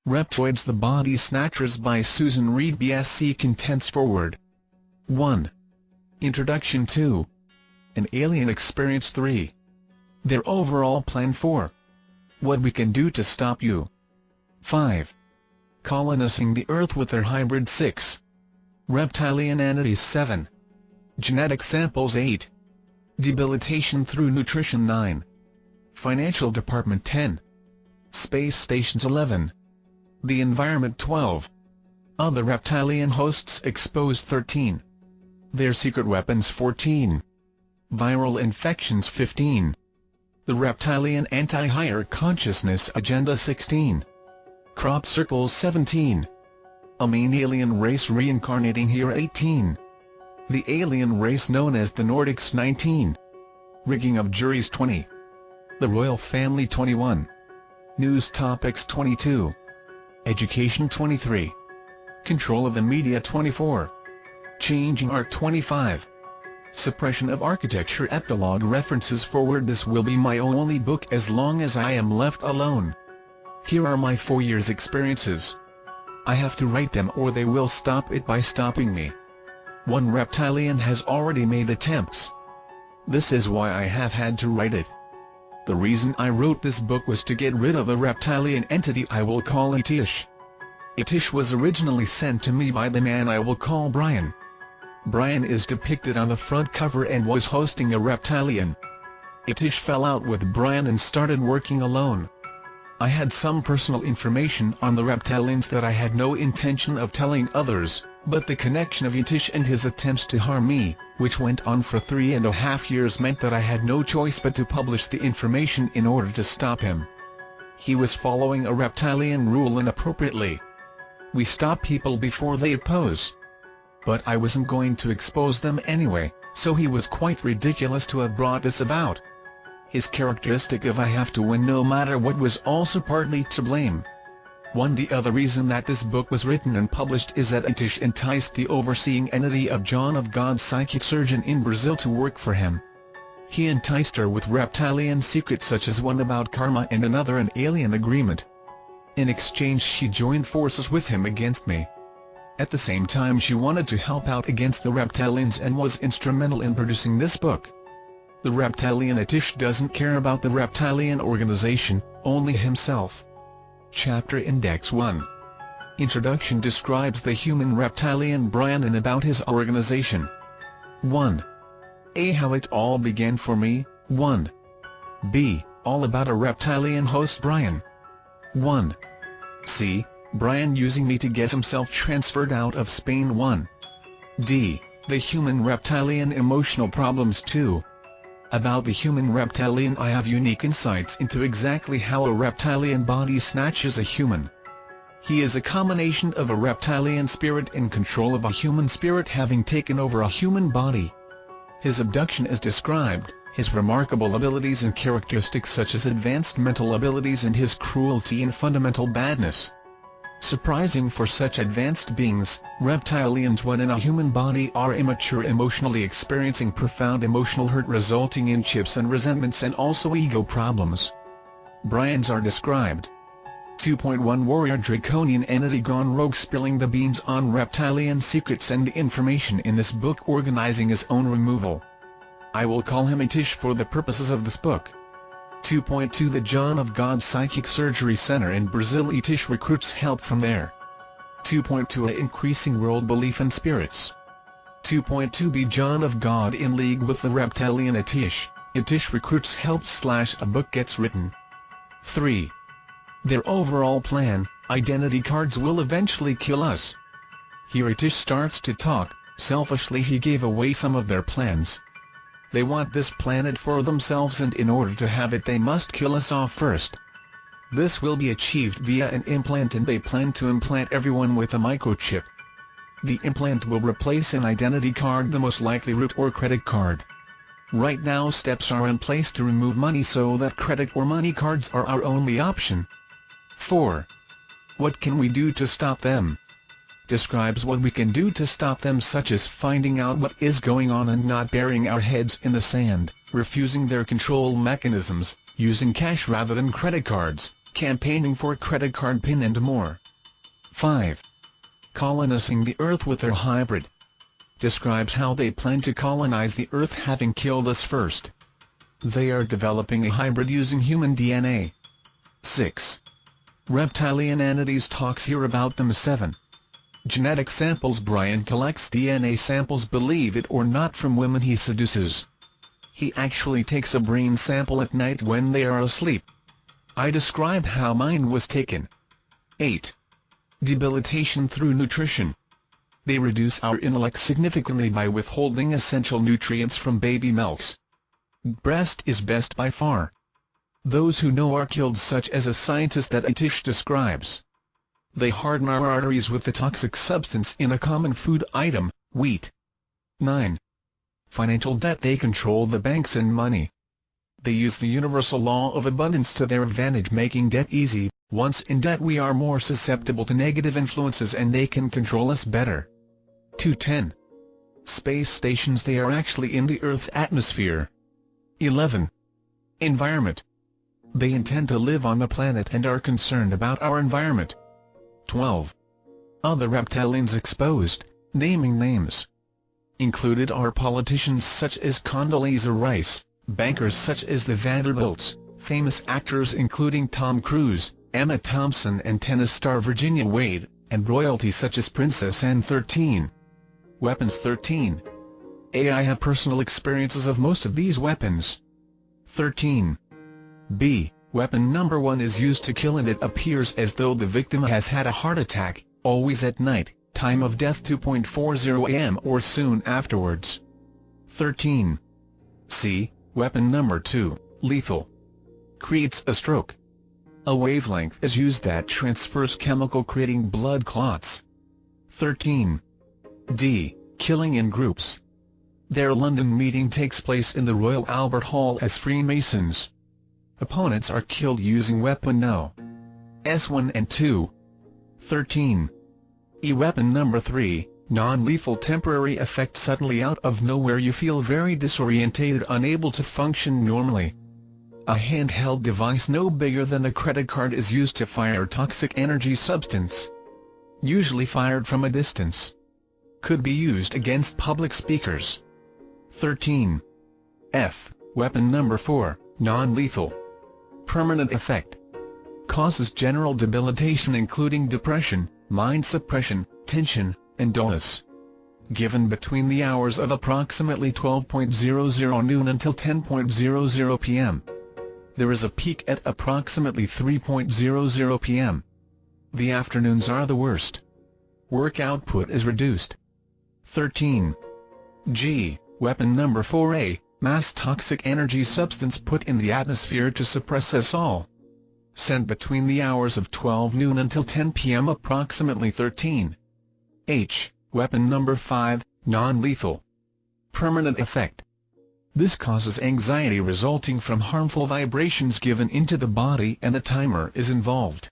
Reptoids, the Body Snatchers by Susan Reed, BSc. Contents Forward. 1. Introduction. 2. An Alien Experience. 3. Their overall plan. 4. What we can do to stop you. 5. Colonizing the Earth with their hybrid. 6. Reptilian entities. 7. Genetic samples. 8. Debilitation through nutrition. 9. Financial Department. 10. Space Stations. 11. The Environment. 12. Other reptilian hosts exposed. 13. Their secret weapons. 14. Viral infections. 15. The Reptilian Anti-Higher Consciousness Agenda. 16. Crop circles. 17. A main alien race reincarnating here. 18. The alien race known as the Nordics. 19. Rigging of juries. 20. The royal family. 21. News topics. 22. Education. 23. Control of the media. 24. Changing art. 25. Suppression of architecture. Epilogue. References. Forward. This will be my only book as long as I am left alone. Here are my 4 years' experiences. I have to write them or they will stop it by stopping me. One reptilian has already made attempts. This is why I have had to write it. The reason I wrote this book was to get rid of a reptilian entity I will call Itish. Itish was originally sent to me by the man I will call Brian. Brian is depicted on the front cover and was hosting a reptilian. Itish fell out with Brian and started working alone. I had some personal information on the reptilians that I had no intention of telling others, but the connection of Itish and his attempts to harm me, which went on for 3.5 years, meant that I had no choice but to publish the information in order to stop him. He was following a reptilian rule inappropriately. We stop people before they oppose. But I wasn't going to expose them anyway, so he was quite ridiculous to have brought this about. His characteristic of I have to win no matter what was also partly to blame. The other reason that this book was written and published is that Itish enticed the overseeing entity of John of God, psychic surgeon in Brazil, to work for him. He enticed her with reptilian secrets such as one about karma and another an alien agreement. In exchange she joined forces with him against me. At the same time she wanted to help out against the reptilians and was instrumental in producing this book. The reptilian Itish doesn't care about the reptilian organization, only himself. Chapter Index 1. Introduction describes the human reptilian Brian and about his organization. 1. A. How it all began for me. 1. B. All about a reptilian host Brian. 1. C. Brian using me to get himself transferred out of Spain. 1. D. The human reptilian emotional problems. 2. About the human reptilian I have unique insights into exactly how a reptilian body snatches a human. He is a combination of a reptilian spirit in control of a human spirit having taken over a human body. His abduction is described, his remarkable abilities and characteristics such as advanced mental abilities and his cruelty and fundamental badness. Surprising for such advanced beings, reptilians when in a human body are immature, emotionally experiencing profound emotional hurt resulting in chips and resentments and also ego problems. Brian's are described. 2.1 Warrior draconian entity gone rogue spilling the beans on reptilian secrets and the information in this book, organizing his own removal. I will call him Itish for the purposes of this book. 2.2 The John of God Psychic Surgery Center in Brazil. Itish recruits help from there. 2.2 A increasing world belief in spirits. 2.2 B John of God in league with the reptilian Itish. Itish recruits help / a book gets written. 3. Their overall plan, identity cards will eventually kill us. Here Itish starts to talk. Selfishly he gave away some of their plans. They want this planet for themselves, and in order to have it they must kill us off first. This will be achieved via an implant, and they plan to implant everyone with a microchip. The implant will replace an identity card, the most likely root or credit card. Right now steps are in place to remove money so that credit or money cards are our only option. 4. What can we do to stop them? Describes what we can do to stop them, such as finding out what is going on and not burying our heads in the sand, refusing their control mechanisms, using cash rather than credit cards, campaigning for a credit card pin and more. 5. Colonizing the Earth with their hybrid. Describes how they plan to colonize the Earth having killed us first. They are developing a hybrid using human DNA. 6. Reptilian entities talks here about them. 7. Genetic samples. Brian collects DNA samples, believe it or not, from women he seduces. He actually takes a brain sample at night when they are asleep. I describe how mine was taken. 8. Debilitation through nutrition. They reduce our intellect significantly by withholding essential nutrients from baby milks. Breast is best by far. Those who know are killed, such as a scientist that Atish describes. They harden our arteries with the toxic substance in a common food item, wheat. 9. Financial debt. They control the banks and money. They use the universal law of abundance to their advantage, making debt easy. Once in debt we are more susceptible to negative influences and they can control us better. 210. Space stations. They are actually in the Earth's atmosphere. 11. Environment. They intend to live on the planet and are concerned about our environment. 12. Other reptilians exposed, naming names. Included are politicians such as Condoleezza Rice, bankers such as the Vanderbilts, famous actors including Tom Cruise, Emma Thompson and tennis star Virginia Wade, and royalty such as Princess Anne. 13. Weapons. 13. AI have personal experiences of most of these weapons. 13. B. Weapon number 1 is used to kill and it appears as though the victim has had a heart attack, always at night, time of death 2:40 am or soon afterwards. 13. C. Weapon number 2, lethal. Creates a stroke. A wavelength is used that transfers chemical, creating blood clots. 13. D. Killing in groups. Their London meeting takes place in the Royal Albert Hall as Freemasons. Opponents are killed using weapon No. S1 and 2. 13. E. Weapon number 3, non-lethal. Temporary effect. Suddenly out of nowhere you feel very disorientated, unable to function normally. A handheld device no bigger than a credit card is used to fire toxic energy substance. Usually fired from a distance. Could be used against public speakers. 13. F. Weapon number 4, non-lethal. Permanent effect. Causes general debilitation including depression, mind suppression, tension, and dullness. Given between the hours of approximately 12:00 noon until 10:00 p.m. There is a peak at approximately 3:00 p.m. The afternoons are the worst. Work output is reduced. 13. G. Weapon number 4A, mass toxic energy substance put in the atmosphere to suppress us all. Sent between the hours of 12 noon until 10 p.m. approximately. 13. H. Weapon number 5, non-lethal. Permanent effect. This causes anxiety resulting from harmful vibrations given into the body and a timer is involved.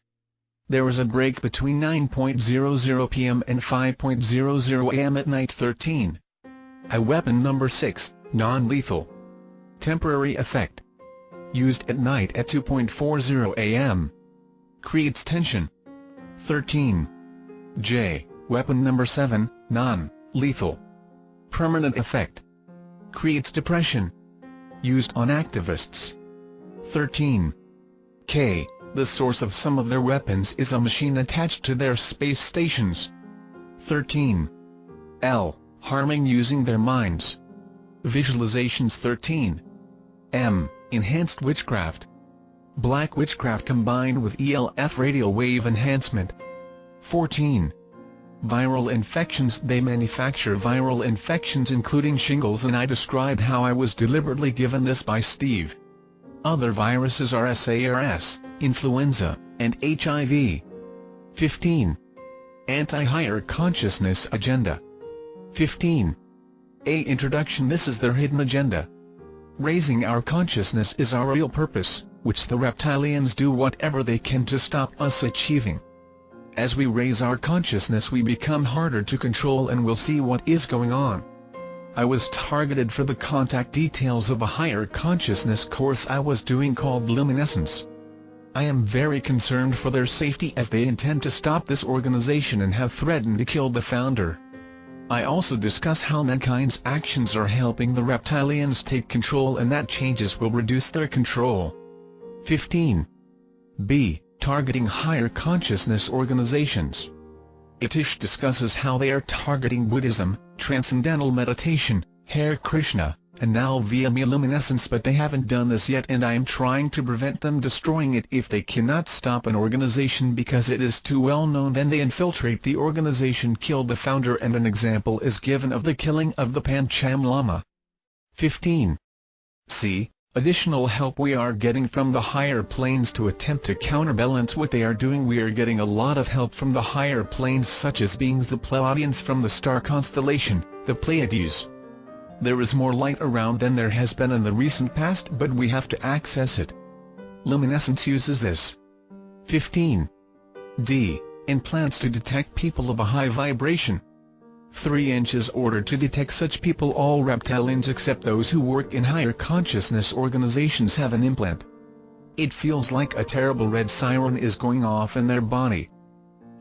There is a break between 9:00 p.m. and 5:00 am at night. 13. I. Weapon number 6, non-lethal. Temporary effect. Used at night at 2:40 am. Creates tension. 13. J. Weapon number 7, non-lethal. Permanent effect. Creates depression. Used on activists. 13. K. The source of some of their weapons is a machine attached to their space stations. 13. L. Harming using their minds. Visualizations. 13. M. Enhanced witchcraft. Black witchcraft combined with ELF radio wave enhancement. 14. Viral infections. They manufacture viral infections including shingles, and I described how I was deliberately given this by Steve. Other viruses are SARS, influenza, and HIV. 15. Anti-higher consciousness agenda. 15. A. Introduction. This is their hidden agenda. Raising our consciousness is our real purpose, which the reptilians do whatever they can to stop us achieving. As we raise our consciousness we become harder to control and we'll see what is going on. I was targeted for the contact details of a higher consciousness course I was doing called Luminescence. I am very concerned for their safety as they intend to stop this organization and have threatened to kill the founder. I also discuss how mankind's actions are helping the Reptilians take control and that changes will reduce their control. 15. B. Targeting higher consciousness organizations. Itish discusses how they are targeting Buddhism, Transcendental Meditation, Hare Krishna, and now via luminescence, but they haven't done this yet and I am trying to prevent them destroying it. If they cannot stop an organization because it is too well known, then they infiltrate the organization, kill the founder, and an example is given of the killing of the Pancham Lama. 15. C. Additional help we are getting from the higher planes to attempt to counterbalance what they are doing. We are getting a lot of help from the higher planes, such as beings the Pleiadians from the star constellation, the Pleiades. There is more light around than there has been in the recent past, but we have to access it. Luminescence uses this. 15. D. Implants to detect people of a high vibration. 3 inches ordered to detect such people. All reptilians except those who work in higher consciousness organizations have an implant. It feels like a terrible red siren is going off in their body.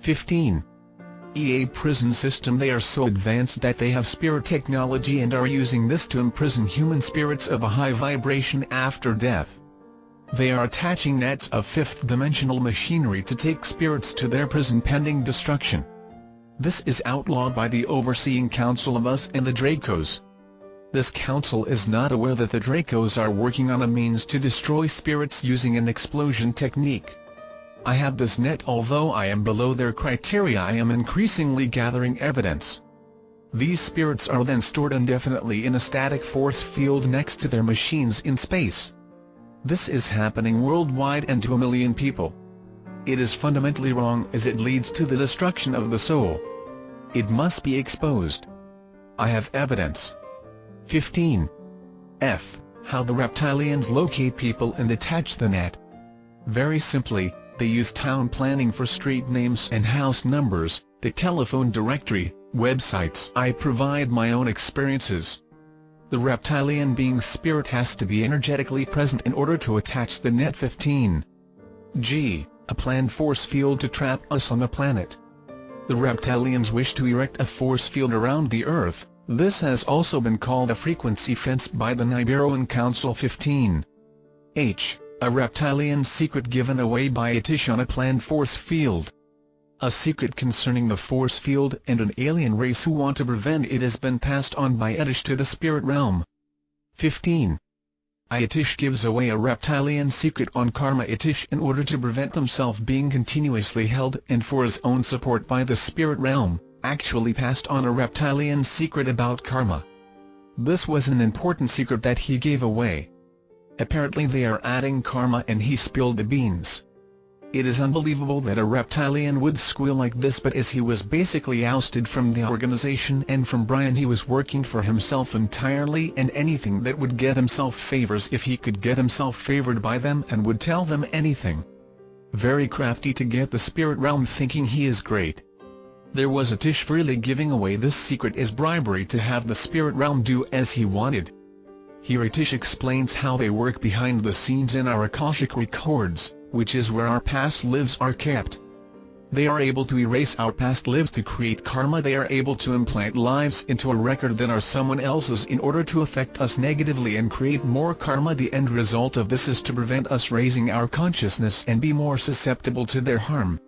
15. EA prison system. They are so advanced that they have spirit technology and are using this to imprison human spirits of a high vibration after death. They are attaching nets of fifth-dimensional machinery to take spirits to their prison pending destruction. This is outlawed by the Overseeing Council of Us and the Dracos. This council is not aware that the Dracos are working on a means to destroy spirits using an explosion technique. I have this net. Although I am below their criteria, I am increasingly gathering evidence. These spirits are then stored indefinitely in a static force field next to their machines in space. This is happening worldwide and to 1 million people. It is fundamentally wrong as it leads to the destruction of the soul. It must be exposed. I have evidence. 15. F. How the Reptilians locate people and attach the net. Very simply, they use town planning for street names and house numbers, the telephone directory, websites. I provide my own experiences. The reptilian being's spirit has to be energetically present in order to attach the net. 15. G. A planned force field to trap us on the planet. The Reptilians wish to erect a force field around the Earth. This has also been called a frequency fence by the Nibiruan Council. 15. H. A reptilian secret given away by Itish on a planned force field. A secret concerning the force field and an alien race who want to prevent it has been passed on by Itish to the spirit realm. 15. Itish gives away a reptilian secret on karma. Itish, in order to prevent himself being continuously held and for his own support by the spirit realm, actually passed on a reptilian secret about karma. This was an important secret that he gave away. Apparently they are adding karma and he spilled the beans. It is unbelievable that a reptilian would squeal like this, but as he was basically ousted from the organization and from Brian, he was working for himself entirely and anything that would get himself favors if he could get himself favored by them, and would tell them anything. Very crafty to get the spirit realm thinking he is great. There was Itish freely giving away this secret as bribery to have the spirit realm do as he wanted. Here Itish explains how they work behind the scenes in our Akashic records, which is where our past lives are kept. They are able to erase our past lives to create karma. They are able to implant lives into a record that are someone else's in order to affect us negatively and create more karma. The end result of this is to prevent us raising our consciousness and be more susceptible to their harm.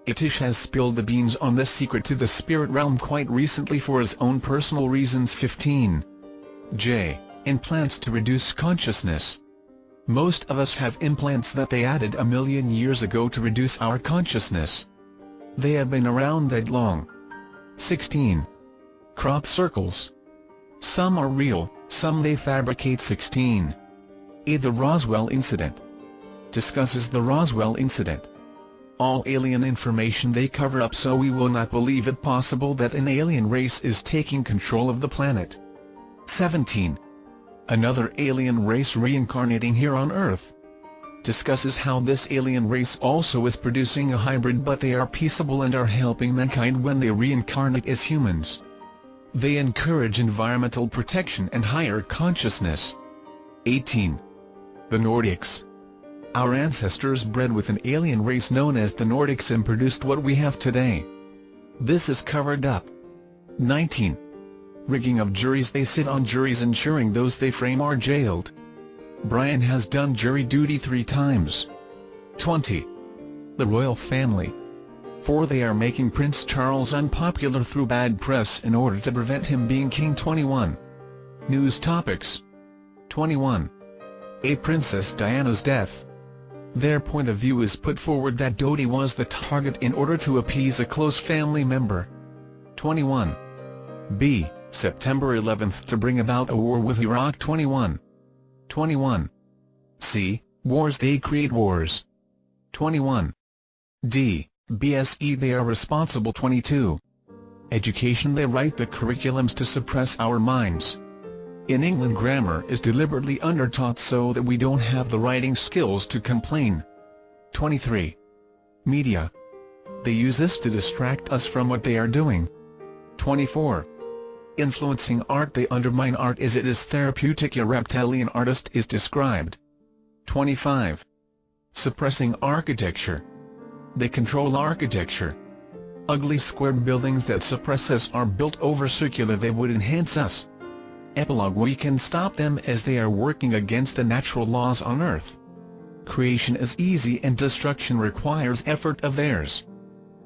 Itish has spilled the beans on this secret to the spirit realm quite recently for his own personal reasons. 15. J. Implants to reduce consciousness. Most of us have implants that they added 1 million years ago to reduce our consciousness. They have been around that long. 16. Crop circles. Some are real, some they fabricate. 16. A. The Roswell incident. Discusses the Roswell incident. All alien information they cover up so we will not believe it possible that an alien race is taking control of the planet. 17. Another alien race reincarnating here on Earth. Discusses how this alien race also is producing a hybrid, but they are peaceable and are helping mankind when they reincarnate as humans. They encourage environmental protection and higher consciousness. 18. The Nordics. Our ancestors bred with an alien race known as the Nordics and produced what we have today. This is covered up. 19. Rigging of juries. They sit on juries ensuring those they frame are jailed. Brian has done jury duty 3 times. 20. The royal family. 4. They are making Prince Charles unpopular through bad press in order to prevent him being king. 21. News topics. 21. A Princess Diana's death. Their point of view is put forward that Dodi was the target in order to appease a close family member. 21. B. September 11th to bring about a war with Iraq. 21. 21. C. Wars. They create wars. 21. D. BSE. They are responsible. 22. Education. They write the curriculums to suppress our minds. In England, grammar is deliberately undertaught so that we don't have the writing skills to complain. 23. Media. They use this to distract us from what they are doing. 24. Influencing art. They undermine art as it is therapeutic. A reptilian artist is described. 25. Suppressing architecture. They control architecture. Ugly square buildings that suppress us are built over circular. They would enhance us. Epilogue. We can stop them as they are working against the natural laws on Earth. Creation is easy and destruction requires effort of theirs.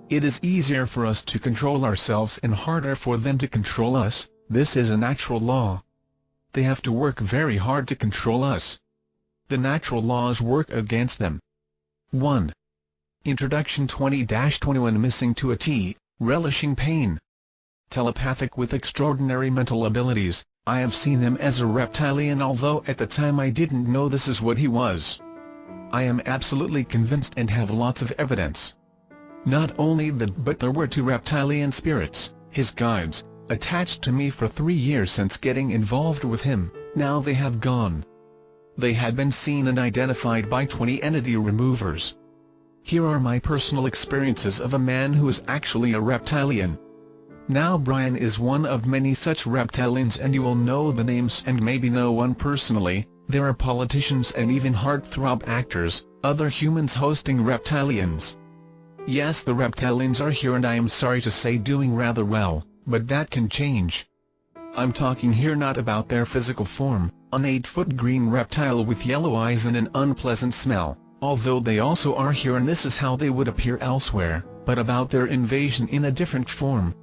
It is easier for us to control ourselves and harder for them to control us. This is a natural law. They have to work very hard to control us. The natural laws work against them. 1. Introduction. 20-21 Missing to a T, relishing pain. Telepathic with extraordinary mental abilities. I have seen him as a reptilian, although at the time I didn't know this is what he was. I am absolutely convinced and have lots of evidence. Not only that, but there were 2 reptilian spirits, his guides, attached to me for 3 years since getting involved with him. Now they have gone. They had been seen and identified by 20 entity removers. Here are my personal experiences of a man who is actually a reptilian. Now Brian is one of many such reptilians, and you will know the names and maybe know one personally. There are politicians and even heartthrob actors, other humans hosting reptilians. Yes, the reptilians are here and I am sorry to say doing rather well, but that can change. I'm talking here not about their physical form, an 8-foot green reptile with yellow eyes and an unpleasant smell, although they also are here and this is how they would appear elsewhere, but about their invasion in a different form.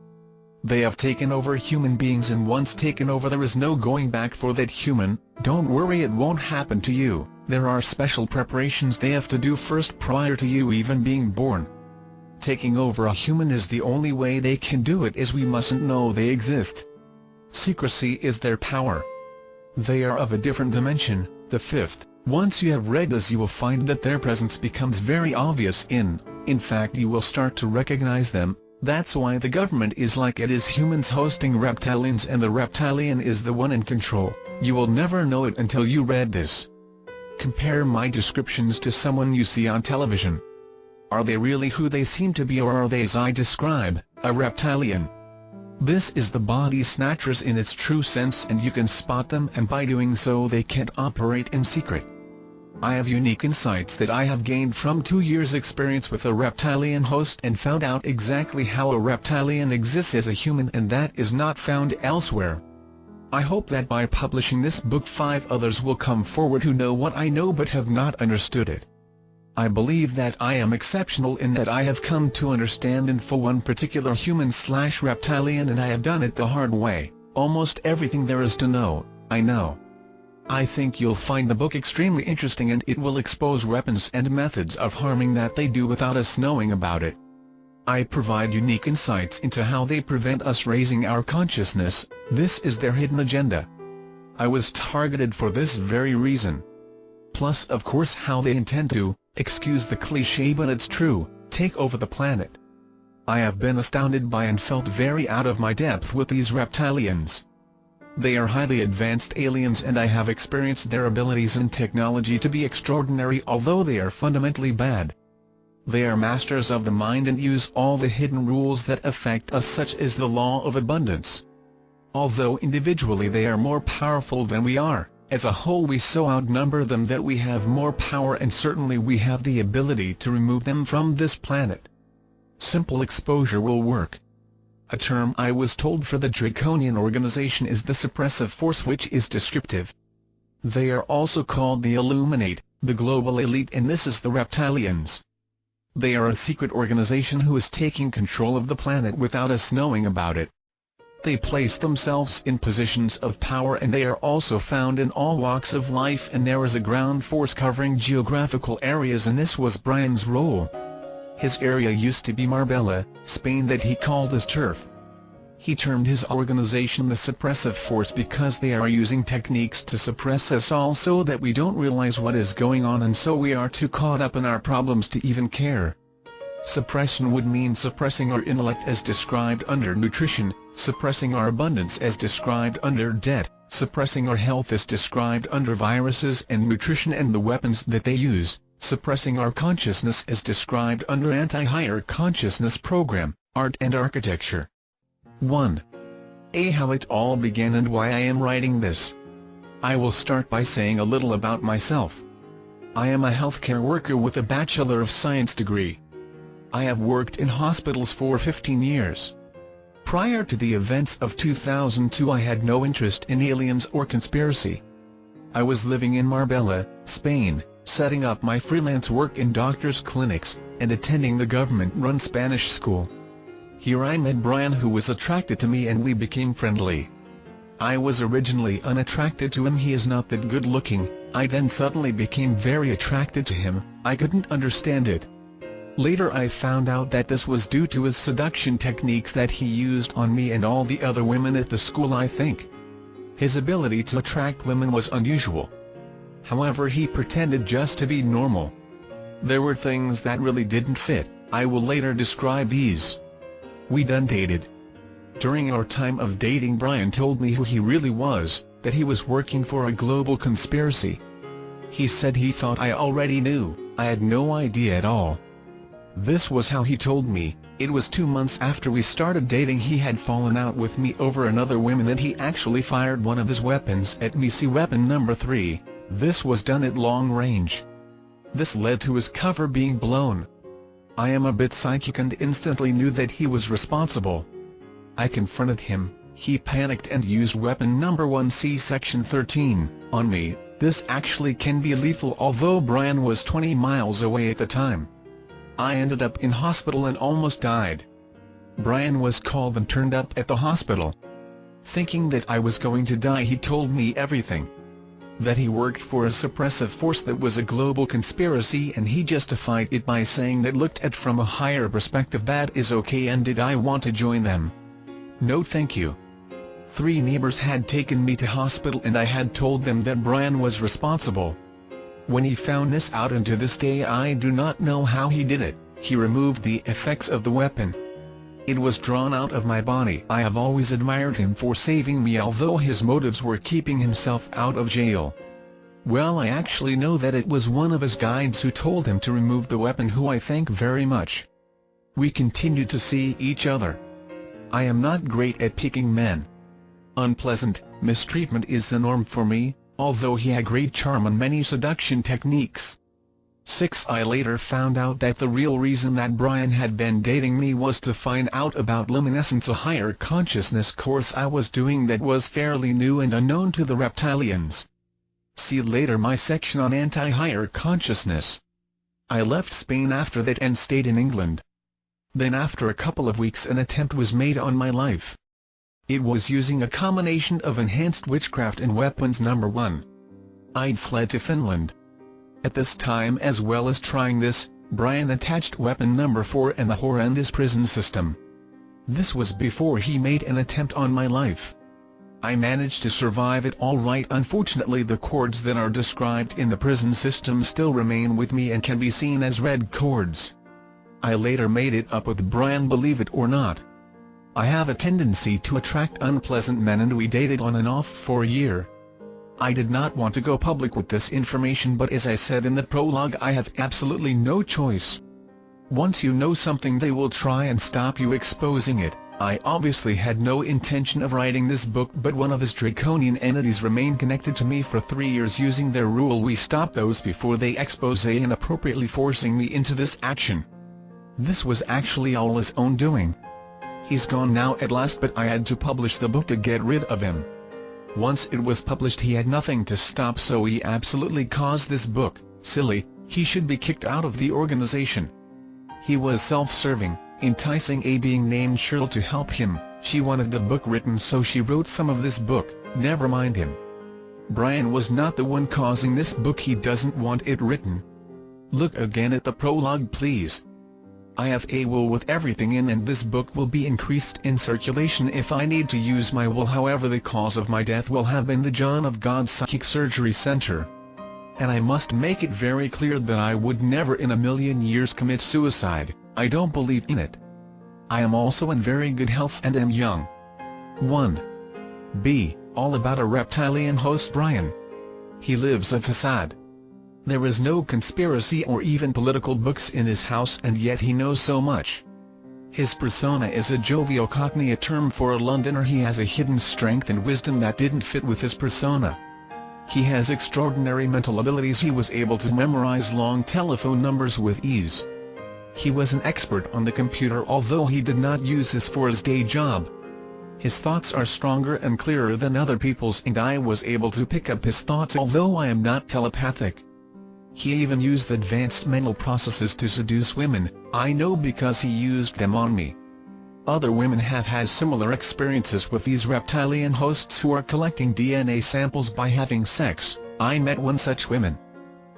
They have taken over human beings, and once taken over there is no going back for that human. Don't worry, it won't happen to you. There are special preparations they have to do first prior to you even being born. Taking over a human is the only way they can do it, as we mustn't know they exist. Secrecy is their power. They are of a different dimension, the 5th. Once you have read this you will find that their presence becomes very obvious in fact you will start to recognize them. That's why the government is like it is, humans hosting reptilians and the reptilian is the one in control. You will never know it until you read this. Compare my descriptions to someone you see on television. Are they really who they seem to be, or are they as I describe, a reptilian? This is the body snatchers in its true sense, and you can spot them, and by doing so they can't operate in secret. I have unique insights that I have gained from 2 years' experience with a reptilian host, and found out exactly how a reptilian exists as a human, and that is not found elsewhere. I hope that by publishing this book 5 others will come forward who know what I know but have not understood it. I believe that I am exceptional in that I have come to understand in full one particular human/reptilian, and I have done it the hard way. Almost everything there is to know, I know. I think you'll find the book extremely interesting, and it will expose weapons and methods of harming that they do without us knowing about it. I provide unique insights into how they prevent us raising our consciousness. This is their hidden agenda. I was targeted for this very reason. Plus of course how they intend to, excuse the cliché but it's true, take over the planet. I have been astounded by and felt very out of my depth with these reptilians. They are highly advanced aliens, and I have experienced their abilities and technology to be extraordinary, although they are fundamentally bad. They are masters of the mind and use all the hidden rules that affect us, such as the law of abundance. Although individually they are more powerful than we are, As a whole we so outnumber them that we have more power, and certainly we have the ability to remove them from this planet. Simple exposure will work. A term I was told for the draconian organization is the suppressive force, which is descriptive. They are also called the Illuminate, the global elite, and this is the Reptilians. They are a secret organization who is taking control of the planet without us knowing about it. They place themselves in positions of power, and they are also found in all walks of life, and there is a ground force covering geographical areas, and this was Brian's role. His area used to be Marbella, Spain, that he called his turf. He termed his organization the suppressive force because they are using techniques to suppress us all so that we don't realize what is going on, and so we are too caught up in our problems to even care. Suppression would mean suppressing our intellect as described under nutrition, suppressing our abundance as described under debt, suppressing our health as described under viruses and nutrition and the weapons that they use, suppressing our consciousness as described under anti-higher consciousness program, art and architecture. 1. How it all began and why I am writing this. I will start by saying a little about myself. I am a healthcare worker with a Bachelor of Science degree. I have worked in hospitals for 15 years. Prior to the events of 2002 I had no interest in aliens or conspiracy. I was living in Marbella, Spain, setting up my freelance work in doctors' clinics, and attending the government-run Spanish school. Here I met Brian, who was attracted to me, and we became friendly. I was originally unattracted to him. He is not that good looking. I then suddenly became very attracted to him. I couldn't understand it. Later I found out that this was due to his seduction techniques that he used on me and all the other women at the school. I think his ability to attract women was unusual. However, he pretended just to be normal. There were things that really didn't fit. I will later describe these. We then dated. During our time of dating, Brian told me who he really was, that he was working for a global conspiracy. He said he thought I already knew. I had no idea at all. This was how he told me. It was 2 months after we started dating he had fallen out with me over another woman, and he actually fired one of his weapons at me. See weapon number 3. This was done at long range. This led to his cover being blown. I am a bit psychic and instantly knew that he was responsible. I confronted him. He panicked and used weapon number 1, see section 13, on me. This actually can be lethal, although Brian was 20 miles away at the time. I ended up in hospital and almost died. Brian was called and turned up at the hospital. Thinking that I was going to die, he told me everything. That he worked for a suppressive force that was a global conspiracy, and he justified it by saying that looked at from a higher perspective that is okay, and did I want to join them? No thank you. 3 neighbors had taken me to hospital and I had told them that Brian was responsible. When he found this out, and to this day I do not know how he did it, he removed the effects of the weapon. It was drawn out of my body. I have always admired him for saving me, although his motives were keeping himself out of jail. Well, I actually know that it was one of his guides who told him to remove the weapon, who I thank very much. We continued to see each other. I am not great at picking men. Unpleasant mistreatment is the norm for me, although he had great charm and many seduction techniques. 6. I later found out that the real reason that Brian had been dating me was to find out about luminescence, a higher consciousness course I was doing that was fairly new and unknown to the Reptilians. See later my section on anti-higher consciousness. I left Spain after that and stayed in England. Then after a couple of weeks an attempt was made on my life. It was using a combination of enhanced witchcraft and weapons number 1. I'd fled to Finland. At this time, as well as trying this, Brian attached weapon number 4 and the horrendous prison system. This was before he made an attempt on my life. I managed to survive it all right. Unfortunately, the cords that are described in the prison system still remain with me and can be seen as red cords. I later made it up with Brian, believe it or not. I have a tendency to attract unpleasant men, and we dated on and off for a year. I did not want to go public with this information, but as I said in the prologue, I have absolutely no choice. Once you know something, they will try and stop you exposing it. I obviously had no intention of writing this book, but one of his draconian entities remained connected to me for 3 years. Using their rule, we stopped those before they expose inappropriately forcing me into this action. This was actually all his own doing. He's gone now at last, but I had to publish the book to get rid of him. Once it was published, he had nothing to stop, so he absolutely caused this book. Silly, he should be kicked out of the organization. He was self-serving, enticing a being named Cheryl to help him. She wanted the book written, so she wrote some of this book. Never mind him. Brian was not the one causing this book. He doesn't want it written. Look again at the prologue, please. I have a will with everything in, and this book will be increased in circulation if I need to use my will. However, the cause of my death will have been the John of God Psychic Surgery Center. And I must make it very clear that I would never in a million years commit suicide. I don't believe in it. I am also in very good health and am young. 1. B. All about a reptilian host, Brian. He lives a facade. There is no conspiracy or even political books in his house, and yet he knows so much. His persona is a jovial cockney, a term for a Londoner. He has a hidden strength and wisdom that didn't fit with his persona. He has extraordinary mental abilities. He was able to memorize long telephone numbers with ease. He was an expert on the computer, although he did not use this for his day job. His thoughts are stronger and clearer than other people's, and I was able to pick up his thoughts, although I am not telepathic. He even used advanced mental processes to seduce women. I know because he used them on me. Other women have had similar experiences with these reptilian hosts who are collecting DNA samples by having sex. I met one such woman.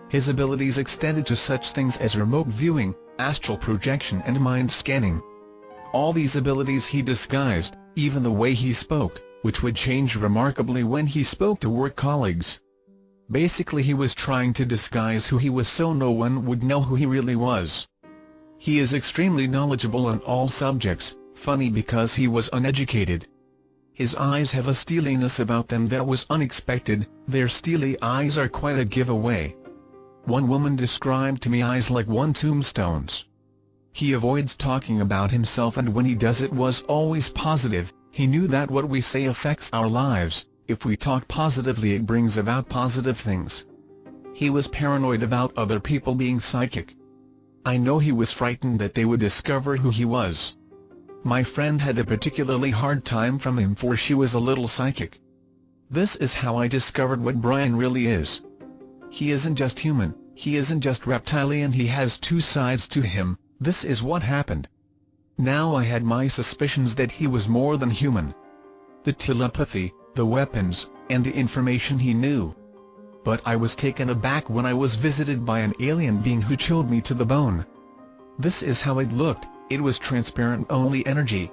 His abilities extended to such things as remote viewing, astral projection and mind scanning. All these abilities he disguised, even the way he spoke, which would change remarkably when he spoke to work colleagues. Basically, he was trying to disguise who he was so no one would know who he really was. He is extremely knowledgeable on all subjects, funny because he was uneducated. His eyes have a steeliness about them that was unexpected. Their steely eyes are quite a giveaway. One woman described to me eyes like one tombstones. He avoids talking about himself, and when he does it was always positive. He knew that what we say affects our lives. If we talk positively, it brings about positive things. He was paranoid about other people being psychic. I know he was frightened that they would discover who he was. My friend had a particularly hard time from him, for she was a little psychic. This is how I discovered what Brian really is. He isn't just human, he isn't just reptilian, he has two sides to him. This is what happened. Now I had my suspicions that he was more than human. The telepathy, the weapons, and the information he knew. But I was taken aback when I was visited by an alien being who chilled me to the bone. This is how it looked. It was transparent, only energy.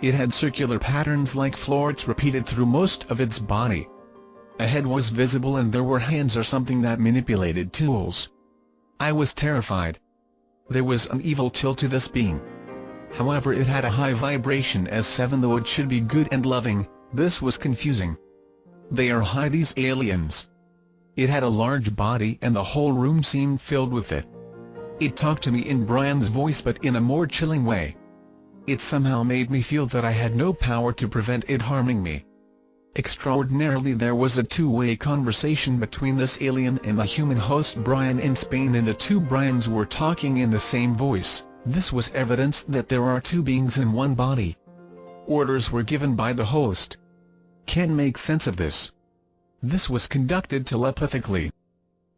It had circular patterns like florets repeated through most of its body. A head was visible, and there were hands or something that manipulated tools. I was terrified. There was an evil chill to this being. However, it had a high vibration as 7, though it should be good and loving. This was confusing. They are high, these aliens. It had a large body, and the whole room seemed filled with it. It talked to me in Brian's voice, but in a more chilling way. It somehow made me feel that I had no power to prevent it harming me. Extraordinarily, there was a two-way conversation between this alien and the human host Brian in Spain, and the two Brians were talking in the same voice. This was evidence that there are two beings in one body. Orders were given by the host. Can make sense of this. This was conducted telepathically.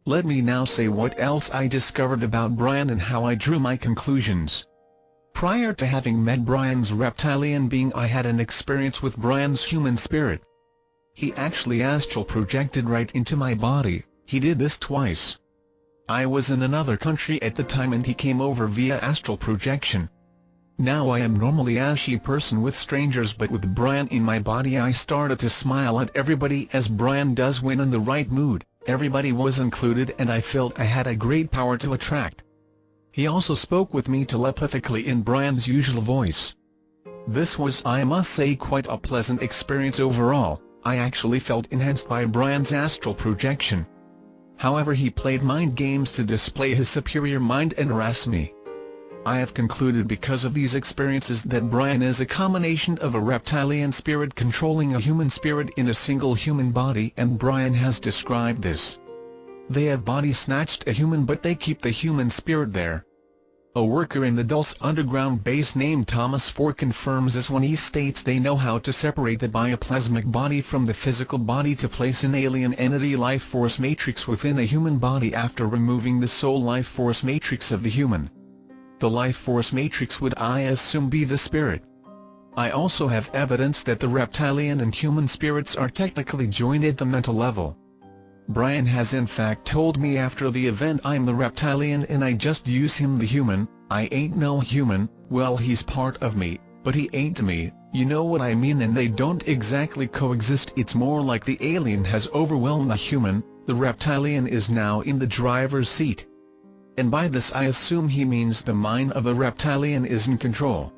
Let me now say what else I discovered about Brian and how I drew my conclusions. Prior to having met Brian's reptilian being, I had an experience with Brian's human spirit. He actually astral projected right into my body. He did this twice. I was in another country at the time, and he came over via astral projection. Now I am normally an ashy person with strangers, but with Brian in my body I started to smile at everybody, as Brian does when in the right mood. Everybody was included, and I felt I had a great power to attract. He also spoke with me telepathically in Brian's usual voice. This was, I must say, quite a pleasant experience overall. I actually felt enhanced by Brian's astral projection. However, he played mind games to display his superior mind and harass me. I have concluded because of these experiences that Brian is a combination of a reptilian spirit controlling a human spirit in a single human body, and Brian has described this. They have body snatched a human but they keep the human spirit there. A worker in the Dulce underground base named Thomas Ford confirms this when he states they know how to separate the bioplasmic body from the physical body to place an alien entity life force matrix within a human body after removing the soul life force matrix of the human. The life force matrix would, I assume, be the spirit. I also have evidence that the reptilian and human spirits are technically joined at the mental level. Brian has in fact told me after the event I'm the reptilian and I just use him the human. I ain't no human. Well, he's part of me, but he ain't me, you know what I mean, and they don't exactly coexist. It's more like the alien has overwhelmed the human, the reptilian is now in the driver's seat. And by this I assume he means the mind of the reptilian is in control.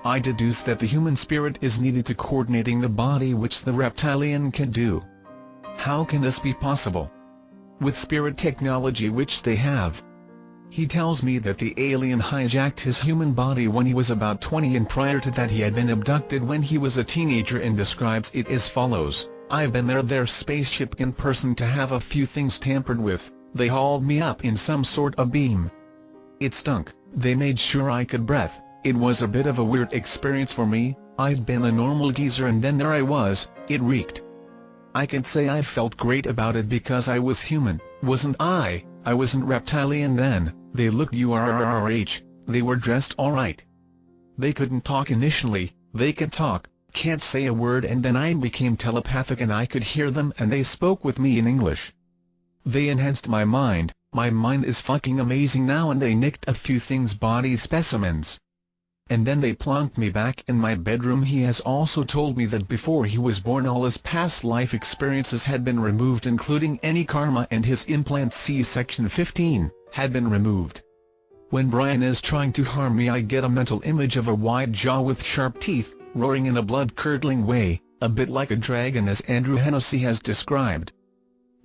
I deduce that the human spirit is needed to coordinating the body, which the reptilian can do. How can this be possible? With spirit technology which they have. He tells me that the alien hijacked his human body when he was about 20 and prior to that he had been abducted when he was a teenager, and describes it as follows: I've been their spaceship in person to have a few things tampered with. They hauled me up in some sort of beam. It stunk. They made sure I could breathe. It was a bit of a weird experience for me. I'd been a normal geezer and then there I was. It reeked. I can say I felt great about it because I was human, wasn't I? I wasn't reptilian then. They looked URRH, they were dressed alright. They couldn't talk initially, they could talk, can't say a word, and then I became telepathic and I could hear them and they spoke with me in English. They enhanced my mind is fucking amazing now, and they nicked a few things, body specimens. And then they plonked me back in my bedroom. He has also told me that before he was born all his past life experiences had been removed, including any karma, and his implant C-section 15 had been removed. When Brian is trying to harm me I get a mental image of a wide jaw with sharp teeth, roaring in a blood-curdling way, a bit like a dragon as Andrew Hennessy has described.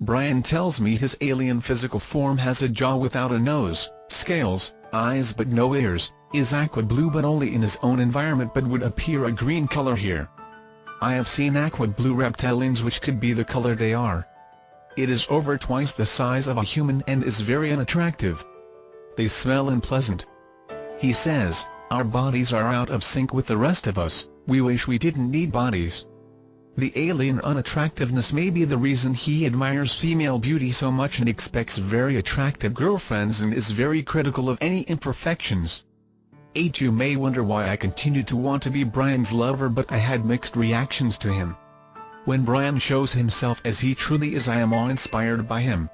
Brian tells me his alien physical form has a jaw without a nose, scales, eyes but no ears, is aqua blue but only in his own environment, but would appear a green color here. I have seen aqua blue reptilians which could be the color they are. It is over twice the size of a human and is very unattractive. They smell unpleasant. He says, our bodies are out of sync with the rest of us, we wish we didn't need bodies. The alien unattractiveness may be the reason he admires female beauty so much and expects very attractive girlfriends and is very critical of any imperfections. You may wonder why I continued to want to be Brian's lover, but I had mixed reactions to him. When Brian shows himself as he truly is I am awe-inspired by him.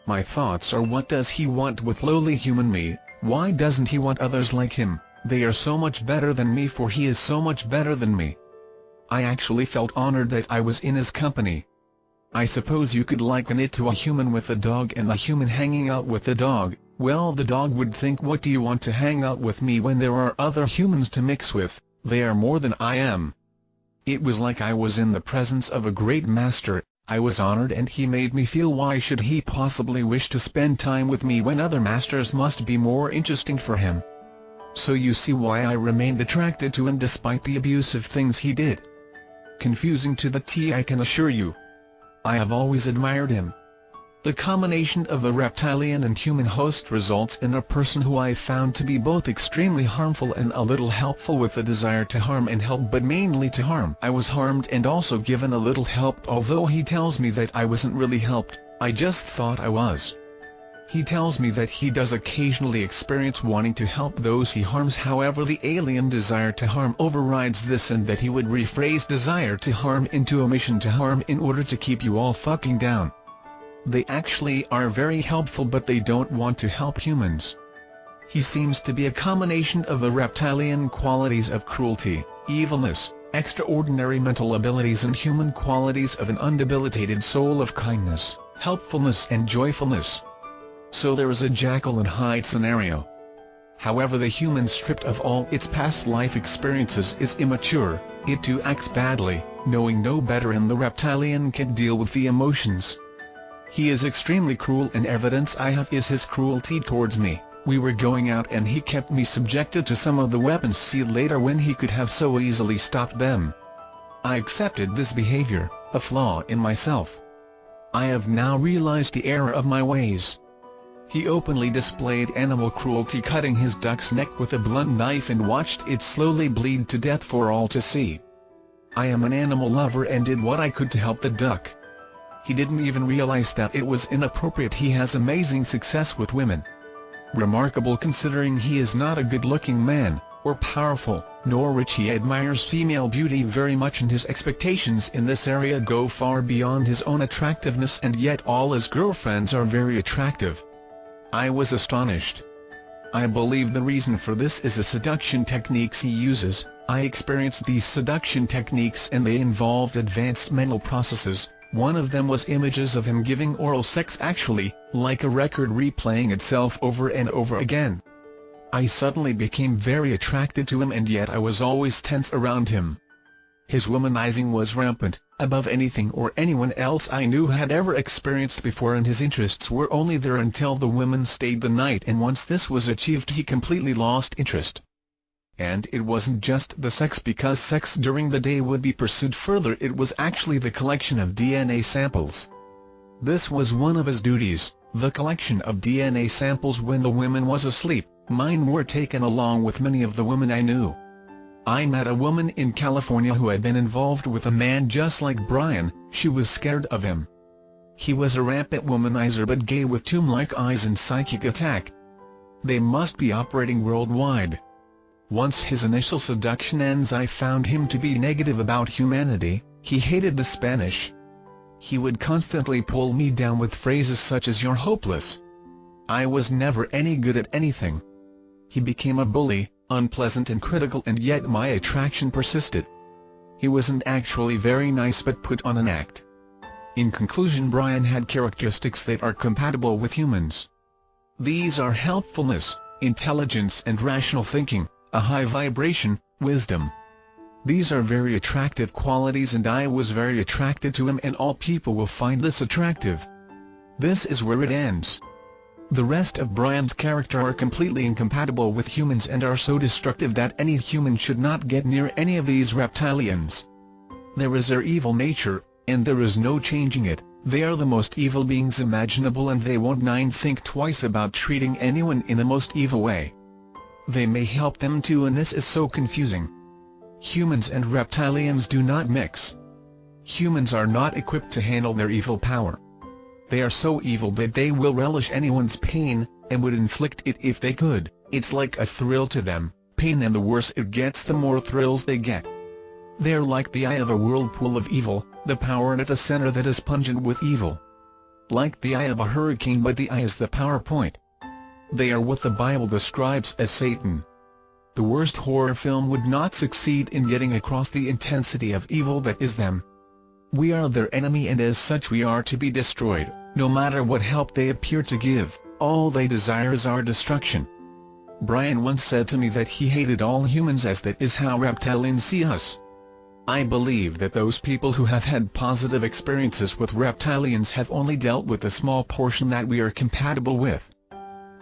My thoughts are, what does he want with lowly human me? Why doesn't he want others like him? They are so much better than me, for he is so much better than me. I actually felt honored that I was in his company. I suppose you could liken it to a human with a dog and a human hanging out with the dog. Well, the dog would think, what do you want to hang out with me when there are other humans to mix with? They are more than I am. It was like I was in the presence of a great master. I was honored and he made me feel, why should he possibly wish to spend time with me when other masters must be more interesting for him? So you see why I remained attracted to him despite the abusive things he did. Confusing to the T, I can assure you. I have always admired him. The combination of the reptilian and human host results in a person who I found to be both extremely harmful and a little helpful, with a desire to harm and help, but mainly to harm. I was harmed and also given a little help, although he tells me that I wasn't really helped, I just thought I was. He tells me that he does occasionally experience wanting to help those he harms, however the alien desire to harm overrides this, and that he would rephrase desire to harm into a mission to harm in order to keep you all fucking down. They actually are very helpful, but they don't want to help humans. He seems to be a combination of the reptilian qualities of cruelty, evilness, extraordinary mental abilities, and human qualities of an undebilitated soul of kindness, helpfulness and joyfulness. So there is a Jekyll and Hyde scenario. However, the human, stripped of all its past life experiences, is immature, it too acts badly, knowing no better, and the reptilian can deal with the emotions. He is extremely cruel, and evidence I have is his cruelty towards me. We were going out and he kept me subjected to some of the weapons see later when he could have so easily stopped them. I accepted this behavior, a flaw in myself. I have now realized the error of my ways. He openly displayed animal cruelty, cutting his duck's neck with a blunt knife and watched it slowly bleed to death for all to see. I am an animal lover and did what I could to help the duck. He didn't even realize that it was inappropriate. He has amazing success with women. Remarkable considering he is not a good-looking man, or powerful, nor rich. He admires female beauty very much and his expectations in this area go far beyond his own attractiveness, and yet all his girlfriends are very attractive. I was astonished. I believe the reason for this is the seduction techniques he uses. I experienced these seduction techniques and they involved advanced mental processes. One of them was images of him giving oral sex, actually, like a record replaying itself over and over again. I suddenly became very attracted to him, and yet I was always tense around him. His womanizing was rampant, above anything or anyone else I knew had ever experienced before, and his interests were only there until the women stayed the night, and once this was achieved he completely lost interest. And it wasn't just the sex, because sex during the day would be pursued further. It was actually the collection of DNA samples. This was one of his duties, the collection of DNA samples when the woman was asleep. Mine were taken along with many of the women I knew. I met a woman in California who had been involved with a man just like Brian. She was scared of him. He was a rampant womanizer, but gay with tomb-like eyes and psychic attack. They must be operating worldwide. Once his initial seduction ends, I found him to be negative about humanity. He hated the Spanish. He would constantly pull me down with phrases such as "you're hopeless." I was never any good at anything. He became a bully, unpleasant and critical, and yet my attraction persisted. He wasn't actually very nice but put on an act. In conclusion, Brian had characteristics that are compatible with humans. These are helpfulness, intelligence and rational thinking, a high vibration, wisdom. These are very attractive qualities, and I was very attracted to him, and all people will find this attractive. This is where it ends. The rest of Brian's character are completely incompatible with humans and are so destructive that any human should not get near any of these reptilians. There is their evil nature, and there is no changing it. They are the most evil beings imaginable, and they won't think twice about treating anyone in the most evil way. They may help them too, and this is so confusing. Humans and reptilians do not mix. Humans are not equipped to handle their evil power. They are so evil that they will relish anyone's pain, and would inflict it if they could. It's like a thrill to them. Pain, and the worse it gets, the more thrills they get. They're like the eye of a whirlpool of evil, the power at the center that is pungent with evil. Like the eye of a hurricane, but the eye is the power point. They are what the Bible describes as Satan. The worst horror film would not succeed in getting across the intensity of evil that is them. We are their enemy, and as such we are to be destroyed. No matter what help they appear to give, all they desire is our destruction. Brian once said to me that he hated all humans, as that is how reptilians see us. I believe that those people who have had positive experiences with reptilians have only dealt with a small portion that we are compatible with.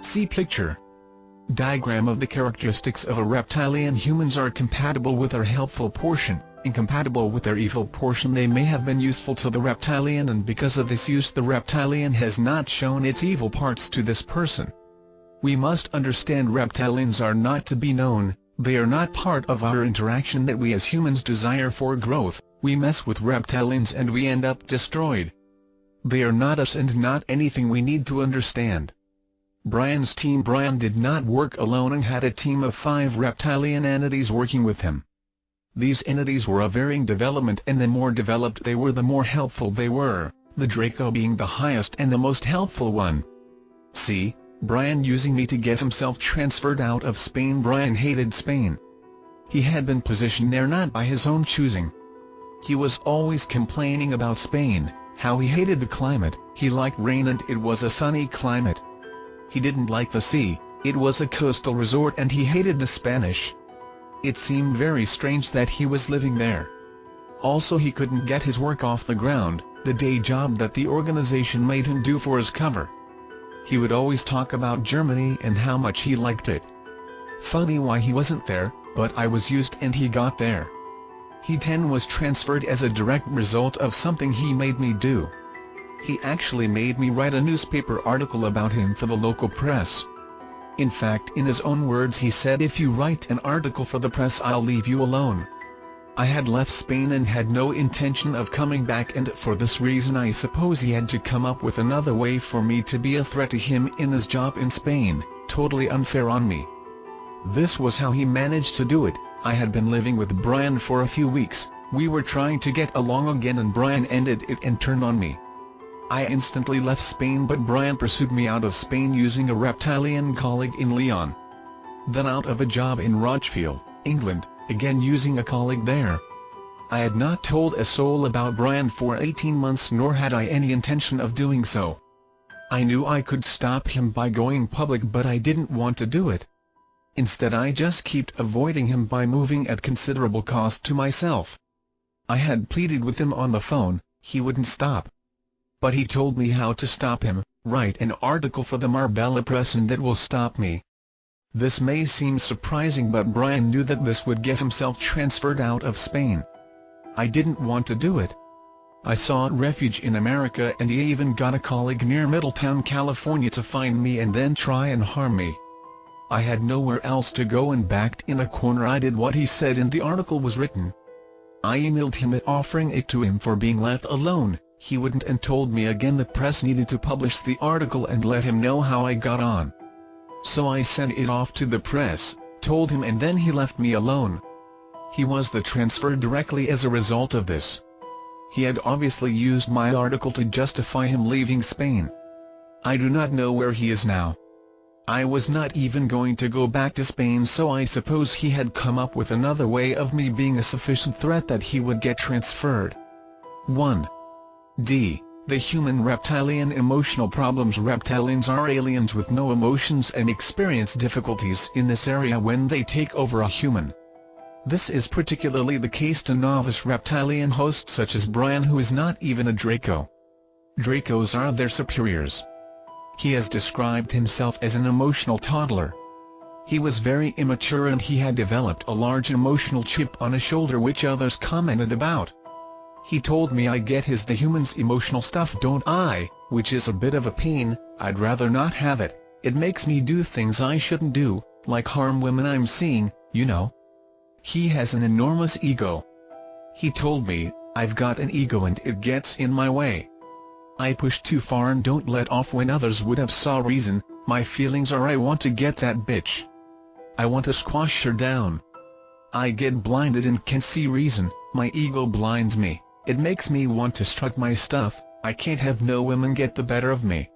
See picture. Diagram of the characteristics of a reptilian. Humans are compatible with their helpful portion, incompatible with their evil portion. They may have been useful to the reptilian, and because of this use the reptilian has not shown its evil parts to this person. We must understand reptilians are not to be known. They are not part of our interaction that we as humans desire for growth. We mess with reptilians and we end up destroyed. They are not us and not anything we need to understand. Brian's team. Brian did not work alone and had a team of 5 reptilian entities working with him. These entities were of varying development, and the more developed they were the more helpful they were, the Draco being the highest and the most helpful one. See, Brian using me to get himself transferred out of Spain. Brian hated Spain. He had been positioned there not by his own choosing. He was always complaining about Spain, how he hated the climate. He liked rain and it was a sunny climate. He didn't like the sea, it was a coastal resort, and he hated the Spanish. It seemed very strange that he was living there. Also, he couldn't get his work off the ground, the day job that the organization made him do for his cover. He would always talk about Germany and how much he liked it. Funny why he wasn't there, but I was used and he got there. He 10 was transferred as a direct result of something he made me do. He actually made me write a newspaper article about him for the local press. In fact, in his own words he said, "If you write an article for the press, I'll leave you alone." I had left Spain and had no intention of coming back, and for this reason I suppose he had to come up with another way for me to be a threat to him in his job in Spain, totally unfair on me. This was how he managed to do it. I had been living with Brian for a few weeks, we were trying to get along again, and Brian ended it and turned on me. I instantly left Spain, but Brian pursued me out of Spain using a Reptilian colleague in Lyon. Then out of a job in Rochfield, England, again using a colleague there. I had not told a soul about Brian for 18 months, nor had I any intention of doing so. I knew I could stop him by going public, but I didn't want to do it. Instead I just kept avoiding him by moving at considerable cost to myself. I had pleaded with him on the phone, he wouldn't stop. But he told me how to stop him: write an article for the Marbella Press and that will stop me. This may seem surprising, but Brian knew that this would get himself transferred out of Spain. I didn't want to do it. I sought refuge in America, and he even got a colleague near Middletown, California to find me and then try and harm me. I had nowhere else to go, and backed in a corner I did what he said and the article was written. I emailed him offering it to him for being left alone. He wouldn't, and told me again the press needed to publish the article and let him know how I got on. So I sent it off to the press, told him, and then he left me alone. He was transferred directly as a result of this. He had obviously used my article to justify him leaving Spain. I do not know where he is now. I was not even going to go back to Spain, so I suppose he had come up with another way of me being a sufficient threat that he would get transferred. 1. D. The human reptilian emotional problems. Reptilians are aliens with no emotions and experience difficulties in this area when they take over a human. This is particularly the case to novice reptilian hosts such as Brian, who is not even a Draco. Dracos are their superiors. He has described himself as an emotional toddler. He was very immature and he had developed a large emotional chip on his shoulder which others commented about. He told me I get the human's emotional stuff, don't I, which is a bit of a pain. I'd rather not have it. It makes me do things I shouldn't do, like harm women I'm seeing, you know. He has an enormous ego. He told me, I've got an ego and it gets in my way. I push too far and don't let off when others would have saw reason. My feelings are I want to get that bitch. I want to squash her down. I get blinded and can see reason. My ego blinds me. It makes me want to strut my stuff. I can't have no women get the better of me.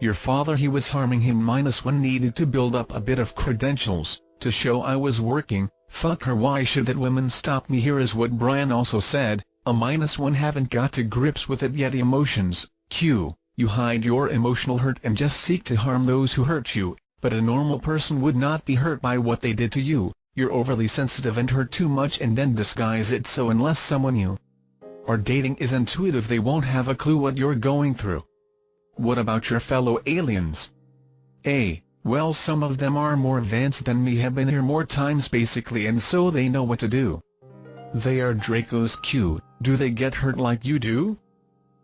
Your father, he was harming him -1 needed to build up a bit of credentials, to show I was working. Fuck her, why should that women stop me? Here is what Brian also said, a -1 haven't got to grips with it yet. Emotions, Q, you hide your emotional hurt and just seek to harm those who hurt you, but a normal person would not be hurt by what they did to you. You're overly sensitive and hurt too much and then disguise it, so unless someone you are dating is intuitive, they won't have a clue what you're going through. What about your fellow aliens? A. Well, some of them are more advanced than me, have been here more times basically, and so they know what to do. They are Dracos. Q. Do they get hurt like you do?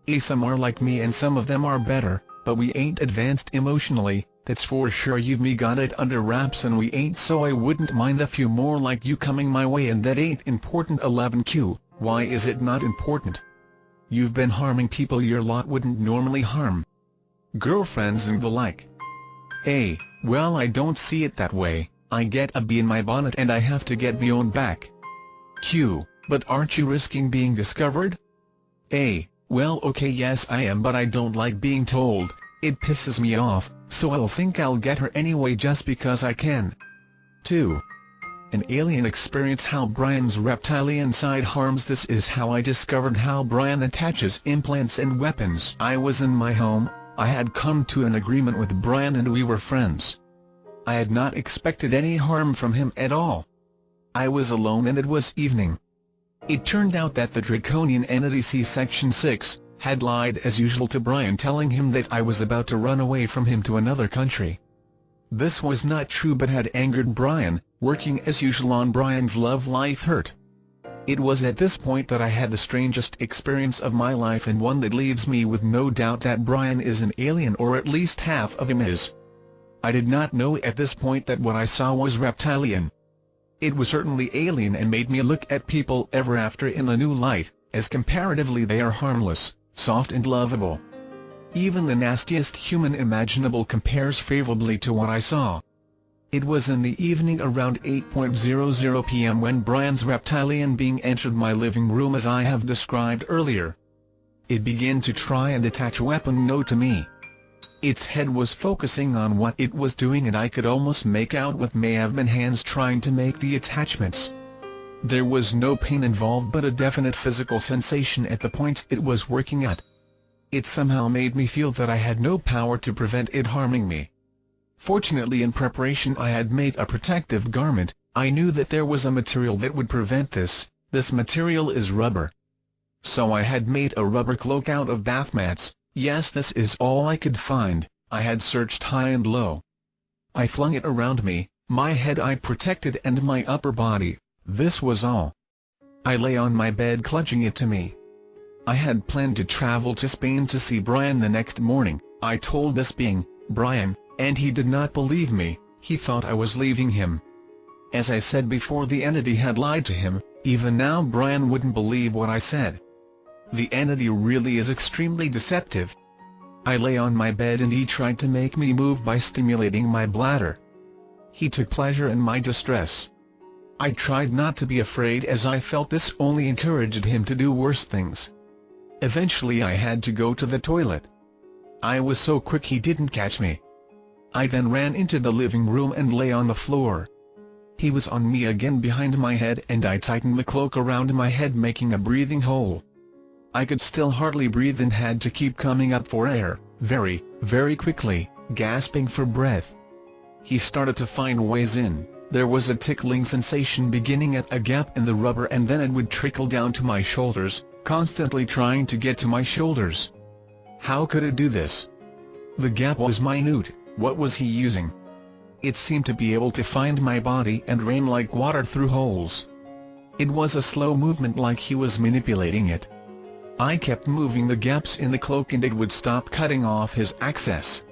A. Some are like me and some of them are better, but we ain't advanced emotionally, that's for sure. You've me got it under wraps and we ain't, so I wouldn't mind a few more like you coming my way, and that ain't important. 11. Q. Why is it not important? You've been harming people your lot wouldn't normally harm. Girlfriends and the like. A. Well, I don't see it that way. I get a bee in my bonnet and I have to get me own back. Q. But aren't you risking being discovered? A. Well, okay, yes I am, but I don't like being told. It pisses me off, so I'll think I'll get her anyway just because I can. 2. An alien experience. How Brian's reptilian side harms. This is how I discovered how Brian attaches implants and weapons. I was in my home. I had come to an agreement with Brian and we were friends. I had not expected any harm from him at all. I was alone and it was evening. It turned out that the draconian entity C-Section 6 had lied as usual to Brian, telling him that I was about to run away from him to another country. This was not true but had angered Brian, working as usual on Brian's love life hurt. It was at this point that I had the strangest experience of my life, and one that leaves me with no doubt that Brian is an alien, or at least half of him is. I did not know at this point that what I saw was reptilian. It was certainly alien and made me look at people ever after in a new light, as comparatively they are harmless, soft and lovable. Even the nastiest human imaginable compares favorably to what I saw. It was in the evening around 8:00 p.m. when Brian's reptilian being entered my living room as I have described earlier. It began to try and attach a weapon to me. Its head was focusing on what it was doing, and I could almost make out what may have been hands trying to make the attachments. There was no pain involved but a definite physical sensation at the points it was working at. It somehow made me feel that I had no power to prevent it harming me. Fortunately, in preparation I had made a protective garment. I knew that there was a material that would prevent this. This material is rubber. So I had made a rubber cloak out of bath mats. Yes, this is all I could find. I had searched high and low. I flung it around me, my head I protected and my upper body. This was all. I lay on my bed clutching it to me. I had planned to travel to Spain to see Brian the next morning. I told this being, Brian, and he did not believe me. He thought I was leaving him. As I said before, the entity had lied to him. Even now Brian wouldn't believe what I said. The entity really is extremely deceptive. I lay on my bed and he tried to make me move by stimulating my bladder. He took pleasure in my distress. I tried not to be afraid, as I felt this only encouraged him to do worse things. Eventually I had to go to the toilet. I was so quick he didn't catch me. I then ran into the living room and lay on the floor. He was on me again behind my head, and I tightened the cloak around my head, making a breathing hole. I could still hardly breathe and had to keep coming up for air, very, very quickly, gasping for breath. He started to find ways in. There was a tickling sensation beginning at a gap in the rubber, and then it would trickle down to my shoulders, constantly trying to get to my shoulders. How could it do this? The gap was minute. What was he using? It seemed to be able to find my body and rain like water through holes. It was a slow movement, like he was manipulating it. I kept moving the gaps in the cloak and it would stop, cutting off his access.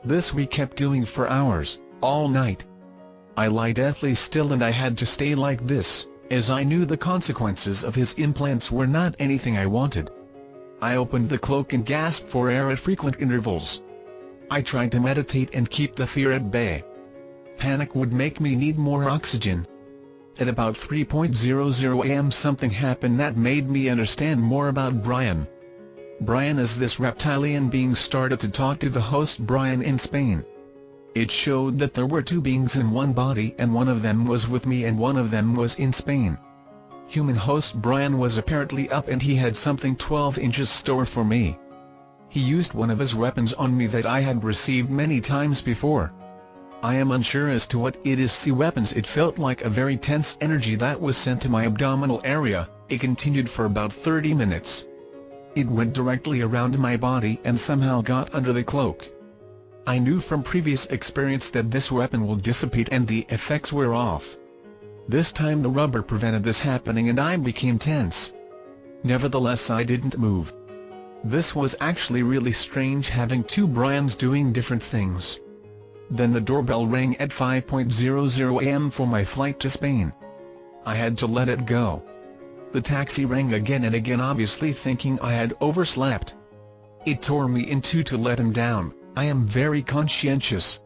This we kept doing for hours, all night. I lay deathly still, and I had to stay like this, as I knew the consequences of his implants were not anything I wanted. I opened the cloak and gasped for air at frequent intervals. I tried to meditate and keep the fear at bay. Panic would make me need more oxygen. At about 3:00 am something happened that made me understand more about Brian. Brian, as this reptilian being, started to talk to the host Brian in Spain. It showed that there were two beings in one body, and one of them was with me and one of them was in Spain. Human host Brian was apparently up, and he had something 12 inches stored for me. He used one of his weapons on me that I had received many times before. I am unsure as to what it is. See, weapons. It felt like a very tense energy that was sent to my abdominal area. It continued for about 30 minutes. It went directly around my body and somehow got under the cloak. I knew from previous experience that this weapon will dissipate and the effects wear off. This time the rubber prevented this happening and I became tense. Nevertheless, I didn't move. This was actually really strange, having two Brians doing different things. Then the doorbell rang at 5:00 am for my flight to Spain. I had to let it go. The taxi rang again and again, obviously thinking I had overslept. It tore me in two to let him down. I am very conscientious.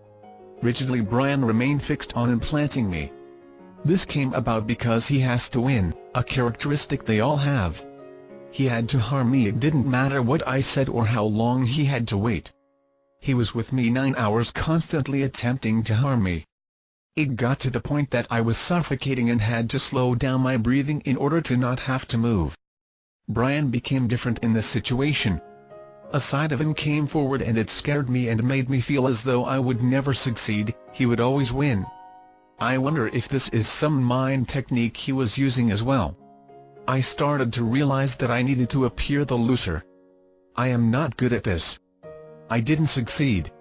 Rigidly Brian remained fixed on implanting me. This came about because he has to win, a characteristic they all have. He had to harm me. It didn't matter what I said or how long he had to wait. He was with me 9 hours, constantly attempting to harm me. It got to the point that I was suffocating and had to slow down my breathing in order to not have to move. Brian became different in this situation. A side of him came forward and it scared me and made me feel as though I would never succeed, he would always win. I wonder if this is some mind technique he was using as well. I started to realize that I needed to appear the looser. I am not good at this. I didn't succeed.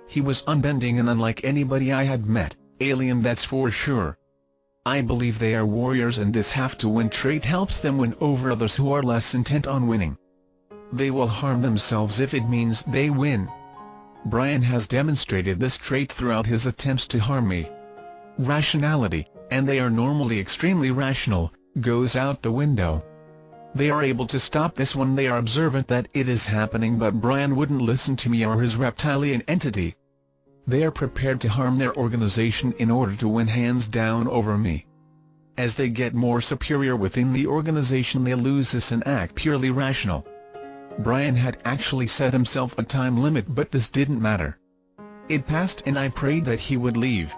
He was unbending and unlike anybody I had met, alien that's for sure. I believe they are warriors and this have-to-win trait helps them win over others who are less intent on winning. They will harm themselves if it means they win. Brian has demonstrated this trait throughout his attempts to harm me. Rationality, and they are normally extremely rational, goes out the window. They are able to stop this when they are observant that it is happening, but Brian wouldn't listen to me or his reptilian entity. They are prepared to harm their organization in order to win hands down over me. As they get more superior within the organization, they lose this and act purely rational. Brian had actually set himself a time limit, but this didn't matter. It passed and I prayed that he would leave.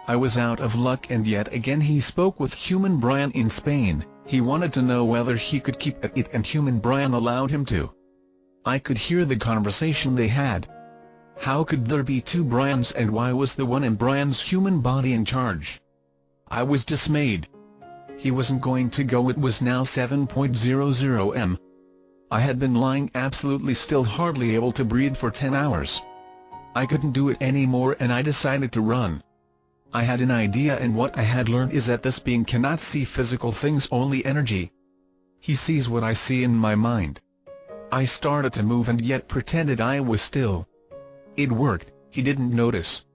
I was out of luck, and yet again he spoke with human Brian in Spain. He wanted to know whether he could keep at it, and human Brian allowed him to. I could hear the conversation they had. How could there be two Brians, and why was the one in Brian's human body in charge? I was dismayed. He wasn't going to go. It was now 7:00 m. I had been lying absolutely still, hardly able to breathe for 10 hours. I couldn't do it anymore and I decided to run. I had an idea, and what I had learned is that this being cannot see physical things, only energy. He sees what I see in my mind. I started to move and yet pretended I was still. It worked. He didn't notice.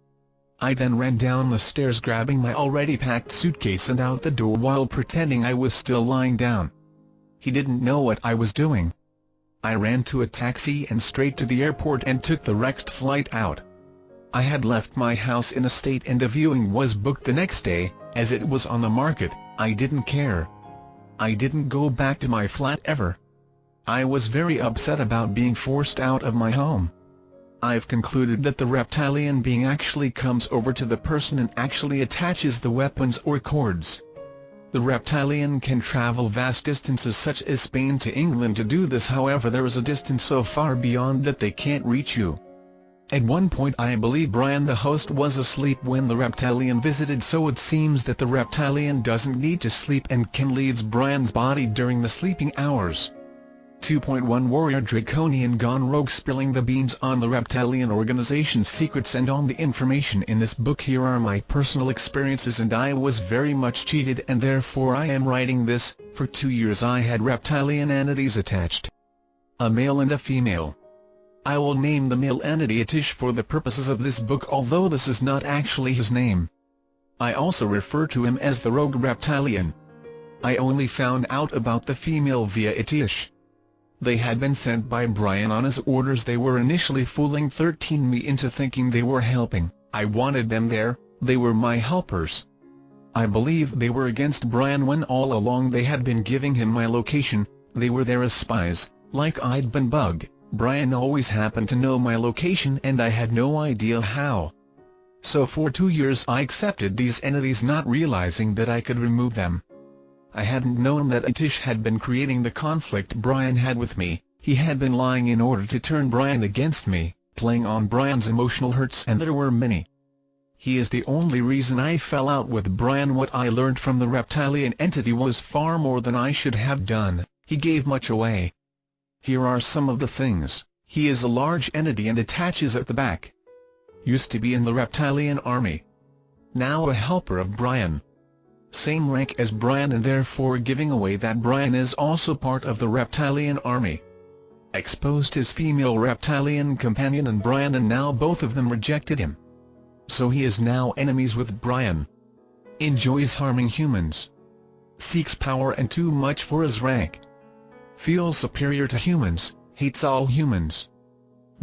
I then ran down the stairs, grabbing my already packed suitcase and out the door while pretending I was still lying down. He didn't know what I was doing. I ran to a taxi and straight to the airport and took the next flight out. I had left my house in a state and a viewing was booked the next day. As it was on the market, I didn't care. I didn't go back to my flat ever. I was very upset about being forced out of my home. I've concluded that the reptilian being actually comes over to the person and actually attaches the weapons or cords. The reptilian can travel vast distances such as Spain to England to do this, however there is a distance so far beyond that they can't reach you. At one point I believe Brian the host was asleep when the reptilian visited, so it seems that the reptilian doesn't need to sleep and can leave Brian's body during the sleeping hours. 2.1 Warrior Draconian gone rogue, spilling the beans on the reptilian organization's secrets and on the information in this book. Here are my personal experiences, and I was very much cheated and therefore I am writing this. For 2 years I had reptilian entities attached. A male and a female. I will name the male entity Atish for the purposes of this book, although this is not actually his name. I also refer to him as the rogue reptilian. I only found out about the female via Atish. They had been sent by Brian on his orders. They were initially fooling me into thinking they were helping. I wanted them there, they were my helpers. I believe they were against Brian when all along they had been giving him my location. They were there as spies, like I'd been bugged. Brian always happened to know my location and I had no idea how. So for 2 years I accepted these entities, not realizing that I could remove them. I hadn't known that Atish had been creating the conflict Brian had with me. He had been lying in order to turn Brian against me, playing on Brian's emotional hurts, and there were many. He is the only reason I fell out with Brian. What I learned from the reptilian entity was far more than I should have done. He gave much away. Here are some of the things. He is a large entity and attaches at the back. Used to be in the reptilian army. Now a helper of Brian. Same rank as Brian and therefore giving away that Brian is also part of the reptilian army. Exposed his female reptilian companion and Brian, and now both of them rejected him. So he is now enemies with Brian. Enjoys harming humans. Seeks power and too much for his rank. Feels superior to humans, hates all humans.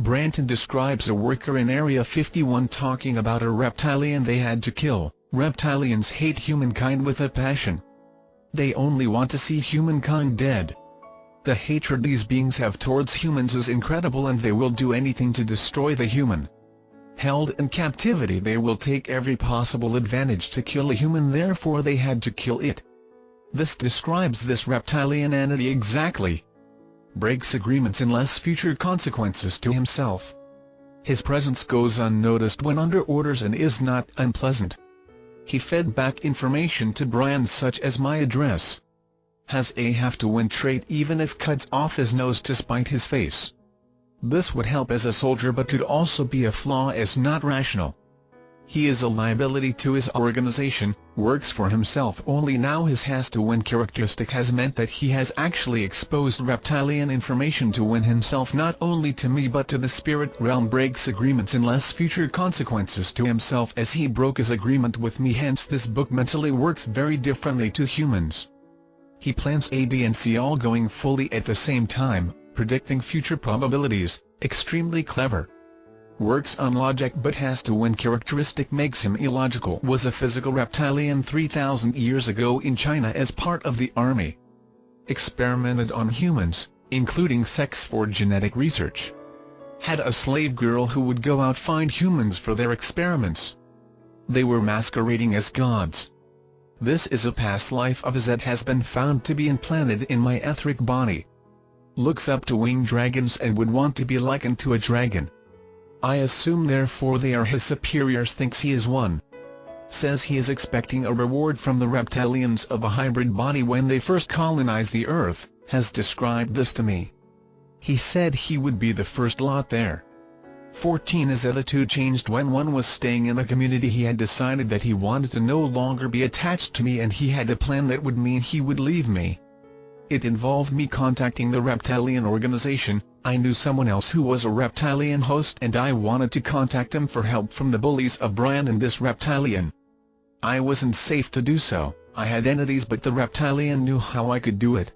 Branton describes a worker in Area 51 talking about a reptilian they had to kill. Reptilians hate humankind with a passion. They only want to see humankind dead. The hatred these beings have towards humans is incredible, and they will do anything to destroy the human. Held in captivity, they will take every possible advantage to kill a human, therefore they had to kill it. This describes this reptilian entity exactly. Breaks agreements and less future consequences to himself. His presence goes unnoticed when under orders and is not unpleasant. He fed back information to Brian such as my address. Has a have-to-win trait even if cuts off his nose to spite his face. This would help as a soldier but could also be a flaw as not rational. He is a liability to his organization, works for himself only. Now his has-to-win characteristic has meant that he has actually exposed reptilian information to win himself, not only to me but to the spirit realm. Breaks agreements and less future consequences to himself as he broke his agreement with me. Hence this book mentally works very differently to humans. He plans A, B and C all going fully at the same time, predicting future probabilities, extremely clever. Works on logic but has to win characteristic makes him illogical. Was a physical reptilian 3,000 years ago in China as part of the army. Experimented on humans, including sex for genetic research. Had a slave girl who would go out find humans for their experiments. They were masquerading as gods. This is a past life of his that has been found to be implanted in my etheric body. Looks up to winged dragons and would want to be likened to a dragon. I assume therefore they are his superiors. Thinks he is one. Says he is expecting a reward from the reptilians of a hybrid body when they first colonized the earth, has described this to me. He said he would be the first lot there. 14 His attitude changed when one was staying in a community. He had decided that he wanted to no longer be attached to me and he had a plan that would mean he would leave me. It involved me contacting the reptilian organization. I knew someone else who was a reptilian host and I wanted to contact him for help from the bullies of Brian and this reptilian. I wasn't safe to do so. I had entities but the reptilian knew how I could do it.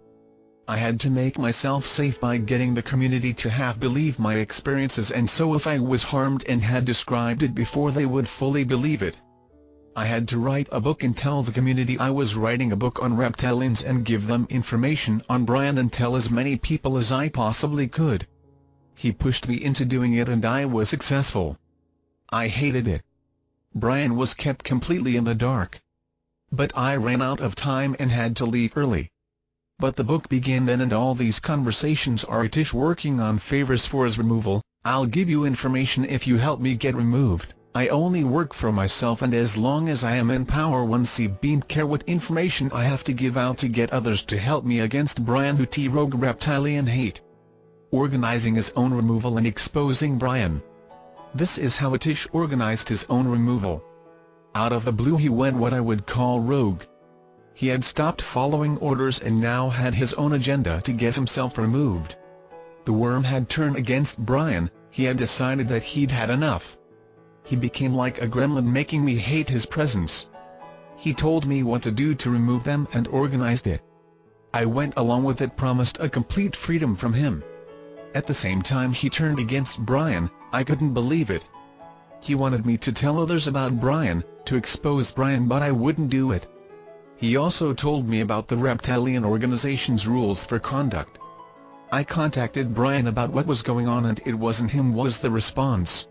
I had to make myself safe by getting the community to have believe my experiences, and so if I was harmed and had described it before they would fully believe it. I had to write a book and tell the community I was writing a book on reptilians and give them information on Brian and tell as many people as I possibly could. He pushed me into doing it and I was successful. I hated it. Brian was kept completely in the dark. But I ran out of time and had to leave early. But the book began then and all these conversations are Itish working on favors for his removal. I'll give you information if you help me get removed. I only work for myself and as long as I am in power 1C don't care what information I have to give out to get others to help me against Brian who rogue reptilian hate. Organizing his own removal and exposing Brian. This is how Itish organized his own removal. Out of the blue he went what I would call rogue. He had stopped following orders and now had his own agenda to get himself removed. The worm had turned against Brian. He had decided that he'd had enough. He became like a gremlin making me hate his presence. He told me what to do to remove them and organized it. I went along with it, promised a complete freedom from him. At the same time he turned against Brian. I couldn't believe it. He wanted me to tell others about Brian, to expose Brian, but I wouldn't do it. He also told me about the reptilian organization's rules for conduct. I contacted Brian about what was going on and it wasn't him was the response.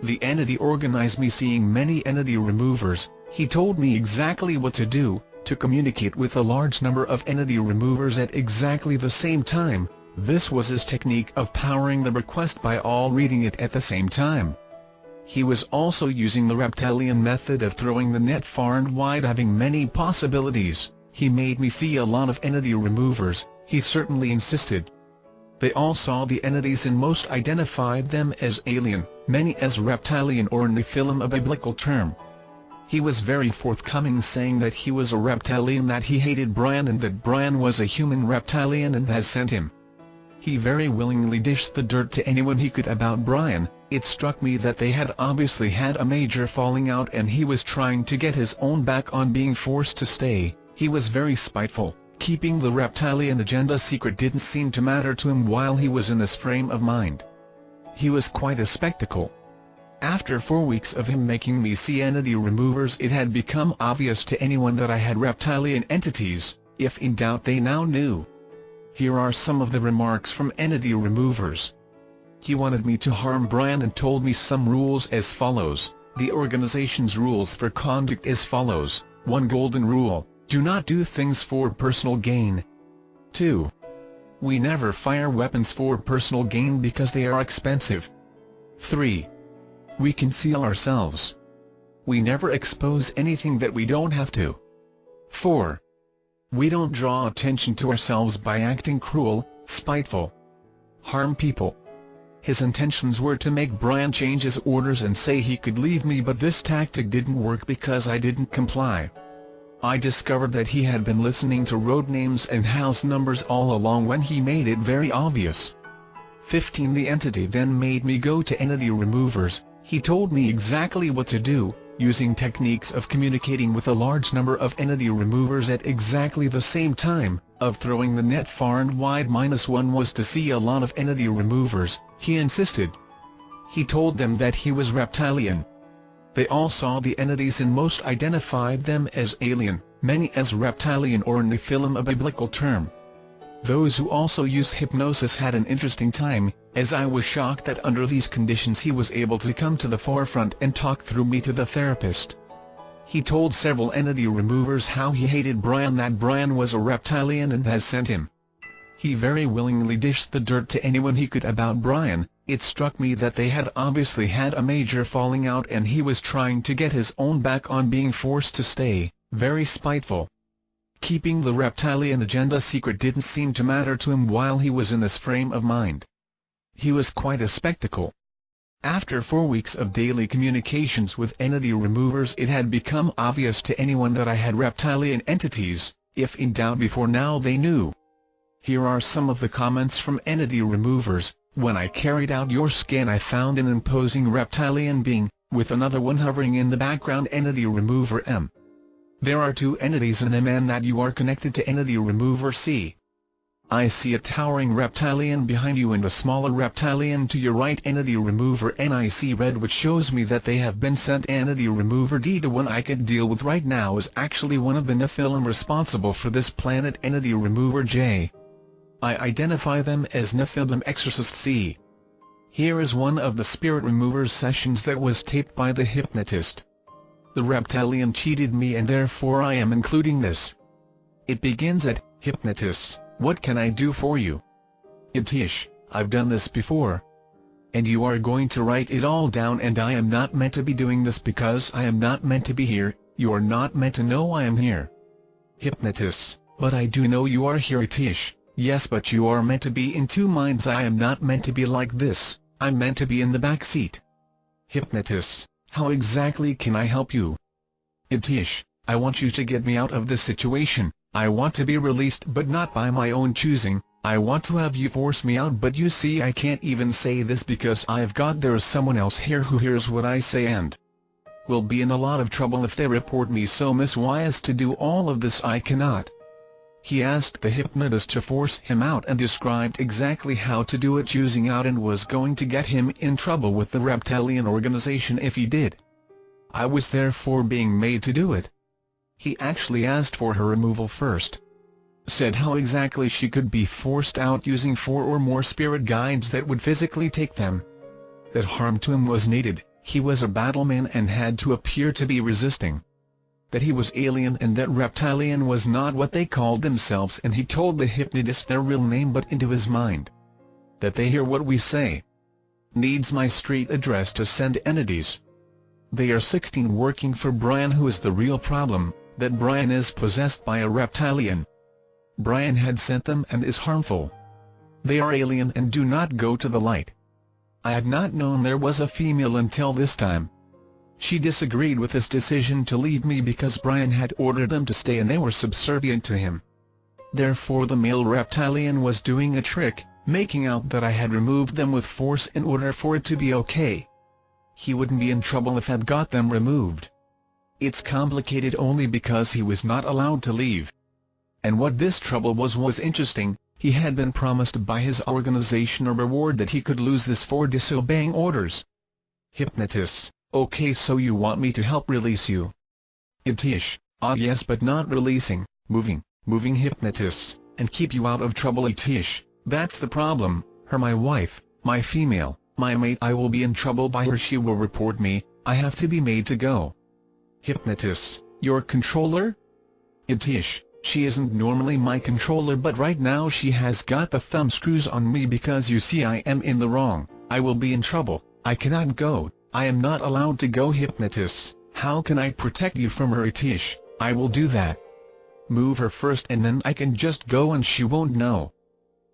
The entity organized me seeing many entity removers. He told me exactly what to do, to communicate with a large number of entity removers at exactly the same time. This was his technique of powering the request by all reading it at the same time. He was also using the reptilian method of throwing the net far and wide, having many possibilities. He made me see a lot of entity removers. He certainly insisted. They all saw the entities and most identified them as alien, many as reptilian or Nephilim, a biblical term. He was very forthcoming, saying that he was a reptilian, that he hated Brian and that Brian was a human reptilian and has sent him. He very willingly dished the dirt to anyone he could about Brian. It struck me that they had obviously had a major falling out and he was trying to get his own back on being forced to stay. He was very spiteful. Keeping the reptilian agenda secret didn't seem to matter to him while he was in this frame of mind. He was quite a spectacle. After 4 weeks of him making me see entity removers, it had become obvious to anyone that I had reptilian entities. If in doubt, they now knew. Here are some of the remarks from entity removers. He wanted me to harm Brian and told me some rules as follows. The organization's rules for conduct as follows. 1. Golden rule. Do not do things for personal gain. 2. We never fire weapons for personal gain because they are expensive. 3. We conceal ourselves. We never expose anything that we don't have to. 4. We don't draw attention to ourselves by acting cruel, spiteful, harm people. His intentions were to make Brian change his orders and say he could leave me, but this tactic didn't work because I didn't comply. I discovered that he had been listening to road names and house numbers all along when he made it very obvious. 15. The entity then made me go to entity removers. He told me exactly what to do, using techniques of communicating with a large number of entity removers at exactly the same time, of throwing the net far and wide. -1 was to see a lot of entity removers, he insisted. He told them that he was reptilian. They all saw the entities and most identified them as alien, many as reptilian or Nephilim, a biblical term. Those who also use hypnosis had an interesting time, as I was shocked that under these conditions he was able to come to the forefront and talk through me to the therapist. He told several entity removers how he hated Brian, that Brian was a reptilian and has sent him. He very willingly dished the dirt to anyone he could about Brian. It struck me that they had obviously had a major falling out and he was trying to get his own back on being forced to stay, very spiteful. Keeping the reptilian agenda secret didn't seem to matter to him while he was in this frame of mind. He was quite a spectacle. After 4 weeks of daily communications with entity removers, it had become obvious to anyone that I had reptilian entities. If in doubt before now, they knew. Here are some of the comments from entity removers. When I carried out your scan, I found an imposing reptilian being, with another one hovering in the background. Entity remover M. There are 2 entities in M and that you are connected to entity remover C. I see a towering reptilian behind you and a smaller reptilian to your right. Entity remover N. I see red, which shows me that they have been sent. Entity remover D. The one I can deal with right now is actually one of the Nephilim responsible for this planet. Entity remover J. I identify them as Nephilim exorcist C. Here is one of the spirit removers sessions that was taped by the hypnotist. The reptilian cheated me and therefore I am including this. It begins at, hypnotist, what can I do for you? Itish, I've done this before. And you are going to write it all down, and I am not meant to be doing this because I am not meant to be here. You are not meant to know I am here. Hypnotist, but I do know you are here. Itish, yes, but you are meant to be in 2 minds. I am not meant to be like this, I'm meant to be in the back seat. Hypnotist, how exactly can I help you? Itish, I want you to get me out of this situation. I want to be released, but not by my own choosing. I want to have you force me out, but you see I can't even say this because there is someone else here who hears what I say and will be in a lot of trouble if they report me. So Miss Y is to do all of this. I cannot. He asked the hypnotist to force him out and described exactly how to do it, choosing out, and was going to get him in trouble with the reptilian organization if he did. I was therefore being made to do it. He actually asked for her removal first. Said how exactly she could be forced out using 4 or more spirit guides that would physically take them. That harm to him was needed. He was a battleman and had to appear to be resisting. That he was alien and that reptilian was not what they called themselves, and he told the hypnotist their real name but into his mind. That they hear what we say. Needs my street address to send entities. They are 16 working for Brian, who is the real problem, that Brian is possessed by a reptilian. Brian had sent them and is harmful. They are alien and do not go to the light. I had not known there was a female until this time. She disagreed with his decision to leave me because Brian had ordered them to stay and they were subservient to him. Therefore the male reptilian was doing a trick, making out that I had removed them with force in order for it to be okay. He wouldn't be in trouble if I'd got them removed. It's complicated only because he was not allowed to leave. And what this trouble was interesting. He had been promised by his organization a reward that he could lose this for disobeying orders. Hypnotist, okay, so you want me to help release you? Itish, yes, but not releasing, moving hypnotists, and keep you out of trouble. Itish, that's the problem. Her, my wife, my female, my mate. I will be in trouble by her. She will report me. I have to be made to go. Hypnotist, your controller? Itish, she isn't normally my controller, but right now she has got the thumb screws on me because you see I am in the wrong. I will be in trouble. I cannot go. I am not allowed to go. Hypnotist, how can I protect you from her? Itish, I will do that. Move her first and then I can just go and she won't know.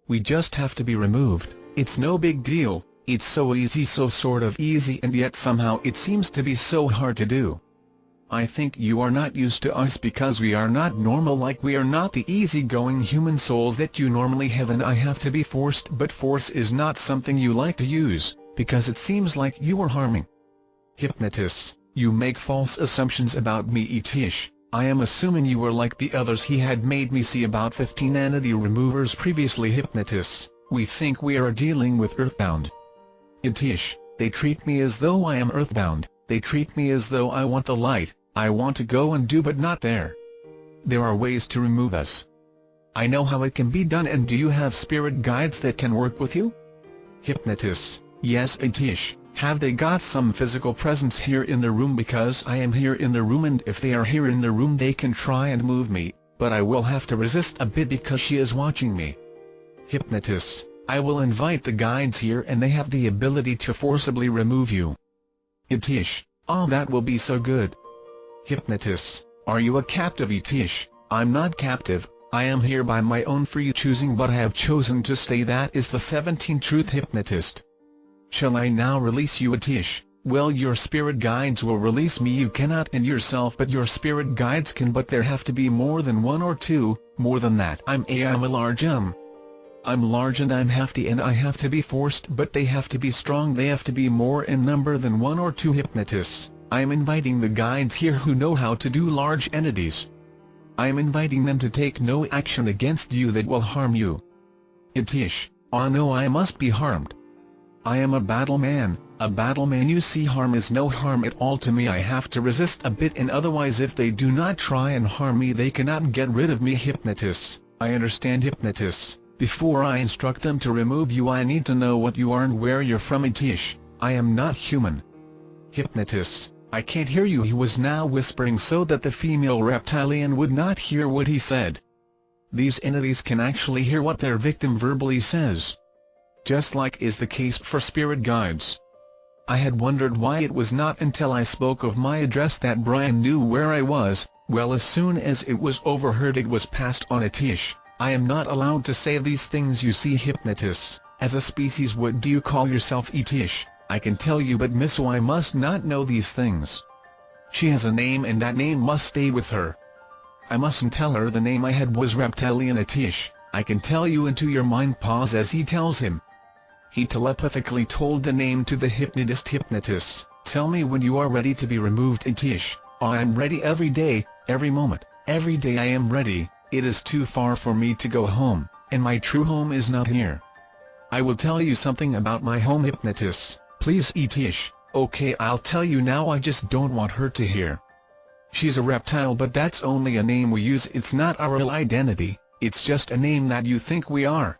We just have to be removed. It's no big deal. It's so easy, so sort of easy, and yet somehow it seems to be so hard to do. I think you are not used to us because we are not normal, like we are not the easygoing human souls that you normally have, and I have to be forced, but force is not something you like to use, because it seems like you are harming. Hypnotists, you make false assumptions about me. Etish, I am assuming you were like the others he had made me see about 15 entity removers previously. Hypnotists, we think we are dealing with earthbound. Etish, they treat me as though I am earthbound, they treat me as though I want the light, I want to go and do, but not there. There are ways to remove us. I know how it can be done. And do you have spirit guides that can work with you? Hypnotists, yes. Etish, have they got some physical presence here in the room? Because I am here in the room, and if they are here in the room they can try and move me, but I will have to resist a bit because she is watching me. Hypnotists, I will invite the guides here and they have the ability to forcibly remove you. Etish, oh, that will be so good. Hypnotists, are you a captive? Etish, I'm not captive, I am here by my own free choosing, but I have chosen to stay. That is the 17th truth. Hypnotist, shall I now release you? Etish, well, your spirit guides will release me. You cannot in yourself, but your spirit guides can, but there have to be more than one or two, more than that. I'm a large I'm large and I'm hefty, and I have to be forced, but they have to be strong, they have to be more in number than one or two. Hypnotists, I am inviting the guides here who know how to do large entities. I am inviting them to take no action against you that will harm you. Etish, oh no, I must be harmed. I am a battle man, you see, harm is no harm at all to me. I have to resist a bit, and otherwise if they do not try and harm me they cannot get rid of me. Hypnotists, I understand. Hypnotists, before I instruct them to remove you I need to know what you are and where you're from. Etish, I am not human. Hypnotists, I can't hear you. He was now whispering so that the female reptilian would not hear what he said. These entities can actually hear what their victim verbally says. Just like is the case for spirit guides. I had wondered why it was not until I spoke of my address that Brian knew where I was. Well, as soon as it was overheard it was passed on. Etish, I am not allowed to say these things, you see. Hypnotists, as a species, what do you call yourself? Etish, I can tell you, but Miss Y must not know these things. She has a name and that name must stay with her. I mustn't tell her the name I had was Reptilian. Etish, I can tell you into your mind. Pause as he tells him. He telepathically told the name to the hypnotist. Hypnotist, tell me when you are ready to be removed. Etish, I am ready every day, every moment, every day I am ready. It is too far for me to go home, and my true home is not here. I will tell you something about my home. Hypnotist, please. Etish, okay, I'll tell you now, I just don't want her to hear. She's a reptile, but that's only a name we use. It's not our real identity, it's just a name that you think we are.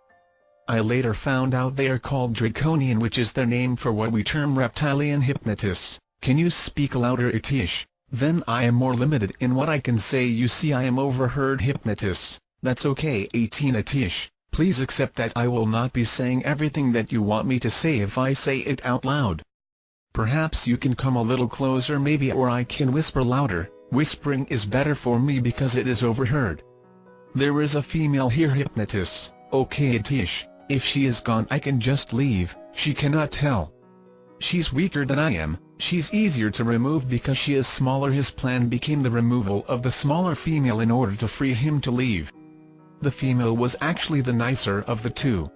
I later found out they are called Draconian, which is their name for what we term reptilian. Hypnotists, can you speak louder? Etish, then I am more limited in what I can say, you see. I am overheard. Hypnotists, that's okay. 18 Etish, please accept that I will not be saying everything that you want me to say if I say it out loud. Perhaps you can come a little closer maybe, or I can whisper louder. Whispering is better for me because it is overheard. There is a female here. Hypnotists, okay. Etish, if she is gone I can just leave. She cannot tell. She's weaker than I am, she's easier to remove because she is smaller. His plan became the removal of the smaller female in order to free him to leave. The female was actually the nicer of the two.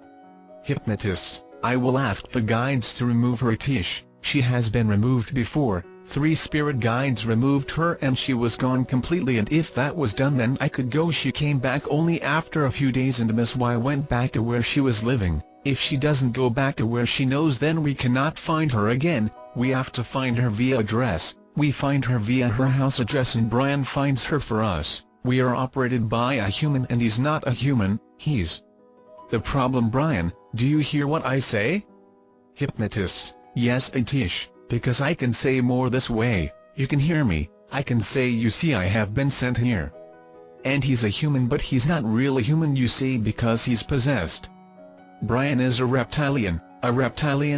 Hypnotists, I will ask the guides to remove her. Etish, she has been removed before. 3 spirit guides removed her and she was gone completely, and if that was done then I could go. She came back only after a few days and Miss Y went back to where she was living. If she doesn't go back to where she knows then we cannot find her again. We have to find her via address. We find her via her house address and Brian finds her for us. We are operated by a human and he's not a human, he's the problem. Brian, do you hear what I say? Hypnotists, yes. Etish, because I can say more this way. You can hear me. I can say, you see, I have been sent here. And he's a human, but he's not really human, you see, because he's possessed. Brian is a reptilian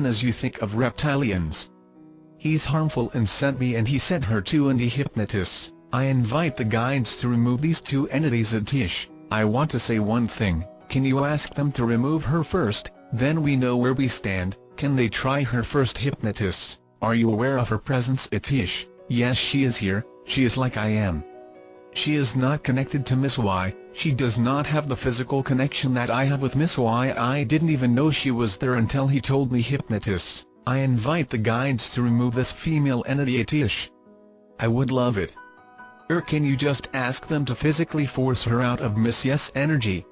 as you think of reptilians. He's harmful and sent me, and he sent her too. And the hypnotists, I invite the guides to remove these 2 entities. Etish, I want to say one thing. Can you ask them to remove her first, then we know where we stand. Can they try her first? Hypnotist: are you aware of her presence? Itish: yes, she is here, she is like I am. She is not connected to Miss Y, she does not have the physical connection that I have with Miss Y. I didn't even know she was there until he told me. Hypnotist: I invite the guides to remove this female entity. Itish: I would love it. Can you just ask them to physically force her out of Miss Yes energy?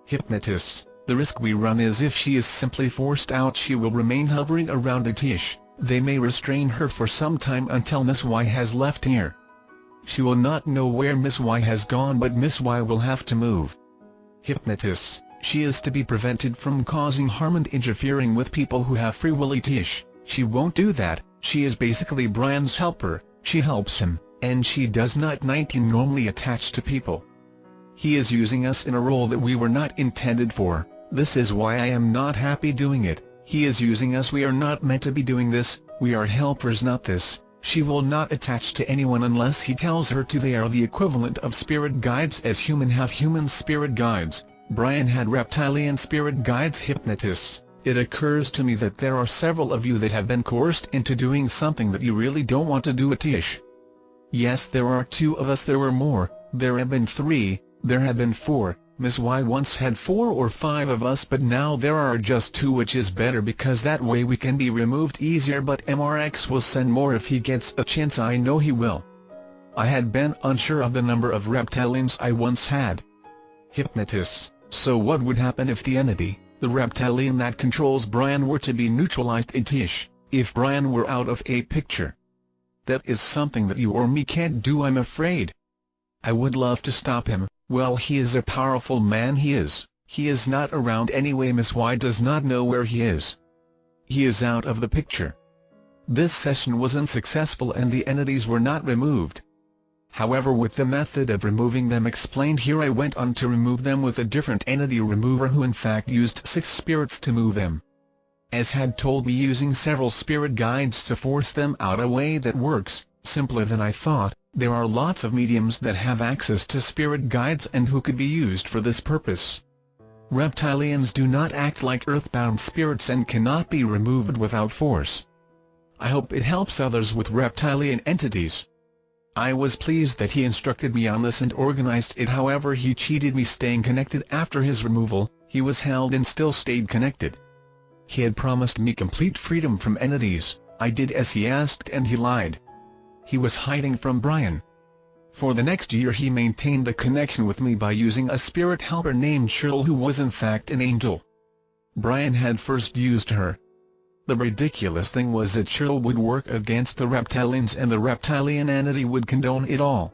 Hypnotist: the risk we run is if she is simply forced out, she will remain hovering around Itish. They may restrain her for some time until Miss Y has left here. She will not know where Miss Y has gone, but Miss Y will have to move. Hypnotist: she is to be prevented from causing harm and interfering with people who have free will. Itish: she won't do that, she is basically Brian's helper, she helps him, and she does not 19 normally attach to people. He is using us in a role that we were not intended for. This is why I am not happy doing it. He is using us. We are not meant to be doing this, we are helpers, not this. She will not attach to anyone unless he tells her to. They are the equivalent of spirit guides, as human have human spirit guides. Brian had reptilian spirit guides. Hypnotists: it occurs to me that there are several of you that have been coerced into doing something that you really don't want to do. Itish: yes, there are 2 of us. There were more, there have been 3, there have been 4. Miss Y once had 4 or 5 of us, but now there are just 2, which is better because that way we can be removed easier, but MRX will send more if he gets a chance. I know he will. I had been unsure of the number of reptilians I once had. Hypnotists: so what would happen if the entity, the reptilian that controls Brian, were to be neutralized? Itish: if Brian were out of a picture? That is something that you or me can't do, I'm afraid. I would love to stop him. Well, he is a powerful man. He is not around anyway. Miss Y does not know where he is. He is out of the picture. This session was unsuccessful and the entities were not removed. However, with the method of removing them explained here, I went on to remove them with a different entity remover who in fact used 6 spirits to move them. As had told me, using several spirit guides to force them out, a way that works, simpler than I thought. There are lots of mediums that have access to spirit guides and who could be used for this purpose. Reptilians do not act like earthbound spirits and cannot be removed without force. I hope it helps others with reptilian entities. I was pleased that he instructed me on this and organized it. However, he cheated me, staying connected after his removal. He was held and still stayed connected. He had promised me complete freedom from entities. I did as he asked and he lied. He was hiding from Brian. For the next year he maintained a connection with me by using a spirit helper named Cheryl, who was in fact an angel. Brian had first used her. The ridiculous thing was that Cheryl would work against the reptilians and the reptilian entity would condone it all.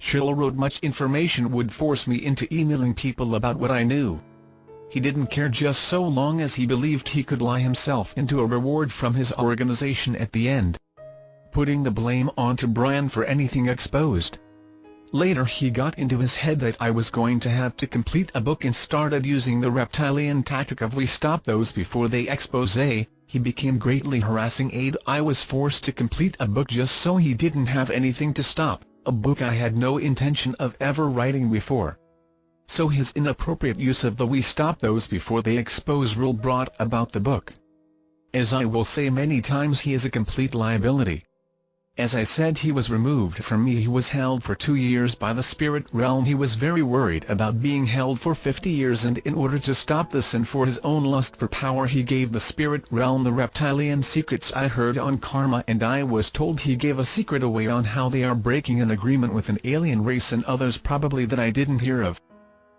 Cheryl wrote much information, would force me into emailing people about what I knew. He didn't care just so long as he believed he could lie himself into a reward from his organization at the end, putting the blame onto Brian for anything exposed. Later he got into his head that I was going to have to complete a book and started using the reptilian tactic of we stop those before they expose. He became greatly harassing Aid. I was forced to complete a book just so he didn't have anything to stop, a book I had no intention of ever writing before. So his inappropriate use of the we stop those before they expose rule brought about the book. As I will say many times, he is a complete liability. As I said, he was removed from me. He was held for 2 years by the spirit realm. He was very worried about being held for 50 years, and in order to stop this and for his own lust for power, he gave the spirit realm the reptilian secrets I heard on Karma, and I was told he gave a secret away on how they are breaking an agreement with an alien race and others probably that I didn't hear of.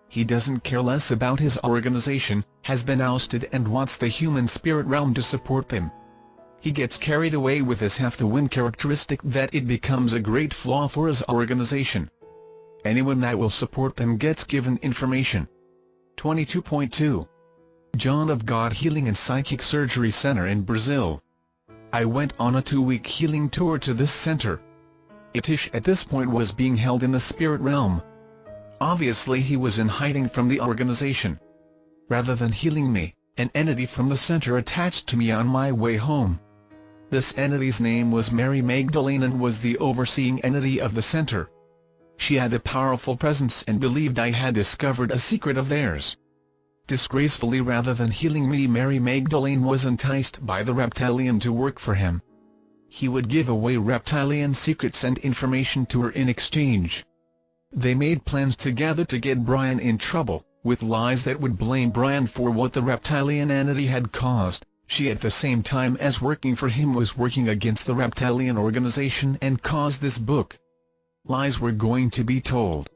He doesn't care less about his organization, has been ousted, and wants the human spirit realm to support them. He gets carried away with his have-to-win characteristic that it becomes a great flaw for his organization. Anyone that will support them gets given information. 22.2 John of God Healing and Psychic Surgery Center in Brazil. I went on a 2-week healing tour to this center. Itish at this point was being held in the spirit realm. Obviously he was in hiding from the organization. Rather than healing me, an entity from the center attached to me on my way home. This entity's name was Mary Magdalene and was the overseeing entity of the center. She had a powerful presence and believed I had discovered a secret of theirs. Disgracefully, rather than healing me, Mary Magdalene was enticed by the Reptilian to work for him. He would give away Reptilian secrets and information to her in exchange. They made plans together to get Brian in trouble, with lies that would blame Brian for what the Reptilian entity had caused. She, at the same time as working for him, was working against the Reptilian organization and caused this book. Lies were going to be told.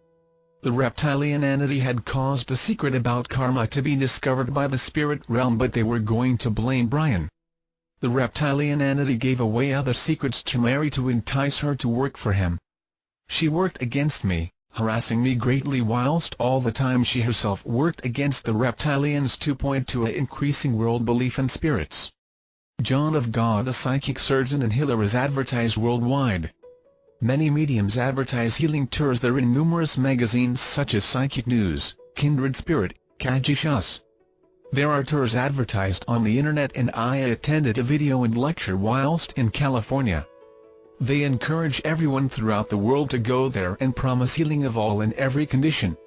The Reptilian entity had caused a secret about karma to be discovered by the spirit realm, but they were going to blame Brian. The Reptilian entity gave away other secrets to Mary to entice her to work for him. She worked against me, harassing me greatly, whilst all the time she herself worked against the Reptilians to point to an increasing world belief in spirits. John of God, a psychic surgeon and healer, is advertised worldwide. Many mediums advertise healing tours. They're in numerous magazines such as Psychic News, Kindred Spirit, Kajishus. There are tours advertised on the internet, and I attended a video and lecture whilst in California. They encourage everyone throughout the world to go there and promise healing of all and every condition.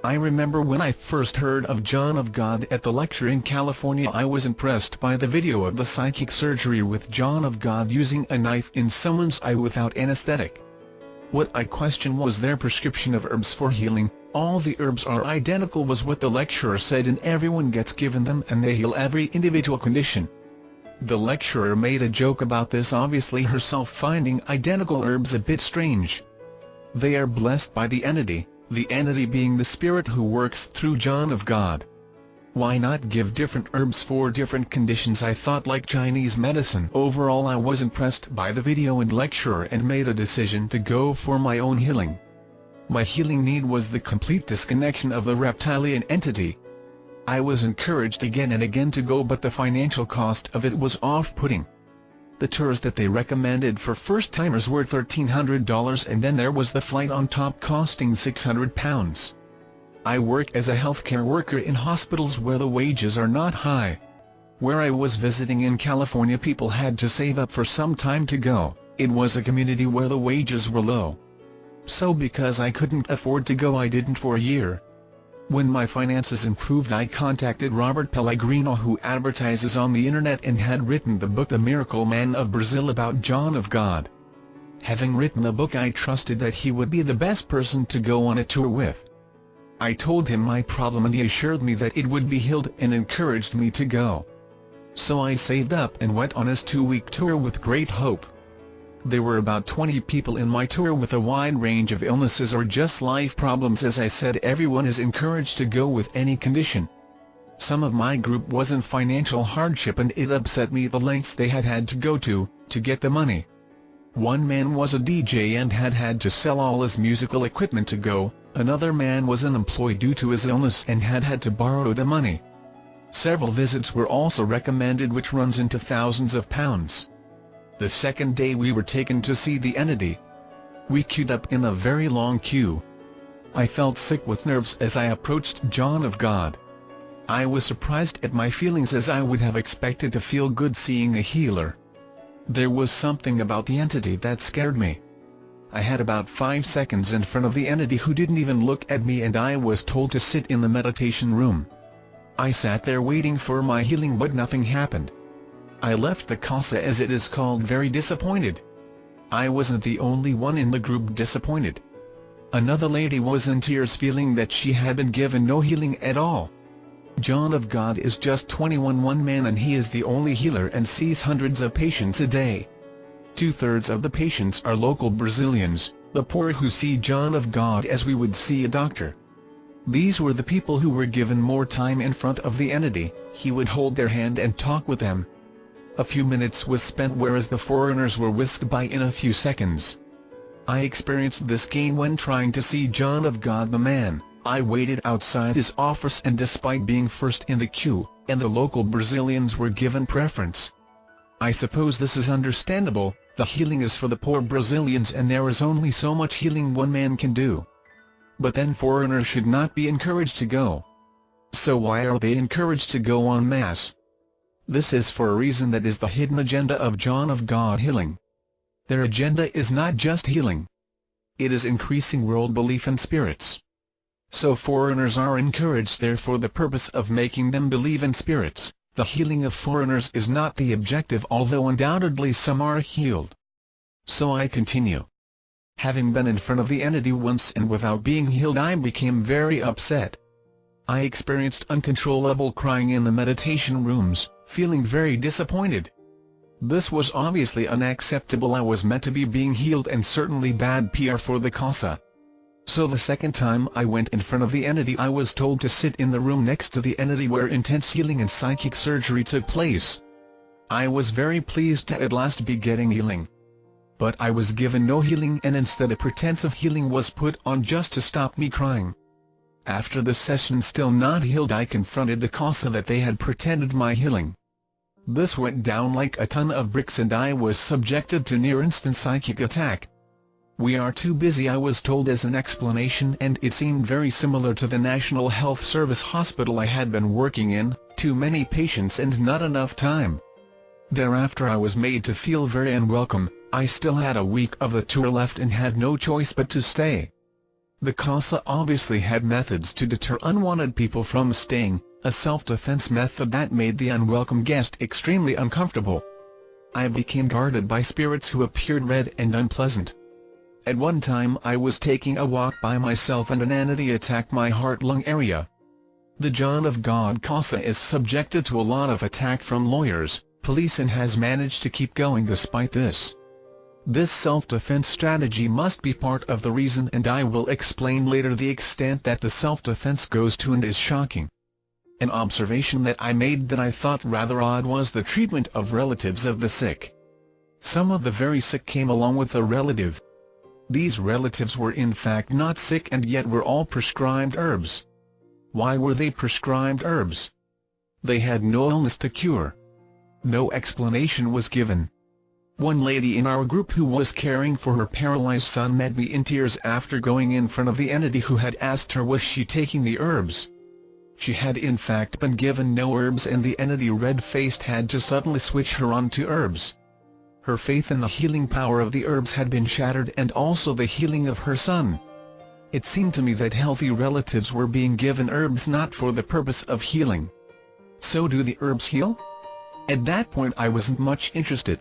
I remember when I first heard of John of God at the lecture in California, I was impressed by the video of the psychic surgery with John of God using a knife in someone's eye without anesthetic. What I questioned was their prescription of herbs for healing. All the herbs are identical was what the lecturer said, and everyone gets given them and they heal every individual condition. The lecturer made a joke about this, obviously herself finding identical herbs a bit strange. They are blessed by the entity being the spirit who works through John of God. Why not give different herbs for different conditions, I thought, like Chinese medicine. Overall, I was impressed by the video and lecturer and made a decision to go for my own healing. My healing need was the complete disconnection of the reptilian entity. I was encouraged again and again to go, but the financial cost of it was off-putting. The tours that they recommended for first-timers were $1,300, and then there was the flight on top costing £600. I work as a healthcare worker in hospitals where the wages are not high. Where I was visiting in California, people had to save up for some time to go. It was a community where the wages were low. So because I couldn't afford to go, I didn't for a year. When my finances improved, I contacted Robert Pellegrino, who advertises on the internet and had written the book The Miracle Man of Brazil about John of God. Having written a book, I trusted that he would be the best person to go on a tour with. I told him my problem and he assured me that it would be healed and encouraged me to go. So I saved up and went on his 2-week tour with great hope. There were about 20 people in my tour with a wide range of illnesses or just life problems. As I said, everyone is encouraged to go with any condition. Some of my group was in financial hardship, and it upset me the lengths they had to go to get the money. One man was a DJ and had to sell all his musical equipment to go. Another man was unemployed due to his illness and had to borrow the money. Several visits were also recommended, which runs into thousands of pounds. The second day we were taken to see the entity. We queued up in a very long queue. I felt sick with nerves as I approached John of God. I was surprised at my feelings, as I would have expected to feel good seeing a healer. There was something about the entity that scared me. I had about 5 seconds in front of the entity, who didn't even look at me, and I was told to sit in the meditation room. I sat there waiting for my healing, but nothing happened. I left the casa, as it is called, very disappointed. I wasn't the only one in the group disappointed. Another lady was in tears, feeling that she had been given no healing at all. John of God is just 21, one man, and he is the only healer and sees hundreds of patients a day. 2/3 of the patients are local Brazilians, the poor, who see John of God as we would see a doctor. These were the people who were given more time in front of the entity. He would hold their hand and talk with them. A few minutes was spent, whereas the foreigners were whisked by in a few seconds. I experienced this gain when trying to see John of God the man. I waited outside his office, and despite being first in the queue, and the local Brazilians were given preference. I suppose this is understandable. The healing is for the poor Brazilians, and there is only so much healing one man can do. But then foreigners should not be encouraged to go. So why are they encouraged to go en masse? This is for a reason. That is the hidden agenda of John of God healing. Their agenda is not just healing. It is increasing world belief in spirits. So foreigners are encouraged there for the purpose of making them believe in spirits. The healing of foreigners is not the objective, although undoubtedly some are healed. So I continue. Having been in front of the entity once and without being healed, I became very upset. I experienced uncontrollable crying in the meditation rooms, feeling very disappointed. This was obviously unacceptable. I was meant to be being healed and certainly bad PR for the Casa. So the second time I went in front of the entity, I was told to sit in the room next to the entity where intense healing and psychic surgery took place. I was very pleased to at last be getting healing. But I was given no healing, and instead a pretense of healing was put on just to stop me crying. After the session still not healed, I confronted the Casa that they had pretended my healing. This went down like a ton of bricks and I was subjected to near-instant psychic attack. "We are too busy," I was told as an explanation, and it seemed very similar to the National Health Service hospital I had been working in, too many patients and not enough time. Thereafter I was made to feel very unwelcome. I still had a week of the tour left and had no choice but to stay. The Casa obviously had methods to deter unwanted people from staying, a self-defense method that made the unwelcome guest extremely uncomfortable. I became guarded by spirits who appeared red and unpleasant. At one time I was taking a walk by myself and an entity attacked my heart-lung area. The John of God Casa is subjected to a lot of attack from lawyers, police, and has managed to keep going despite this. This self-defense strategy must be part of the reason, and I will explain later the extent that the self-defense goes to, and is shocking. An observation that I made that I thought rather odd was the treatment of relatives of the sick. Some of the very sick came along with a relative. These relatives were in fact not sick and yet were all prescribed herbs. Why were they prescribed herbs? They had no illness to cure. No explanation was given. One lady in our group who was caring for her paralyzed son met me in tears after going in front of the entity, who had asked her was she taking the herbs. She had in fact been given no herbs, and the entity red-faced had to suddenly switch her on to herbs. Her faith in the healing power of the herbs had been shattered, and also the healing of her son. It seemed to me that healthy relatives were being given herbs not for the purpose of healing. So do the herbs heal? At that point I wasn't much interested.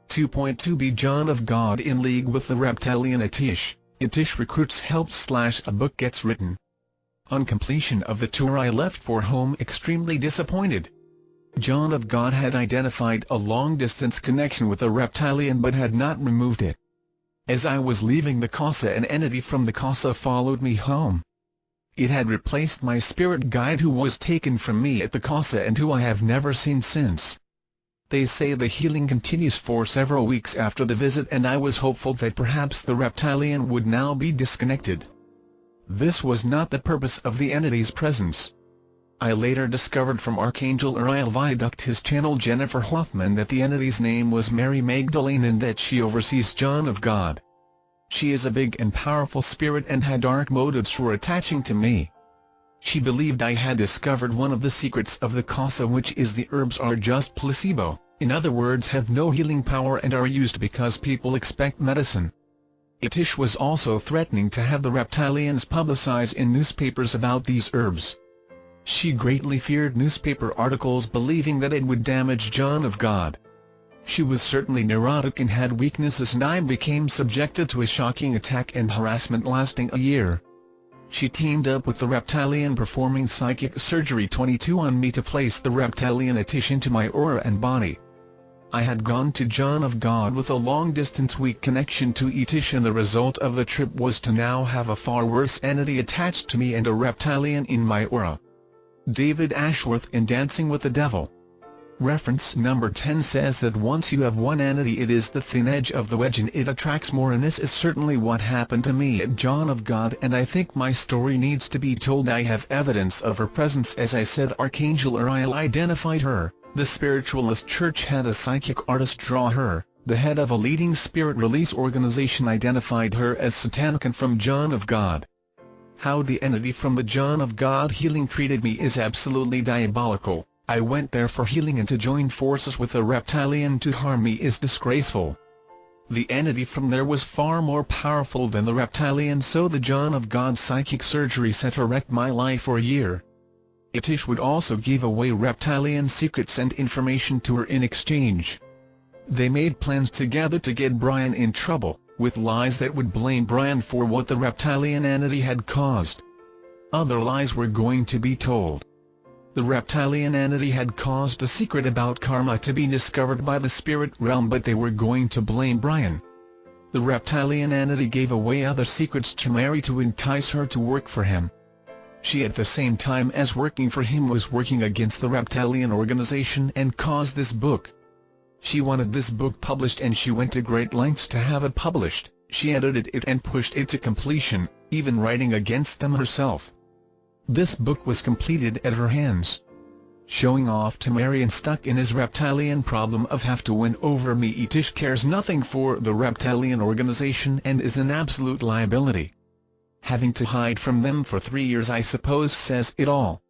2.2 Be John of God in league with the reptilian Itish. Itish recruits help / a book gets written. On completion of the tour I left for home extremely disappointed. John of God had identified a long-distance connection with a reptilian but had not removed it. As I was leaving the Casa, an entity from the Casa followed me home. It had replaced my spirit guide, who was taken from me at the Casa and who I have never seen since. They say the healing continues for several weeks after the visit, and I was hopeful that perhaps the reptilian would now be disconnected. This was not the purpose of the entity's presence. I later discovered from Archangel Uriel Viaduct, his channel Jennifer Hoffman, that the entity's name was Mary Magdalene and that she oversees John of God. She is a big and powerful spirit and had dark motives for attaching to me. She believed I had discovered one of the secrets of the Casa, which is the herbs are just placebo, in other words have no healing power and are used because people expect medicine. Itish was also threatening to have the reptilians publicize in newspapers about these herbs. She greatly feared newspaper articles, believing that it would damage John of God. She was certainly neurotic and had weaknesses, and I became subjected to a shocking attack and harassment lasting a year. She teamed up with the reptilian performing psychic surgery 22 on me to place the reptilian Itish into my aura and body. I had gone to John of God with a long-distance weak connection to Itish, and the result of the trip was to now have a far worse entity attached to me and a reptilian in my aura. David Ashworth in Dancing with the Devil. Reference number 10 says that once you have one entity, it is the thin edge of the wedge and it attracts more, and this is certainly what happened to me at John of God, and I think my story needs to be told. I have evidence of her presence. As I said, Archangel Uriel identified her, the spiritualist church had a psychic artist draw her, the head of a leading spirit release organization identified her as satanic and from John of God. How the entity from the John of God healing treated me is absolutely diabolical. I went there for healing, and to join forces with a reptilian to harm me is disgraceful. The entity from there was far more powerful than the Reptilians, so the John of God psychic surgery set her wrecked my life for a year. Itish would also give away Reptilian secrets and information to her in exchange. They made plans together to get Brian in trouble, with lies that would blame Brian for what the Reptilian entity had caused. Other lies were going to be told. The Reptilian entity had caused the secret about karma to be discovered by the spirit realm, but they were going to blame Brian. The Reptilian entity gave away other secrets to Mary to entice her to work for him. She at the same time as working for him was working against the Reptilian organization and caused this book. She wanted this book published and she went to great lengths to have it published. She edited it and pushed it to completion, even writing against them herself. This book was completed at her hands. Showing off to Mary and stuck in his Reptilian problem of have to win over me. Itish cares nothing for the Reptilian organization and is an absolute liability. Having to hide from them for 3 years I suppose says it all.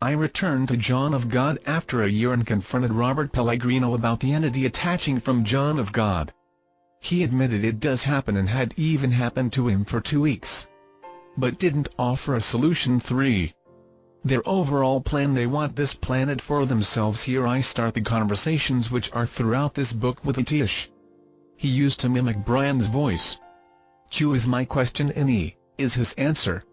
I returned to John of God after a year and confronted Robert Pellegrino about the entity attaching from John of God. He admitted it does happen and had even happened to him for 2 weeks. But didn't offer a solution. 3. Their overall plan: they want this planet for themselves. Here I start the conversations which are throughout this book with Itish. He used to mimic Brian's voice. Q is my question and E is his answer.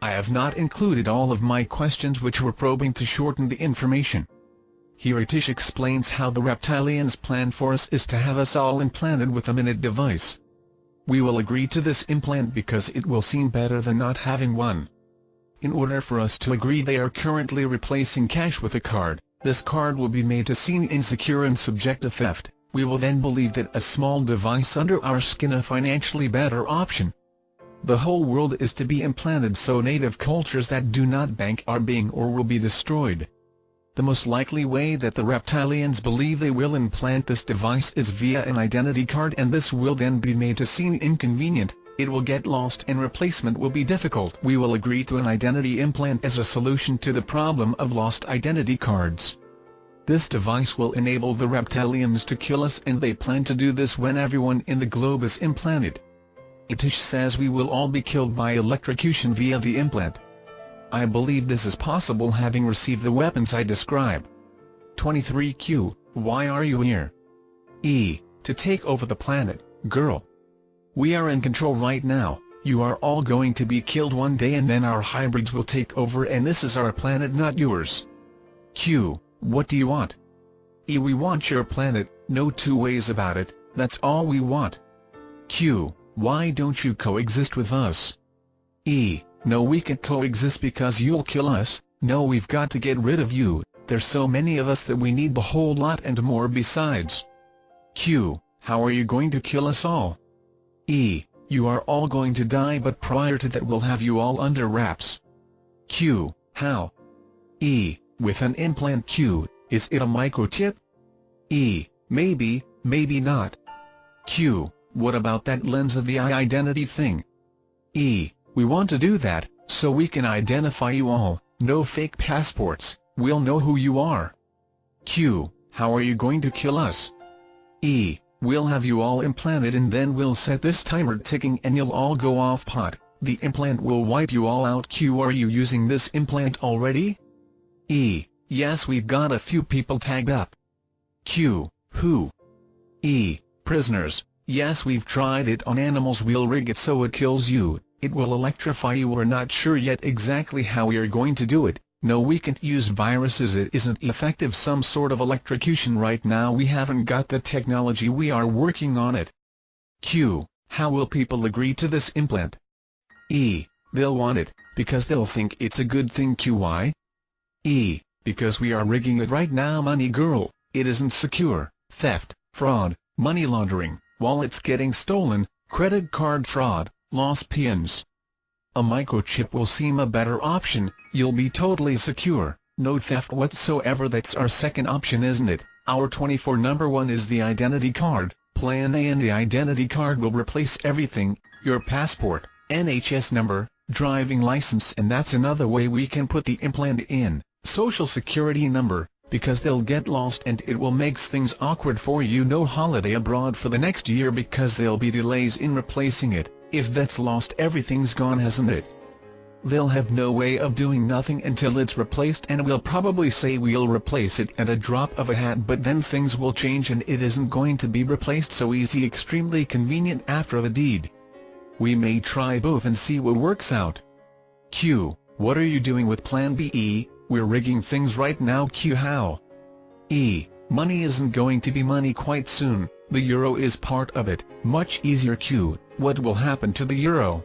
I have not included all of my questions which were probing to shorten the information. Here Itish explains how the Reptilians' plan for us is to have us all implanted with a minute device. We will agree to this implant because it will seem better than not having one. In order for us to agree, they are currently replacing cash with a card. This card will be made to seem insecure and subject to theft. We will then believe that a small device under our skin a financially better option. The whole world is to be implanted, so native cultures that do not bank are being or will be destroyed. The most likely way that the Reptilians believe they will implant this device is via an identity card, and this will then be made to seem inconvenient. It will get lost and replacement will be difficult. We will agree to an identity implant as a solution to the problem of lost identity cards. This device will enable the Reptilians to kill us, and they plan to do this when everyone in the globe is implanted. Itish says we will all be killed by electrocution via the implant. I believe this is possible, having received the weapons I describe. 23Q, why are you here? E, to take over the planet, girl. We are in control right now. You are all going to be killed one day and then our hybrids will take over, and this is our planet, not yours. Q, what do you want? E, we want your planet, no two ways about it, that's all we want. Q, why don't you coexist with us? E, no, we can't coexist because you'll kill us. No, we've got to get rid of you. There's so many of us that we need the whole lot and more besides. Q, how are you going to kill us all? E, you are all going to die, but prior to that we'll have you all under wraps. Q, how? E, with an implant. Q, is it a microchip? E, maybe, maybe not. Q, what about that lens of the eye identity thing? E, we want to do that, so we can identify you all. No fake passports, we'll know who you are. Q, how are you going to kill us? E, we'll have you all implanted and then we'll set this timer ticking and you'll all go off pot. The implant will wipe you all out. Q, are you using this implant already? E, yes, we've got a few people tagged up. Q, who? E, prisoners. Yes, we've tried it on animals. We'll rig it so it kills you. It will electrify you. We're not sure yet exactly how we are going to do it. No, we can't use viruses. It isn't effective. Some sort of electrocution right now. We haven't got the technology. We are working on it. Q, how will people agree to this implant? E, they'll want it, because they'll think it's a good thing. Q, why? E, because we are rigging it right now. Money, girl, it isn't secure. Theft, fraud, money laundering, wallets getting stolen, credit card fraud, lost PINs. A microchip will seem a better option. You'll be totally secure, no theft whatsoever. That's our second option, isn't it? Our 24 number one is the identity card, plan A, and the identity card will replace everything: your passport, NHS number, driving license, and that's another way we can put the implant in, social security number, because they'll get lost and it will make things awkward for you. No holiday abroad for the next year because there'll be delays in replacing it. If that's lost, everything's gone, hasn't it? They'll have no way of doing nothing until it's replaced, and we'll probably say we'll replace it at a drop of a hat, but then things will change and it isn't going to be replaced so easy. Extremely convenient after the deed. We may try both and see what works out. Q. What are you doing with Plan B? E. We're rigging things right now. Q. How? E. Money isn't going to be money quite soon. The euro is part of it. Much easier. Q. What will happen to the euro?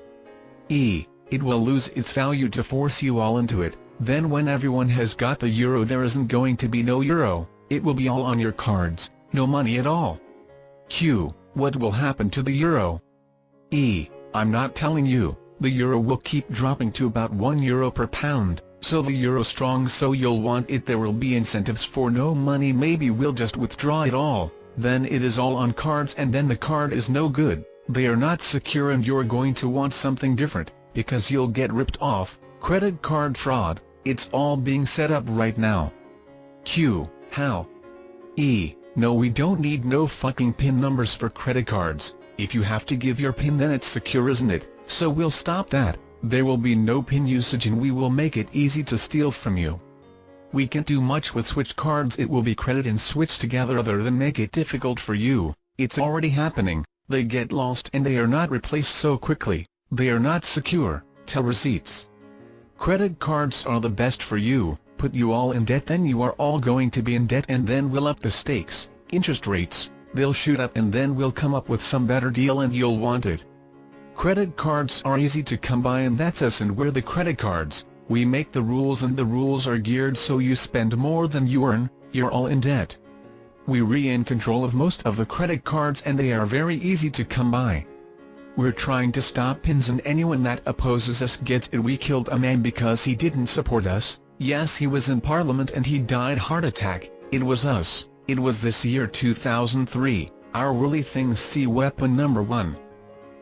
E. It will lose its value to force you all into it. Then when everyone has got the euro, there isn't going to be no euro. It will be all on your cards, no money at all. Q. What will happen to the euro? E. I'm not telling you. The euro will keep dropping to about €1 per pound, so the euro strong, so you'll want it. There will be incentives for no money. Maybe we'll just withdraw it all, then it is all on cards, and then the card is no good. They are not secure and you're going to want something different, because you'll get ripped off. Credit card fraud. It's all being set up right now. Q. How? E. No, we don't need no fucking PIN numbers for credit cards. If you have to give your PIN, then it's secure, isn't it? So we'll stop that. There will be no PIN usage and we will make it easy to steal from you. We can't do much with switch cards. It will be credit and switch together other than make it difficult for you. It's already happening. They get lost and they are not replaced so quickly. They are not secure. Tell receipts. Credit cards are the best for you. Put you all in debt, then you are all going to be in debt, and then we'll up the stakes, interest rates, they'll shoot up, and then we'll come up with some better deal and you'll want it. Credit cards are easy to come by, and that's us, and we're the credit cards. We make the rules and the rules are geared so you spend more than you earn, you're all in debt. We're in control of most of the credit cards and they are very easy to come by. We're trying to stop PINs, and anyone that opposes us gets it. We killed a man because he didn't support us. Yes, he was in Parliament and he died heart attack. It was us. It was this year 2003. Our really things. See weapon number 1.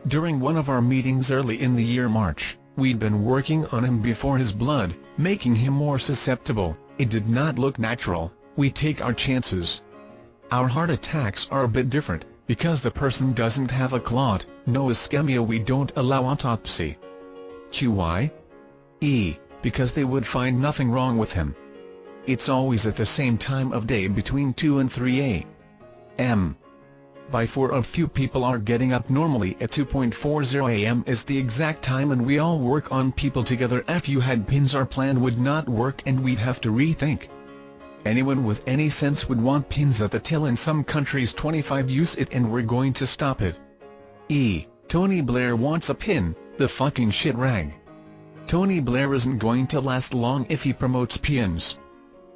During one of our meetings early in the year March, we'd been working on him before his blood, making him more susceptible. It did not look natural. We take our chances. Our heart attacks are a bit different, because the person doesn't have a clot, no ischemia. We don't allow autopsy. QI? E. Because they would find nothing wrong with him. It's always at the same time of day between 2 and 3 a.m. By 4 a few people are getting up. Normally at 2:40 a.m. is the exact time, and we all work on people together. If you had PINs, our plan would not work and we'd have to rethink. Anyone with any sense would want PINs at the till. In some countries 25 use it, and we're going to stop it. E. Tony Blair wants a PIN, the fucking shit rag. Tony Blair isn't going to last long if he promotes PINs.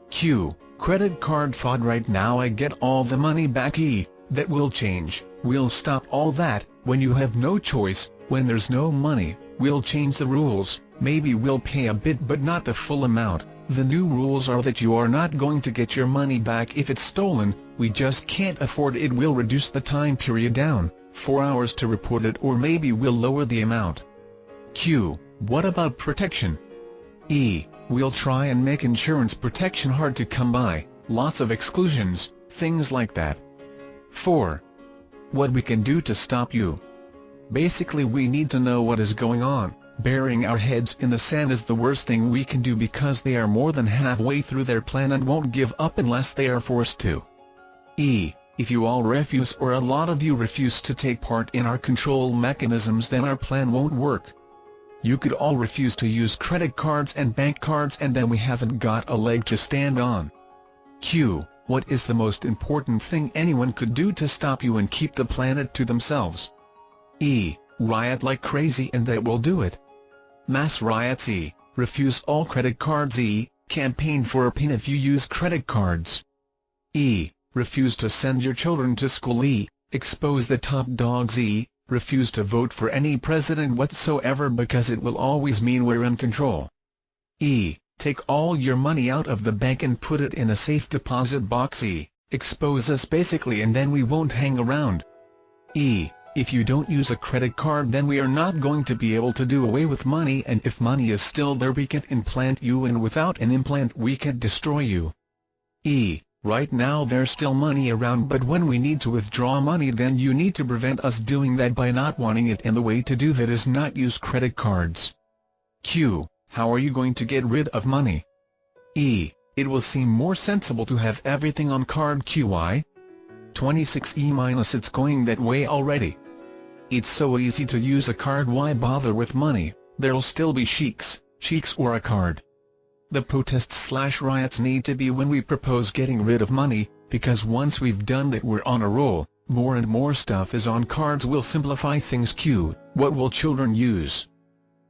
Q. Credit card fraud. Right now I get all the money back. E. That will change. We'll stop all that. When you have no choice, when there's no money, we'll change the rules. Maybe we'll pay a bit but not the full amount. The new rules are that you are not going to get your money back if it's stolen. We just can't afford it. We'll reduce the time period down, 4 hours to report it, or maybe we'll lower the amount. Q. What about protection? E. We'll try and make insurance protection hard to come by, lots of exclusions, things like that. 4. What we can do to stop you? Basically we need to know what is going on. Burying our heads in the sand is the worst thing we can do, because they are more than halfway through their plan and won't give up unless they are forced to. E. If you all refuse, or a lot of you refuse to take part in our control mechanisms, then our plan won't work. You could all refuse to use credit cards and bank cards, and then we haven't got a leg to stand on. Q. What is the most important thing anyone could do to stop you and keep the planet to themselves? E. Riot like crazy, and that will do it. Mass riots. E. Refuse all credit cards. E. Campaign for a PIN if you use credit cards. E. Refuse to send your children to school. E. Expose the top dogs. E. Refuse to vote for any president whatsoever, because it will always mean we're in control. E. Take all your money out of the bank and put it in a safe deposit box. E. Expose us basically, and then we won't hang around. E. If you don't use a credit card, then we are not going to be able to do away with money, and if money is still there we can implant you, and without an implant we can destroy you. E. Right now there's still money around, but when we need to withdraw money, then you need to prevent us doing that by not wanting it, and the way to do that is not use credit cards. Q. How are you going to get rid of money? E. It will seem more sensible to have everything on card. QI 26E- it's going that way already. It's so easy to use a card, why bother with money? There'll still be cheeks or a card. The protests/riots need to be when we propose getting rid of money, because once we've done that we're on a roll. More and more stuff is on cards will simplify things. Q. What will children use?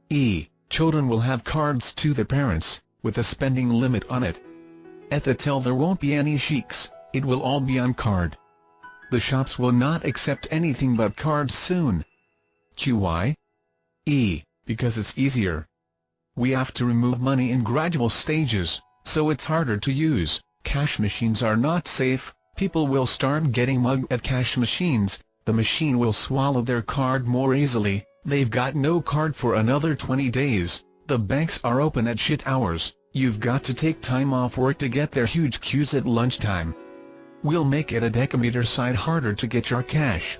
E. Children will have cards to their parents, with a spending limit on it. At the till there won't be any cheeks, it will all be on card. The shops will not accept anything but cards soon. QI. E. Because it's easier. We have to remove money in gradual stages, so it's harder to use. Cash machines are not safe, people will start getting mugged at cash machines, the machine will swallow their card more easily, they've got no card for another 20 days, the banks are open at shit hours, you've got to take time off work to get their huge queues at lunchtime. We'll make it a decameter side harder to get your cash.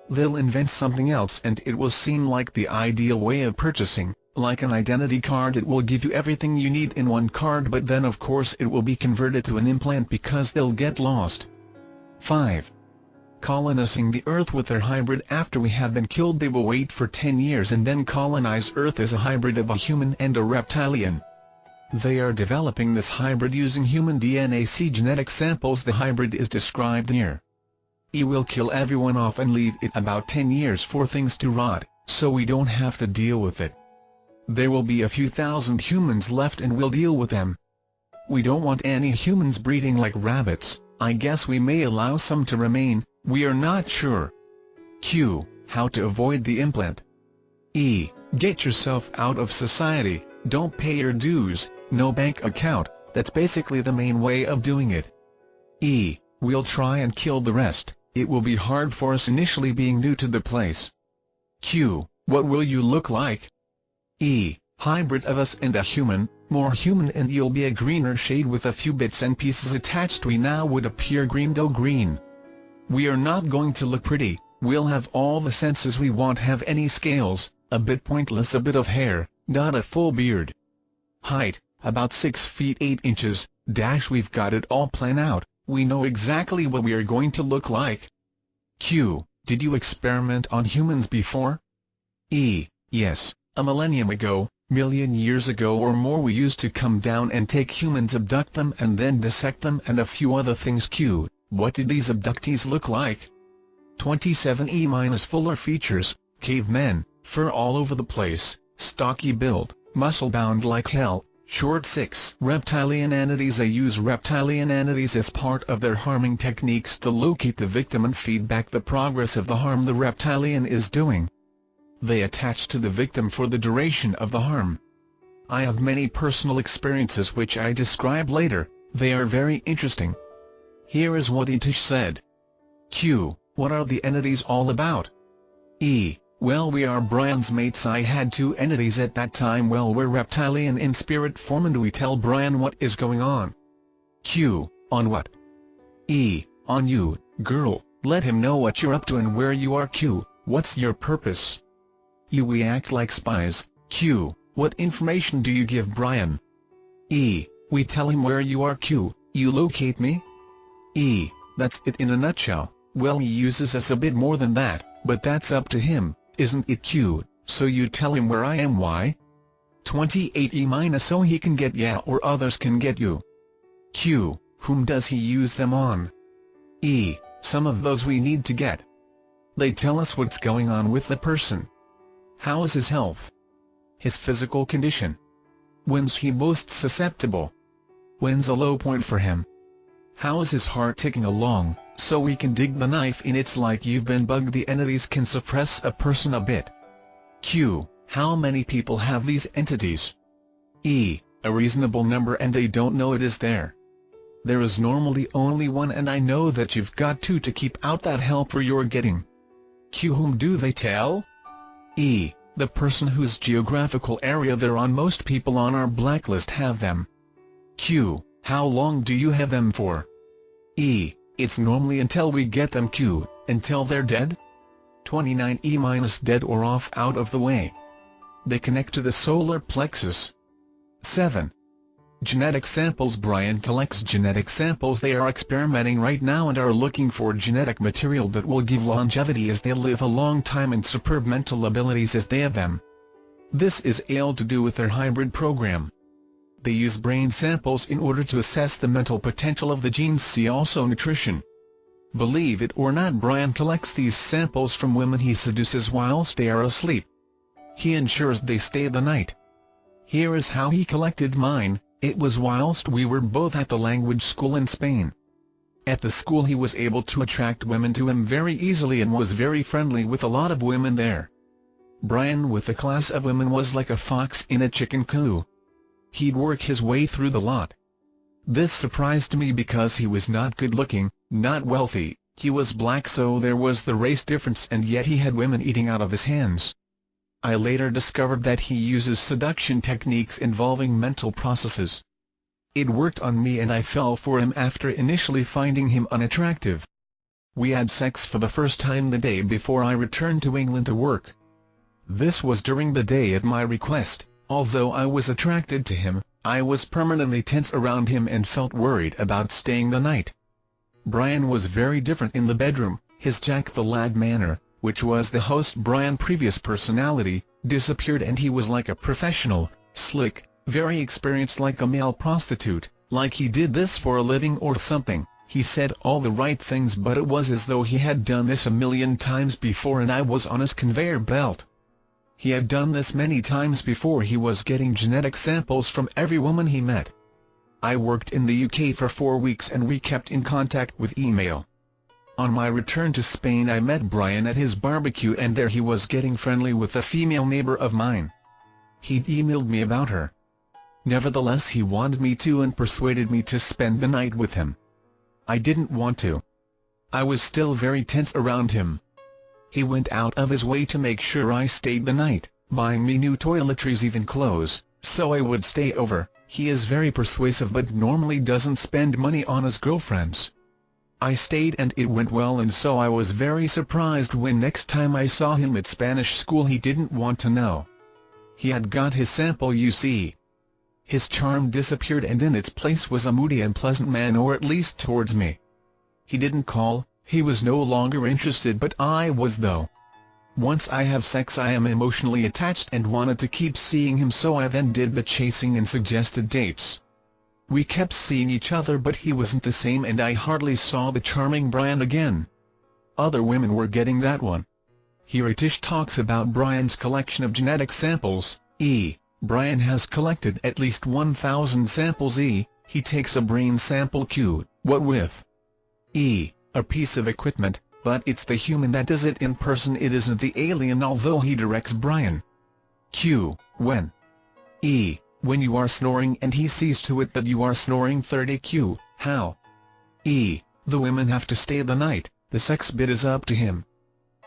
They'll invent something else and it will seem like the ideal way of purchasing. Like an identity card, it will give you everything you need in one card, but then of course it will be converted to an implant because they'll get lost. 5. Colonizing the Earth with their hybrid. After we have been killed, they will wait for 10 years and then colonize Earth as a hybrid of a human and a reptilian. They are developing this hybrid using human DNA. See genetic samples. The hybrid is described here. E will kill everyone off and leave it about 10 years for things to rot, so we don't have to deal with it. There will be a few thousand humans left and we'll deal with them. We don't want any humans breeding like rabbits. I guess we may allow some to remain, we are not sure. Q. How to avoid the implant? E. Get yourself out of society, don't pay your dues, no bank account, that's basically the main way of doing it. E. We'll try and kill the rest, it will be hard for us initially being new to the place. Q. What will you look like? E. Hybrid of us and a human, more human, and you'll be a greener shade with a few bits and pieces attached. We now would appear green, though green. We are not going to look pretty, we'll have all the senses, we won't have any scales, a bit pointless, a bit of hair, not a full beard. Height, about 6 feet 8 inches, we've got it all planned out, we know exactly what we are going to look like. Q. Did you experiment on humans before? E. Yes. A millennium ago, million years ago or more, we used to come down and take humans, abduct them and then dissect them and a few other things. Q. What did these abductees look like? 27E- fuller features, cavemen, fur all over the place, stocky build, muscle-bound like hell, short. 6. Reptilian entities. They use reptilian entities as part of their harming techniques to locate the victim and feed back the progress of the harm the reptilian is doing. They attach to the victim for the duration of the harm. I have many personal experiences which I describe later, they are very interesting. Here is what Itish said. Q. What are the entities all about? E. Well, we are Brian's mates. I had 2 entities at that time. Well, we're reptilian in spirit form and we tell Brian what is going on. Q. On what? E. On you, girl, let him know what you're up to and where you are. Q. What's your purpose? E. We act like spies. Q. What information do you give Brian? E. We tell him where you are. Q. You locate me? E. That's it in a nutshell. Well, he uses us a bit more than that, but that's up to him, isn't it? Q. So you tell him where I am. Why? 28E- so he can get ya or others can get you. Q. Whom does he use them on? E. Some of those we need to get. They tell us what's going on with the person. How is his health? His physical condition? When's he most susceptible? When's a low point for him? How is his heart ticking along, so we can dig the knife in? It's like you've been bugged. The entities can suppress a person a bit. Q. How many people have these entities? E. A reasonable number, and they don't know it is there. There is normally only one, and I know that you've got 2 to keep out that helper you're getting. Q. Whom do they tell? E. The person whose geographical area they're on. Most people on our blacklist have them. Q. How long do you have them for? E. It's normally until we get them. Q. Until they're dead? 29 E- dead or off out of the way. They connect to the solar plexus. 7. Genetic samples. Brian collects genetic samples. They are experimenting right now and are looking for genetic material that will give longevity as they live a long time and superb mental abilities as they have them. This is all to do with their hybrid program. They use brain samples in order to assess the mental potential of the genes. See also nutrition. Believe it or not, Brian collects these samples from women he seduces whilst they are asleep. He ensures they stay the night. Here is how he collected mine. It was whilst we were both at the language school in Spain. At the school he was able to attract women to him very easily and was very friendly with a lot of women there. Brian with a class of women was like a fox in a chicken coop. He'd work his way through the lot. This surprised me because he was not good looking, not wealthy, he was black, so there was the race difference, and yet he had women eating out of his hands. I later discovered that he uses seduction techniques involving mental processes. It worked on me and I fell for him after initially finding him unattractive. We had sex for the first time the day before I returned to England to work. This was during the day at my request. Although I was attracted to him, I was permanently tense around him and felt worried about staying the night. Brian was very different in the bedroom. His Jack the Lad manner, which was the host Brian's previous personality, disappeared and he was like a professional, slick, very experienced, like a male prostitute, like he did this for a living or something. He said all the right things, but it was as though he had done this a million times before and I was on his conveyor belt. He had done this many times before. He was getting genetic samples from every woman he met. I worked in the UK for 4 weeks and we kept in contact with email. On my return to Spain I met Brian at his barbecue and there he was getting friendly with a female neighbor of mine. He'd emailed me about her. Nevertheless he wanted me to and persuaded me to spend the night with him. I didn't want to. I was still very tense around him. He went out of his way to make sure I stayed the night, buying me new toiletries, even clothes, so I would stay over. He is very persuasive but normally doesn't spend money on his girlfriends. I stayed and it went well, and so I was very surprised when next time I saw him at Spanish school he didn't want to know. He had got his sample, you see. His charm disappeared and in its place was a moody and pleasant man, or at least towards me. He didn't call. He was no longer interested, but I was though. Once I have sex I am emotionally attached and wanted to keep seeing him, so I then did the chasing and suggested dates. We kept seeing each other but he wasn't the same and I hardly saw the charming Brian again. Other women were getting that one. Here Tish talks about Brian's collection of genetic samples. E. Brian has collected at least 1,000 samples. E. He takes a brain sample. Q. What with? E. A piece of equipment, but it's the human that does it in person, it isn't the alien, although he directs Brian. Q. When? E. When you are snoring and he sees to it that you are snoring. 30. Q. How? E. The women have to stay the night, the sex bit is up to him.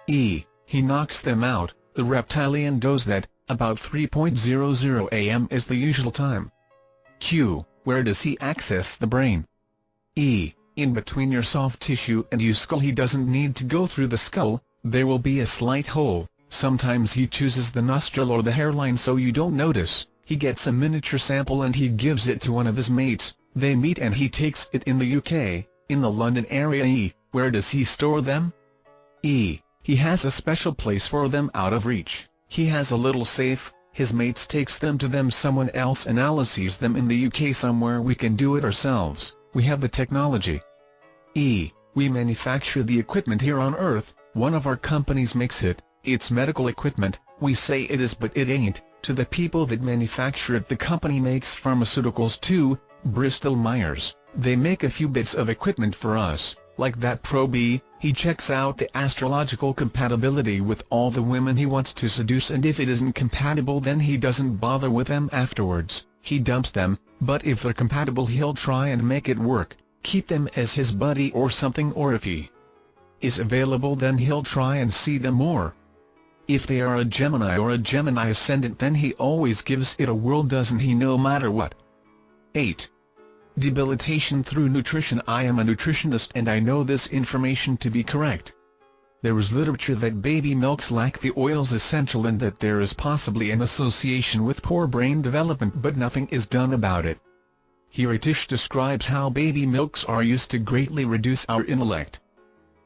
E. He knocks them out. The reptilian does that. About 3:00 AM is the usual time. Q. Where does he access the brain? E. In between your soft tissue and your skull. He doesn't need to go through the skull, there will be a slight hole. Sometimes he chooses the nostril or the hairline so you don't notice. He gets a miniature sample and he gives it to one of his mates. They meet and he takes it in the UK, in the London area. E. Where does he store them? E. He has a special place for them out of reach. He has a little safe. His mates takes them to them. Someone else analyzes them in the UK somewhere. We can do it ourselves. We have the technology. E. We manufacture the equipment here on Earth. One of our companies makes it. It's medical equipment. We say it is but it ain't. To the people that manufacture it, the company makes pharmaceuticals too. Bristol Myers. They make a few bits of equipment for us, like that Probe. He checks out the astrological compatibility with all the women he wants to seduce, and if it isn't compatible then he doesn't bother with them afterwards. He dumps them, but if they're compatible he'll try and make it work, keep them as his buddy or something, or if he is available then he'll try and see them more. If they are a Gemini or a Gemini ascendant then he always gives it a whirl, doesn't he, no matter what. 8. Debilitation through nutrition. I am a nutritionist and I know this information to be correct. There is literature that baby milks lack the oils essential and that there is possibly an association with poor brain development, but nothing is done about it. Here Itish describes how baby milks are used to greatly reduce our intellect.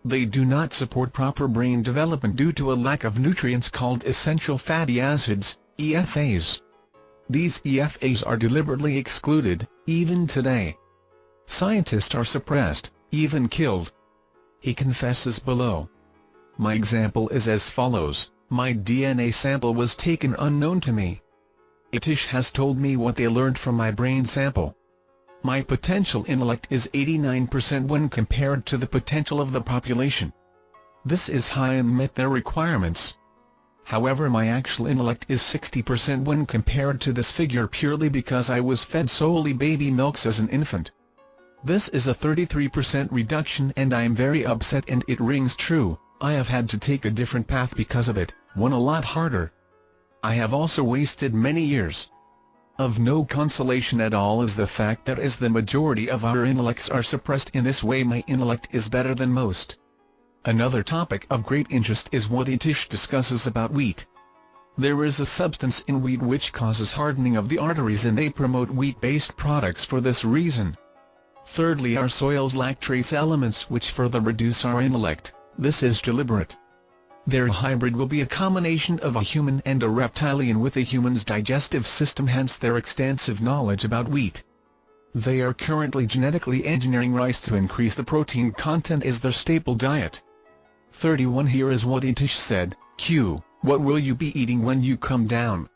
They do not support proper brain development due to a lack of nutrients called essential fatty acids, EFAs. These EFAs are deliberately excluded, even today. Scientists are suppressed, even killed. He confesses below. My example is as follows: my DNA sample was taken unknown to me. Itish has told me what they learned from my brain sample. My potential intellect is 89% when compared to the potential of the population. This is high and met their requirements. However, my actual intellect is 60% when compared to this figure purely because I was fed solely baby milks as an infant. This is a 33% reduction and I am very upset, and it rings true. I have had to take a different path because of it, one a lot harder. I have also wasted many years. Of no consolation at all is the fact that as the majority of our intellects are suppressed in this way, my intellect is better than most. Another topic of great interest is what Itish discusses about wheat. There is a substance in wheat which causes hardening of the arteries, and they promote wheat-based products for this reason. Thirdly, our soils lack trace elements which further reduce our intellect. This is deliberate. Their hybrid will be a combination of a human and a reptilian with a human's digestive system, hence their extensive knowledge about wheat. They are currently genetically engineering rice to increase the protein content as their staple diet. 31. Here is what Itish said. Q. What will you be eating when you come down?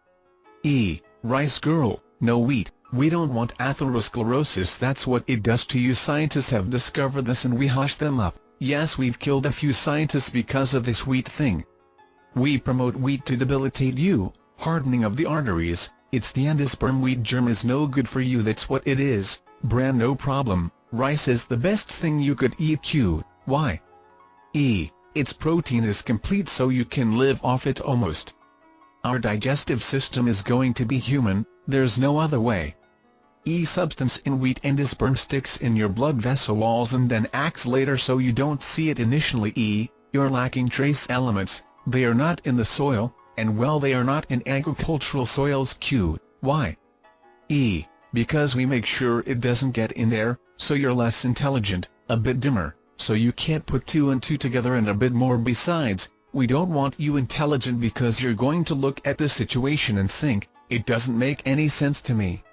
E. Rice girl, no wheat. We don't want atherosclerosis, that's what it does to you. Scientists have discovered this and we hush them up. Yes, we've killed a few scientists because of this wheat thing. We promote wheat to debilitate you, hardening of the arteries. It's the endosperm. Wheat germ is no good for you, that's what it is. Bran, no problem. Rice is the best thing you could eat. Q. Why? E. Its protein is complete so you can live off it almost. Our digestive system is going to be human, there's no other way. E. Substance in wheat endosperm sticks in your blood vessel walls and then acts later so you don't see it initially. E. You're lacking trace elements, they are not in the soil, and well, they are not in agricultural soils. Q. Why? E. Because we make sure it doesn't get in there, so you're less intelligent, a bit dimmer, so you can't put two and two together, and a bit more. Besides, we don't want you intelligent because you're going to look at the situation and think, it doesn't make any sense to me.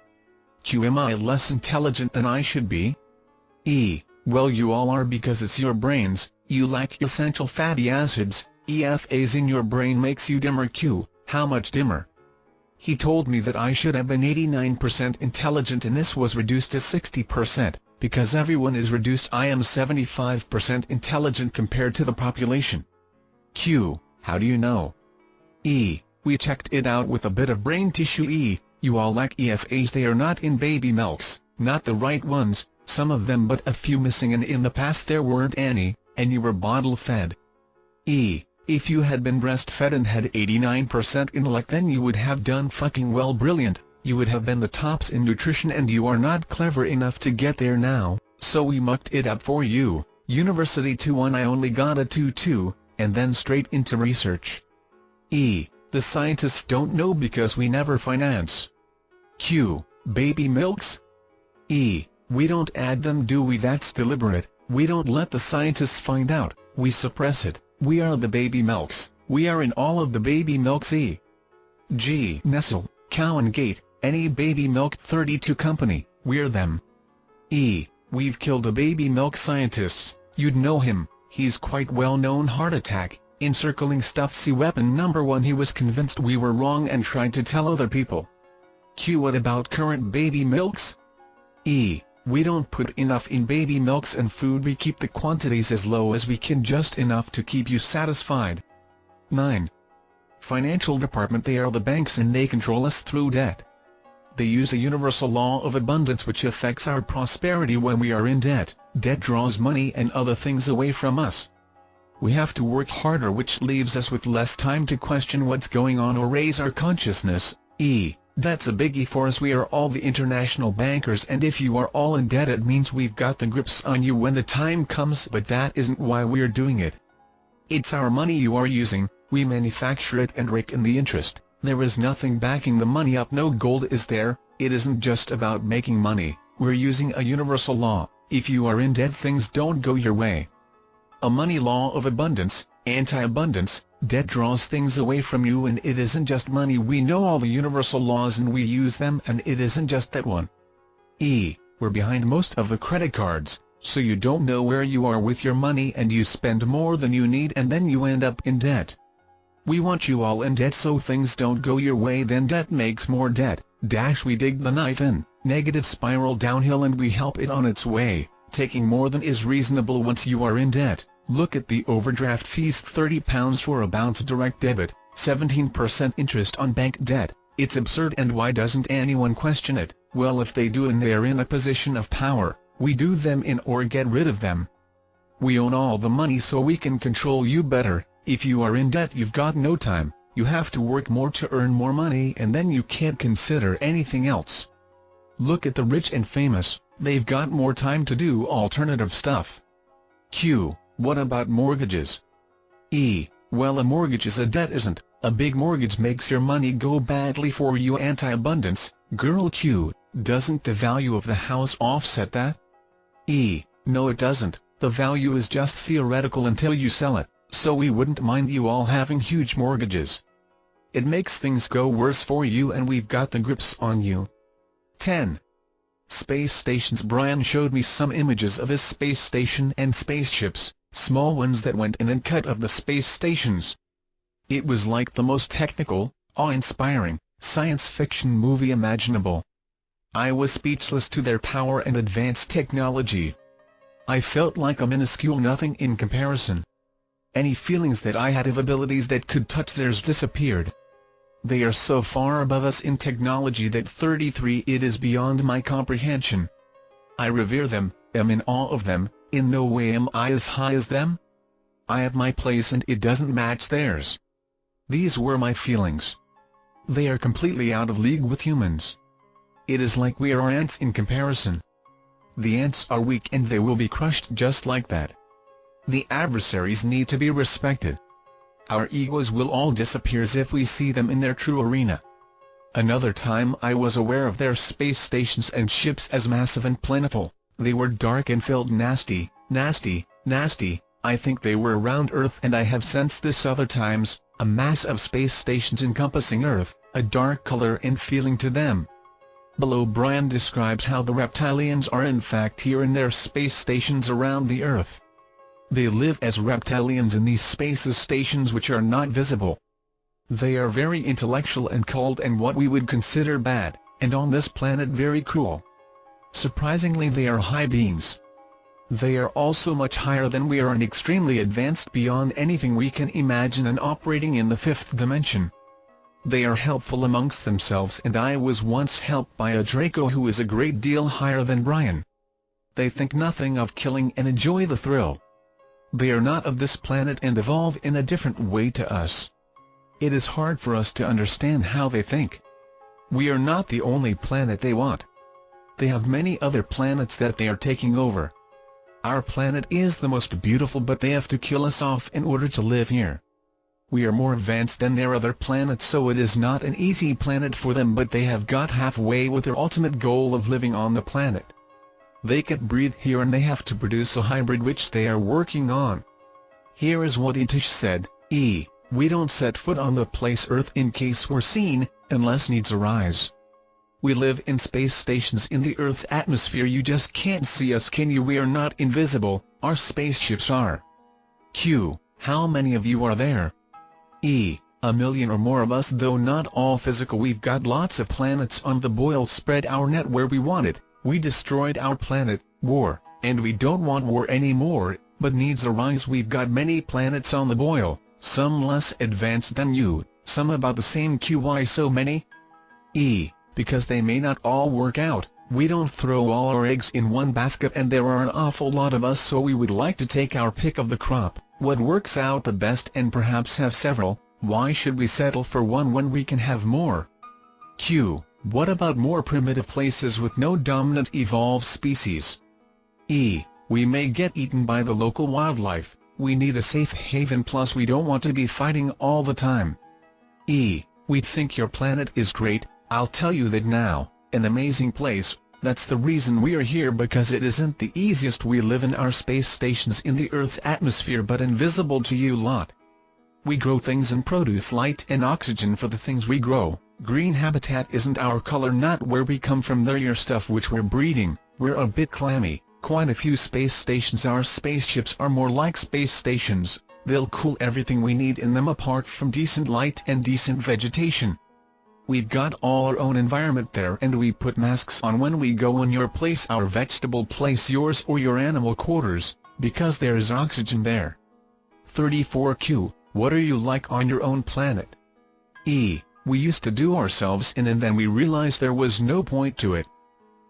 Q. Am I less intelligent than I should be? E. Well, you all are because it's your brains, you lack essential fatty acids, EFAs in your brain makes you dimmer. Q. How much dimmer? He told me that I should have been 89% intelligent and this was reduced to 60%, because everyone is reduced. I am 75% intelligent compared to the population. Q. How do you know? E. We checked it out with a bit of brain tissue. E. You all lack EFAs, they are not in baby milks, not the right ones, some of them but a few missing, and in the past there weren't any, and you were bottle fed. E. If you had been breastfed and had 89% intellect, then you would have done fucking well, brilliant, you would have been the tops in nutrition, and you are not clever enough to get there now, so we mucked it up for you. University 2-1, I only got a 2-2, and then straight into research. E. The scientists don't know because we never finance. Q. Baby milks? E. We don't add them, do we? That's deliberate. We don't let the scientists find out, we suppress it. We are the baby milks, we are in all of the baby milks. E. G. Nestle, Cow and Gate, any baby milk 32 company, we're them. E. We've killed a baby milk scientist, you'd know him, he's quite well known. Heart attack, encircling stuff. See weapon number 1. He was convinced we were wrong and tried to tell other people. Q. What about current baby milks? E. We don't put enough in baby milks and food, we keep the quantities as low as we can, just enough to keep you satisfied. 9. Financial department, they are the banks and they control us through debt. They use a universal law of abundance which affects our prosperity. When we are in debt, debt draws money and other things away from us. We have to work harder, which leaves us with less time to question what's going on or raise our consciousness. E. That's a biggie for us. We are all the international bankers, and if you are all in debt it means we've got the grips on you when the time comes, but that isn't why we're doing it. It's our money you are using, we manufacture it and rake in the interest. There is nothing backing the money up, no gold is there. It isn't just about making money, we're using a universal law. If you are in debt things don't go your way. A money law of abundance, anti-abundance. Debt draws things away from you, and it isn't just money. We know all the universal laws and we use them, and it isn't just that one. We're behind most of the credit cards, so you don't know where you are with your money and you spend more than you need and then you end up in debt. We want you all in debt so things don't go your way, then debt makes more debt. We dig the knife in, negative spiral downhill, and we help it on its way, taking more than is reasonable once you are in debt. Look at the overdraft fees, £30 for a bounce direct debit, 17% interest on bank debt. It's absurd, and why doesn't anyone question it? Well, if they do and they're in a position of power, we do them in or get rid of them. We own all the money so we can control you better. If you are in debt you've got no time, you have to work more to earn more money, and then you can't consider anything else. Look at the rich and famous, they've got more time to do alternative stuff. What about mortgages? Well, a mortgage is a debt, isn't? A big mortgage makes your money go badly for you. Anti-abundance, girl. Doesn't the value of the house offset that? No, it doesn't. The value is just theoretical until you sell it, so we wouldn't mind you all having huge mortgages. It makes things go worse for you, and we've got the grips on you. 10. Space stations. Brian showed me some images of his space station and spaceships, small ones that went in and cut of the space stations. It was like the most technical, awe-inspiring, science fiction movie imaginable. I was speechless to their power and advanced technology. I felt like a minuscule nothing in comparison. Any feelings that I had of abilities that could touch theirs disappeared. They are so far above us in technology that 33 it is beyond my comprehension. I revere them, am in awe of them. In no way am I as high as them. I have my place and it doesn't match theirs. These were my feelings. They are completely out of league with humans. It is like we are ants in comparison. The ants are weak and they will be crushed just like that. The adversaries need to be respected. Our egos will all disappear if we see them in their true arena. Another time I was aware of their space stations and ships as massive and plentiful. They were dark and felt nasty, nasty, nasty. I think they were around Earth, and I have sensed this other times, a mass of space stations encompassing Earth, a dark color and feeling to them. Below, Brian describes how the reptilians are in fact here in their space stations around the Earth. They live as reptilians in these space stations which are not visible. They are very intellectual and cold and what we would consider bad, and on this planet very cruel. Surprisingly, they are high beings. They are also much higher than we are and extremely advanced beyond anything we can imagine, and operating in the fifth dimension. They are helpful amongst themselves, and I was once helped by a Draco who is a great deal higher than Brian. They think nothing of killing and enjoy the thrill. They are not of this planet and evolve in a different way to us. It is hard for us to understand how they think. We are not the only planet they want. They have many other planets that they are taking over. Our planet is the most beautiful, but they have to kill us off in order to live here. We are more advanced than their other planets, so it is not an easy planet for them, but they have got halfway with their ultimate goal of living on the planet. They can't breathe here and they have to produce a hybrid which they are working on. Here is what Itish said, we don't set foot on the place Earth in case we're seen, unless needs arise. We live in space stations in the Earth's atmosphere. You just can't see us, can you? We are not invisible, our spaceships are. How many of you are there? A million or more of us, though not all physical. We've got lots of planets on the boil. Spread our net where we want it. We destroyed our planet, war, and we don't want war anymore, but needs arise. We've got many planets on the boil, some less advanced than you, some about the same. Why so many? Because they may not all work out. We don't throw all our eggs in one basket, and there are an awful lot of us, so we would like to take our pick of the crop, what works out the best, and perhaps have several. Why should we settle for one when we can have more? What about more primitive places with no dominant evolved species? E. We may get eaten by the local wildlife, we need a safe haven, plus we don't want to be fighting all the time. E. We think your planet is great, I'll tell you that now, an amazing place, that's the reason we are here, because it isn't the easiest. We live in our space stations in the Earth's atmosphere but invisible to you lot. We grow things and produce light and oxygen for the things we grow. Green habitat isn't our color, not where we come from. They're your stuff which we're breeding. We're a bit clammy. Quite a few space stations. Our spaceships are more like space stations. They'll cool everything we need in them apart from decent light and decent vegetation. We've got all our own environment there, and we put masks on when we go in your place, our vegetable place, yours or your animal quarters, because there is oxygen there. 34Q. What are you like on your own planet? E. We used to do ourselves in and then we realized there was no point to it.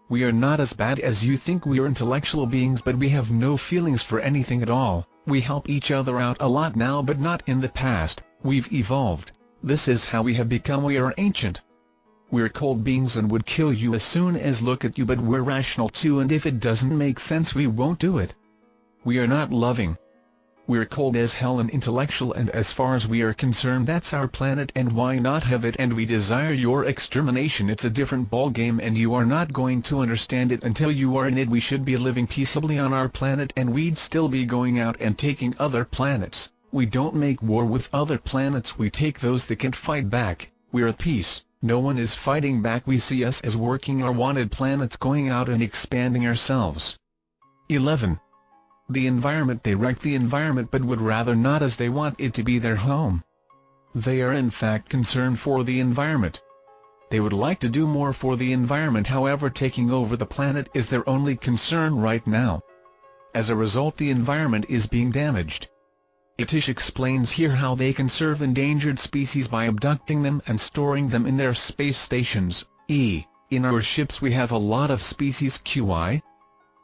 We are not as bad as you think. We are intellectual beings but we have no feelings for anything at all. We help each other out a lot now but not in the past. We've evolved. This is how we have become. We are ancient. We're cold beings and would kill you as soon as look at you, but we're rational too, and if it doesn't make sense we won't do it. We are not loving. We're cold as hell and intellectual, and as far as we are concerned that's our planet and why not have it, and we desire your extermination. It's a different ballgame and you are not going to understand it until you are in it. We should be living peaceably on our planet and we'd still be going out and taking other planets. We don't make war with other planets, we take those that can fight back. We're at peace, no one is fighting back. We see us as working our wanted planets, going out and expanding ourselves. 11. The environment. They wreck the environment but would rather not, as they want it to be their home. They are in fact concerned for the environment. They would like to do more for the environment, however taking over the planet is their only concern right now. As a result the environment is being damaged. Itish explains here how they conserve endangered species by abducting them and storing them in their space stations. E. In our ships we have a lot of species. QI.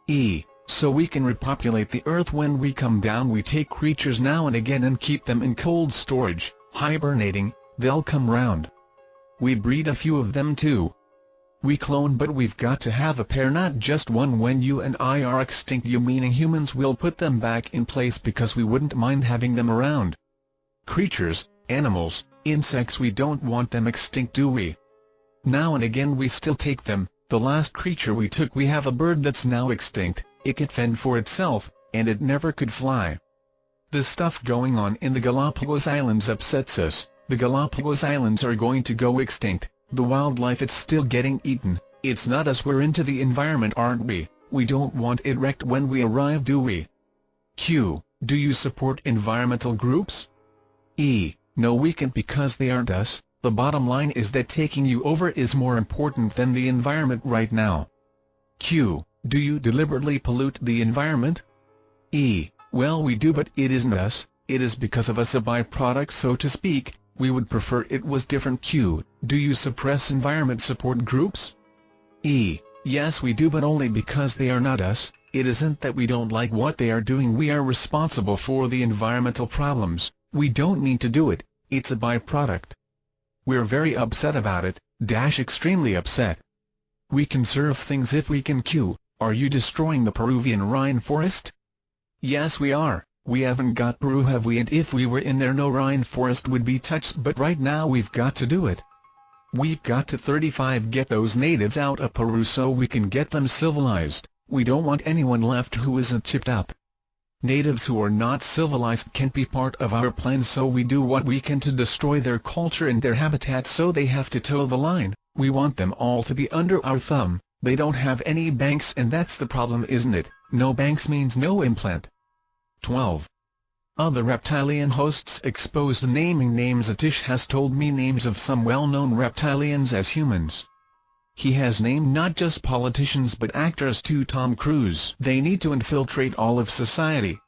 E. So we can repopulate the Earth. When we come down we take creatures now and again and keep them in cold storage, hibernating. They'll come round. We breed a few of them too. We clone, but we've got to have a pair, not just one. When you and I are extinct, you meaning humans, will put them back in place because we wouldn't mind having them around. Creatures, animals, insects, we don't want them extinct, do we? Now and again we still take them. The last creature we took, we have a bird that's now extinct. It could fend for itself, and it never could fly. The stuff going on in the Galapagos Islands upsets us. The Galapagos Islands are going to go extinct. The wildlife, it's still getting eaten. It's not us. We're into the environment, aren't we? We don't want it wrecked when we arrive, do we? Q. Do you support environmental groups? E. No, we can't, because they aren't us. The bottom line is that taking you over is more important than the environment right now. Q. Do you deliberately pollute the environment? E. Well, we do, but it isn't us. It is because of us, a byproduct so to speak. We would prefer it was different. Q. Do you suppress environment support groups? E. Yes we do, but only because they are not us. It isn't that we don't like what they are doing. We are responsible for the environmental problems. We don't mean to do it. It's a byproduct. We're very upset about it. Extremely upset. We conserve things if we can. Q. Are you destroying the Peruvian rainforest? Yes we are. We haven't got Peru, have we? And if we were in there no rainforest would be touched, but right now we've got to do it. We've got to 35 get those natives out of Peru so we can get them civilized. We don't want anyone left who isn't chipped up. Natives who are not civilized can't be part of our plan, so we do what we can to destroy their culture and their habitat, so they have to toe the line. We want them all to be under our thumb. They don't have any banks, and that's the problem, isn't it? No banks means no implant. 12. Other reptilian hosts exposed. Naming names. Atish has told me names of some well-known reptilians as humans. He has named not just politicians but actors too. Tom Cruise. They need to infiltrate all of society.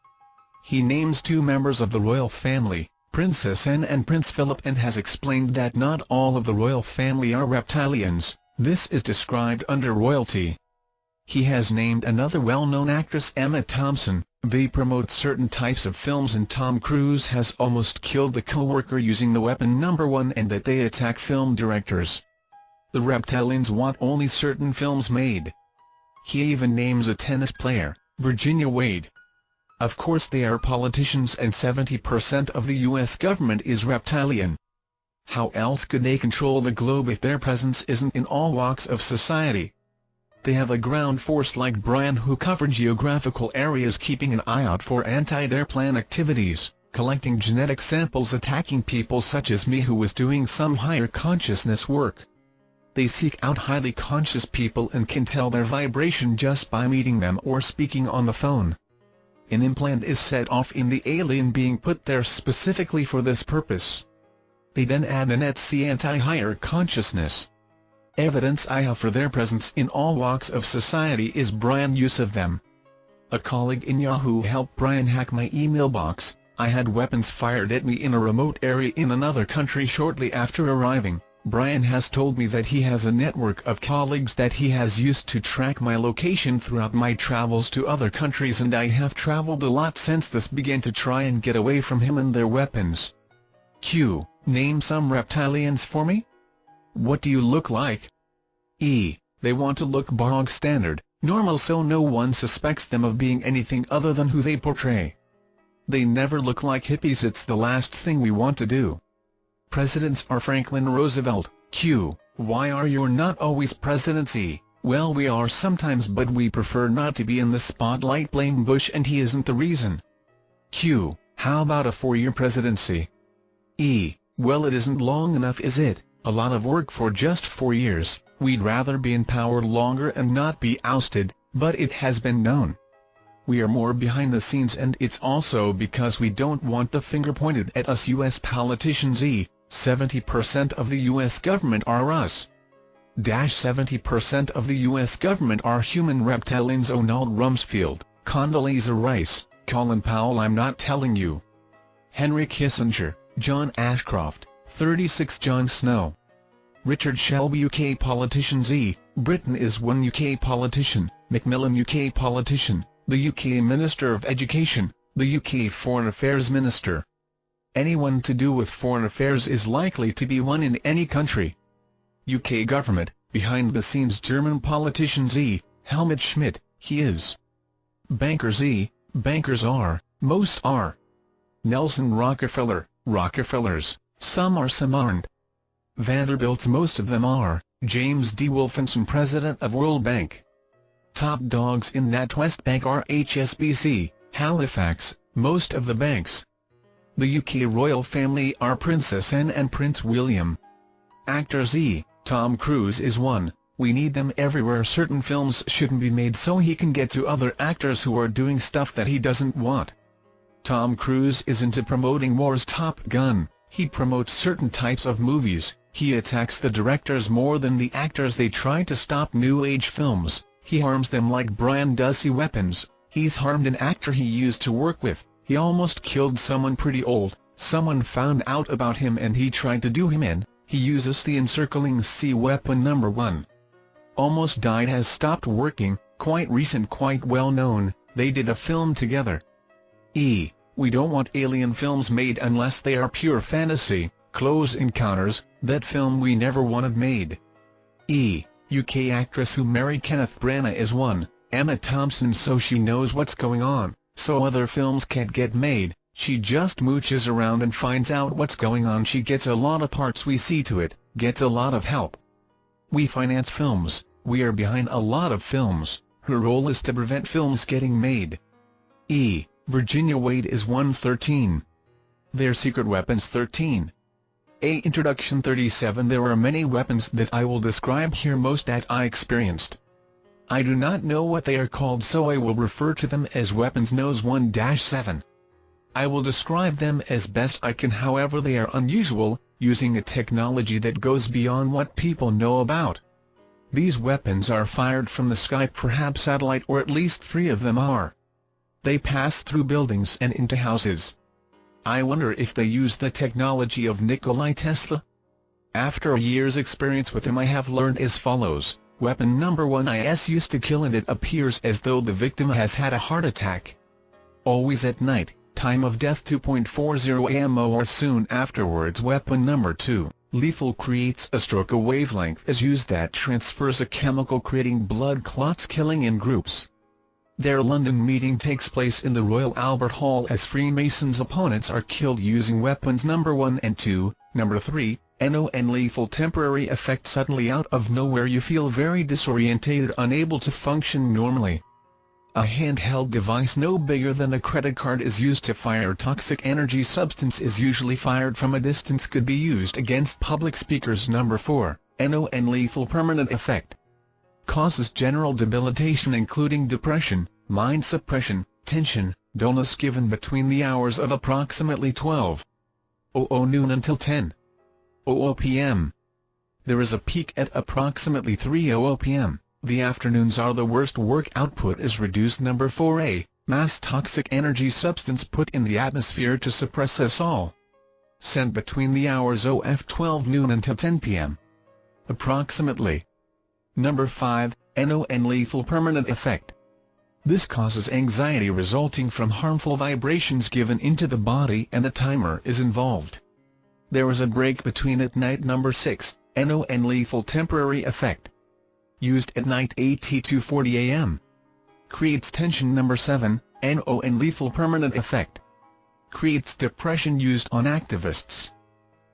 He names 2 members of the royal family, Princess Anne and Prince Philip, and has explained that not all of the royal family are reptilians. This is described under royalty. He has named another well-known actress, Emma Thompson. They promote certain types of films, and Tom Cruise has almost killed the co-worker using the weapon number 1, and that they attack film directors. The Reptilians want only certain films made. He even names a tennis player, Virginia Wade. Of course they are politicians and 70% of the US government is reptilian. How else could they control the globe if their presence isn't in all walks of society? They have a ground force like Brian who covered geographical areas keeping an eye out for anti-their plan activities, collecting genetic samples attacking people such as me who was doing some higher consciousness work. They seek out highly conscious people and can tell their vibration just by meeting them or speaking on the phone. An implant is set off in the alien being put there specifically for this purpose. They then add an anti-higher consciousness. Evidence I have for their presence in all walks of society is Brian's use of them. A colleague in Yahoo helped Brian hack my email box. I had weapons fired at me in a remote area in another country shortly after arriving. Brian has told me that he has a network of colleagues that he has used to track my location throughout my travels to other countries, and I have traveled a lot since this began to try and get away from him and their weapons. Q. Name some reptilians for me? What do you look like? E. They want to look bog standard, normal, so no one suspects them of being anything other than who they portray. They never look like hippies. It's the last thing we want to do. Presidents are Franklin Roosevelt. Q. Why are you not always president? E. Well, we are sometimes, but we prefer not to be in the spotlight. Blame Bush and he isn't the reason. Q. How about a 4-year presidency? E. Well, it isn't long enough, is it? A lot of work for just 4 years. We'd rather be in power longer and not be ousted, but it has been known. We are more behind the scenes, and it's also because we don't want the finger pointed at us US politicians. E. 70% of the US government are us. 70% of the US government are human reptilians. Donald Rumsfeld, Condoleezza Rice, Colin Powell. I'm not telling you. Henry Kissinger, John Ashcroft, 36 Jon Snow. Richard Shelby. UK politicians. E. Britain is one UK politician, Macmillan UK politician, the UK Minister of Education, the UK Foreign Affairs Minister. Anyone to do with foreign affairs is likely to be one in any country. UK government, behind the scenes German politicians. E. Helmut Schmidt, he is. Bankers. E. Bankers are, most are. Nelson Rockefeller, Rockefellers, some are, some aren't. Vanderbilts, most of them are. James D. Wolfenson, President of World Bank. Top dogs in NatWest Bank are HSBC, Halifax, most of the banks. The UK royal family are Princess Anne and Prince William. Actors. E. Tom Cruise is one. We need them everywhere. Certain films shouldn't be made so he can get to other actors who are doing stuff that he doesn't want. Tom Cruise is into promoting wars. Top Gun, he promotes certain types of movies. He attacks the directors more than the actors. They try to stop new age films. He harms them like Brian does. See weapons. He's harmed an actor he used to work with. He almost killed someone pretty old. Someone found out about him and he tried to do him in. He uses the encircling C weapon. Number 1. Almost died. Has stopped working. Quite recent, quite well known. They did a film together. E. We don't want alien films made unless they are pure fantasy. Close Encounters, that film we never wanted made. E. UK actress who married Kenneth Branagh is one. Emma Thompson, so she knows what's going on, so other films can't get made. She just mooches around and finds out what's going on. She gets a lot of parts. We see to it, gets a lot of help. We finance films. We are behind a lot of films. Her role is to prevent films getting made. E. Virginia Wade is 113. Their secret weapons. 13. A. Introduction. 37. There are many weapons that I will describe here, most that I experienced. I do not know what they are called, so I will refer to them as weapons. Nose 1-7. I will describe them as best I can, however they are unusual, using a technology that goes beyond what people know about. These weapons are fired from the sky, perhaps satellite, or at least 3 of them are. They pass through buildings and into houses. I wonder if they use the technology of Nikola Tesla? After a year's experience with them, I have learned as follows. Weapon number 1 is used to kill, and it appears as though the victim has had a heart attack. Always at night, time of death 2.40 am or soon afterwards. Weapon number 2, Lethal creates a stroke. A wavelength is used that transfers a chemical creating blood clots, killing in groups. Their London meeting takes place in the Royal Albert Hall as Freemasons' opponents are killed using weapons number 1 and 2. Number 3, NO and lethal temporary effect. Suddenly out of nowhere you feel very disorientated, unable to function normally. A handheld device no bigger than a credit card is used to fire. Toxic energy substance is usually fired from a distance, could be used against public speakers. Number 4, NO and lethal permanent effect. Causes general debilitation including depression, mind suppression, tension, dullness. Given between the hours of approximately 12:00 noon until 10:00 p.m. There is a peak at approximately 3:00 p.m. The afternoons are the worst. Work output is reduced. Number 4a, mass toxic energy substance put in the atmosphere to suppress us all. Sent between the hours of 12 noon until 10 p.m. approximately. Number 5, NO and lethal permanent effect. This causes anxiety resulting from harmful vibrations given into the body, and a timer is involved. There is a break between at night. Number 6, NO and lethal temporary effect. Used at night at 2:40 a.m. Creates tension. Number 7, NO and lethal permanent effect. Creates depression. Used on activists.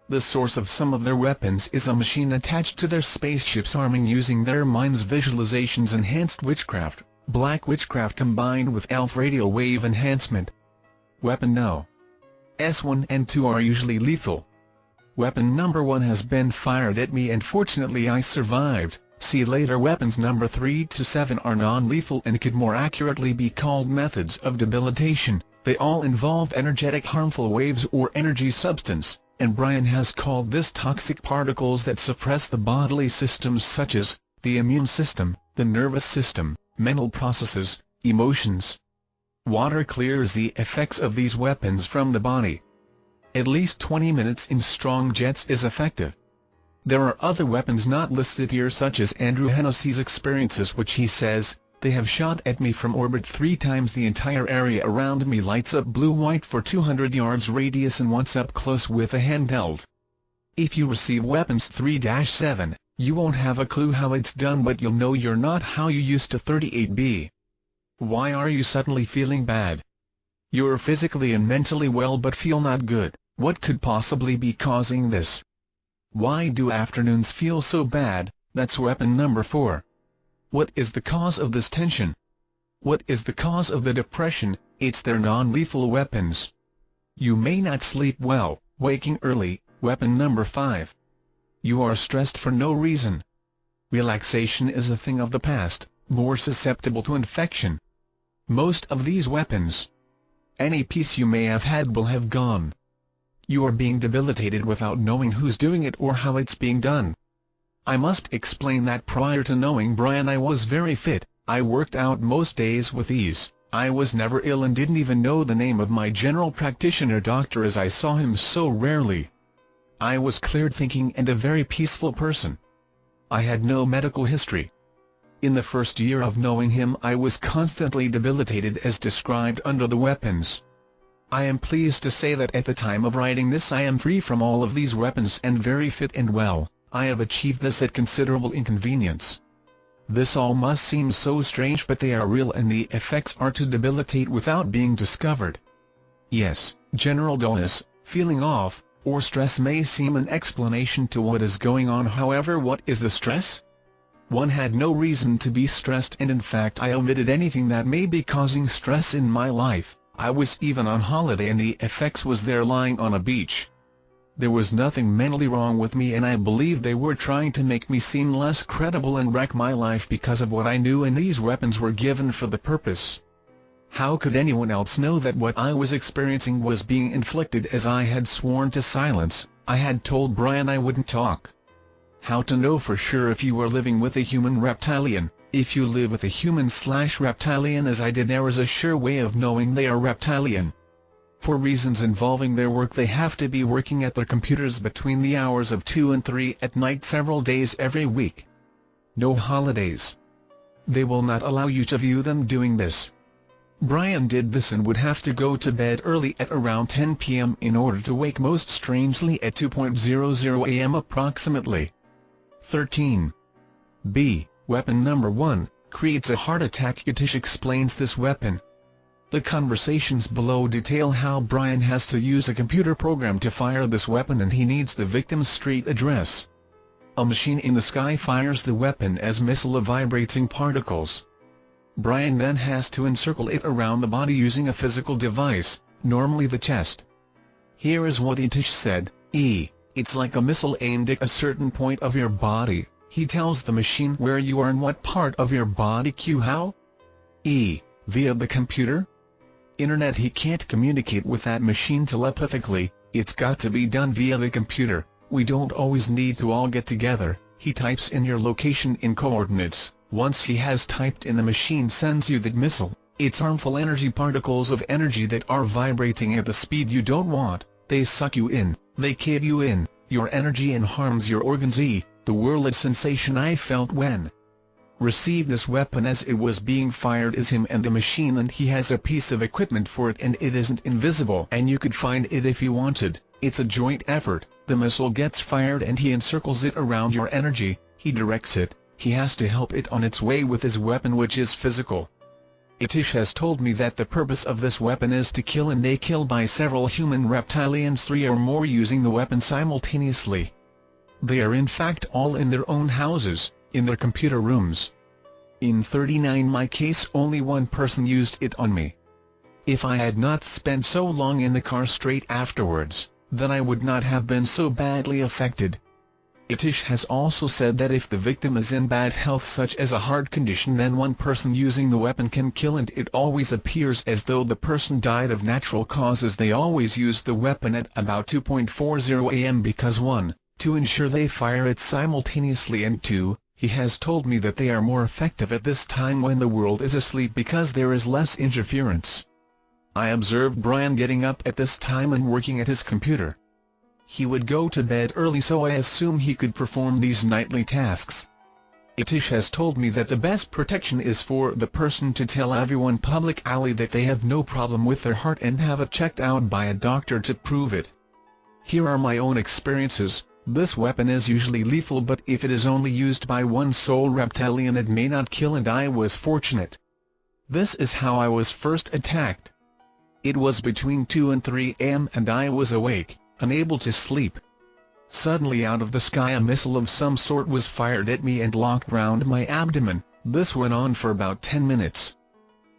The source of some of their weapons is a machine attached to their spaceship's arming using their minds' visualizations. Enhanced witchcraft, black witchcraft combined with elf radio wave enhancement. Weapon No. S1 and 2 are usually lethal. Weapon number 1 has been fired at me and fortunately I survived. See later. Weapons number 3 to 7 are non-lethal and could more accurately be called methods of debilitation. They all involve energetic harmful waves or energy substance, and Brian has called this toxic particles that suppress the bodily systems such as the immune system, the nervous system, mental processes, emotions. Water clears the effects of these weapons from the body. At least 20 minutes in strong jets is effective. There are other weapons not listed here such as Andrew Hennessy's experiences, which he says, "They have shot at me from orbit 3 times. The entire area around me lights up blue-white for 200 yards radius and once up close with a handheld." If you receive weapons 3-7, you won't have a clue how it's done, but you'll know you're not how you used to. 38b. Why are you suddenly feeling bad? You're physically and mentally well but feel not good. What could possibly be causing this? Why do afternoons feel so bad? That's weapon number 4. What is the cause of this tension? What is the cause of the depression? It's their non-lethal weapons. You may not sleep well, waking early. Weapon number 5. You are stressed for no reason. Relaxation is a thing of the past, more susceptible to infection. Most of these weapons, any peace you may have had will have gone. You are being debilitated without knowing who's doing it or how it's being done. I must explain that prior to knowing Brian I was very fit. I worked out most days with ease. I was never ill and didn't even know the name of my general practitioner doctor as I saw him so rarely. I was cleared thinking and a very peaceful person. I had no medical history. In the first year of knowing him I was constantly debilitated as described under the weapons. I am pleased to say that at the time of writing this I am free from all of these weapons and very fit and well. I have achieved this at considerable inconvenience. This all must seem so strange, but they are real and the effects are to debilitate without being discovered. Yes, general dullness, feeling off, or stress may seem an explanation to what is going on. However, what is the stress? One had no reason to be stressed, and in fact I omitted anything that may be causing stress in my life. I was even on holiday and the effects was there lying on a beach. There was nothing mentally wrong with me, and I believe they were trying to make me seem less credible and wreck my life because of what I knew, and these weapons were given for the purpose. How could anyone else know that what I was experiencing was being inflicted, as I had sworn to silence? I had told Brian I wouldn't talk. How to know for sure if you were living with a human reptilian? If you live with a human/reptilian as I did, there is a sure way of knowing they are reptilian. For reasons involving their work they have to be working at their computers between the hours of 2 and 3 at night several days every week. No holidays. They will not allow you to view them doing this. Brian did this and would have to go to bed early at around 10 p.m. in order to wake most strangely at 2:00 a.m. approximately. 13. B. Weapon number 1, creates a heart attack. Yetish explains this weapon. The conversations below detail how Brian has to use a computer program to fire this weapon and he needs the victim's street address. A machine in the sky fires the weapon as missile of vibrating particles. Brian then has to encircle it around the body using a physical device, normally the chest. Here is what Yetish said. It's like a missile aimed at a certain point of your body. He tells the machine where you are and what part of your body. How? Via the computer? Internet. He can't communicate with that machine telepathically, it's got to be done via the computer. We don't always need to all get together. He types in your location in coordinates. Once he has typed in, the machine sends you that missile. It's harmful energy particles of energy that are vibrating at the speed you don't want. They suck you in, they cave you in, your energy, and harms your organs. The whirlwind sensation I felt when received this weapon as it was being fired is him and the machine, and he has a piece of equipment for it and it isn't invisible and you could find it if you wanted. It's a joint effort. The missile gets fired and he encircles it around your energy, he directs it, he has to help it on its way with his weapon, which is physical. Yetish has told me that the purpose of this weapon is to kill, and they kill by several human reptilians, 3 or more, using the weapon simultaneously. They are in fact all in their own houses, in their computer rooms. In 39 my case, only one person used it on me. If I had not spent so long in the car straight afterwards, then I would not have been so badly affected. Yetish has also said that if the victim is in bad health, such as a heart condition, then one person using the weapon can kill, and it always appears as though the person died of natural causes. They always use the weapon at about 2:40 a.m. because 1, to ensure they fire it simultaneously, and 2, he has told me that they are more effective at this time when the world is asleep because there is less interference. I observed Brian getting up at this time and working at his computer. He would go to bed early, so I assume he could perform these nightly tasks. Yetish has told me that the best protection is for the person to tell everyone publicly that they have no problem with their heart and have it checked out by a doctor to prove it. Here are my own experiences. This weapon is usually lethal, but if it is only used by one sole reptilian it may not kill, and I was fortunate. This is how I was first attacked. It was between 2 and 3 a.m. and I was awake, unable to sleep. Suddenly out of the sky a missile of some sort was fired at me and locked round my abdomen. This went on for about 10 minutes.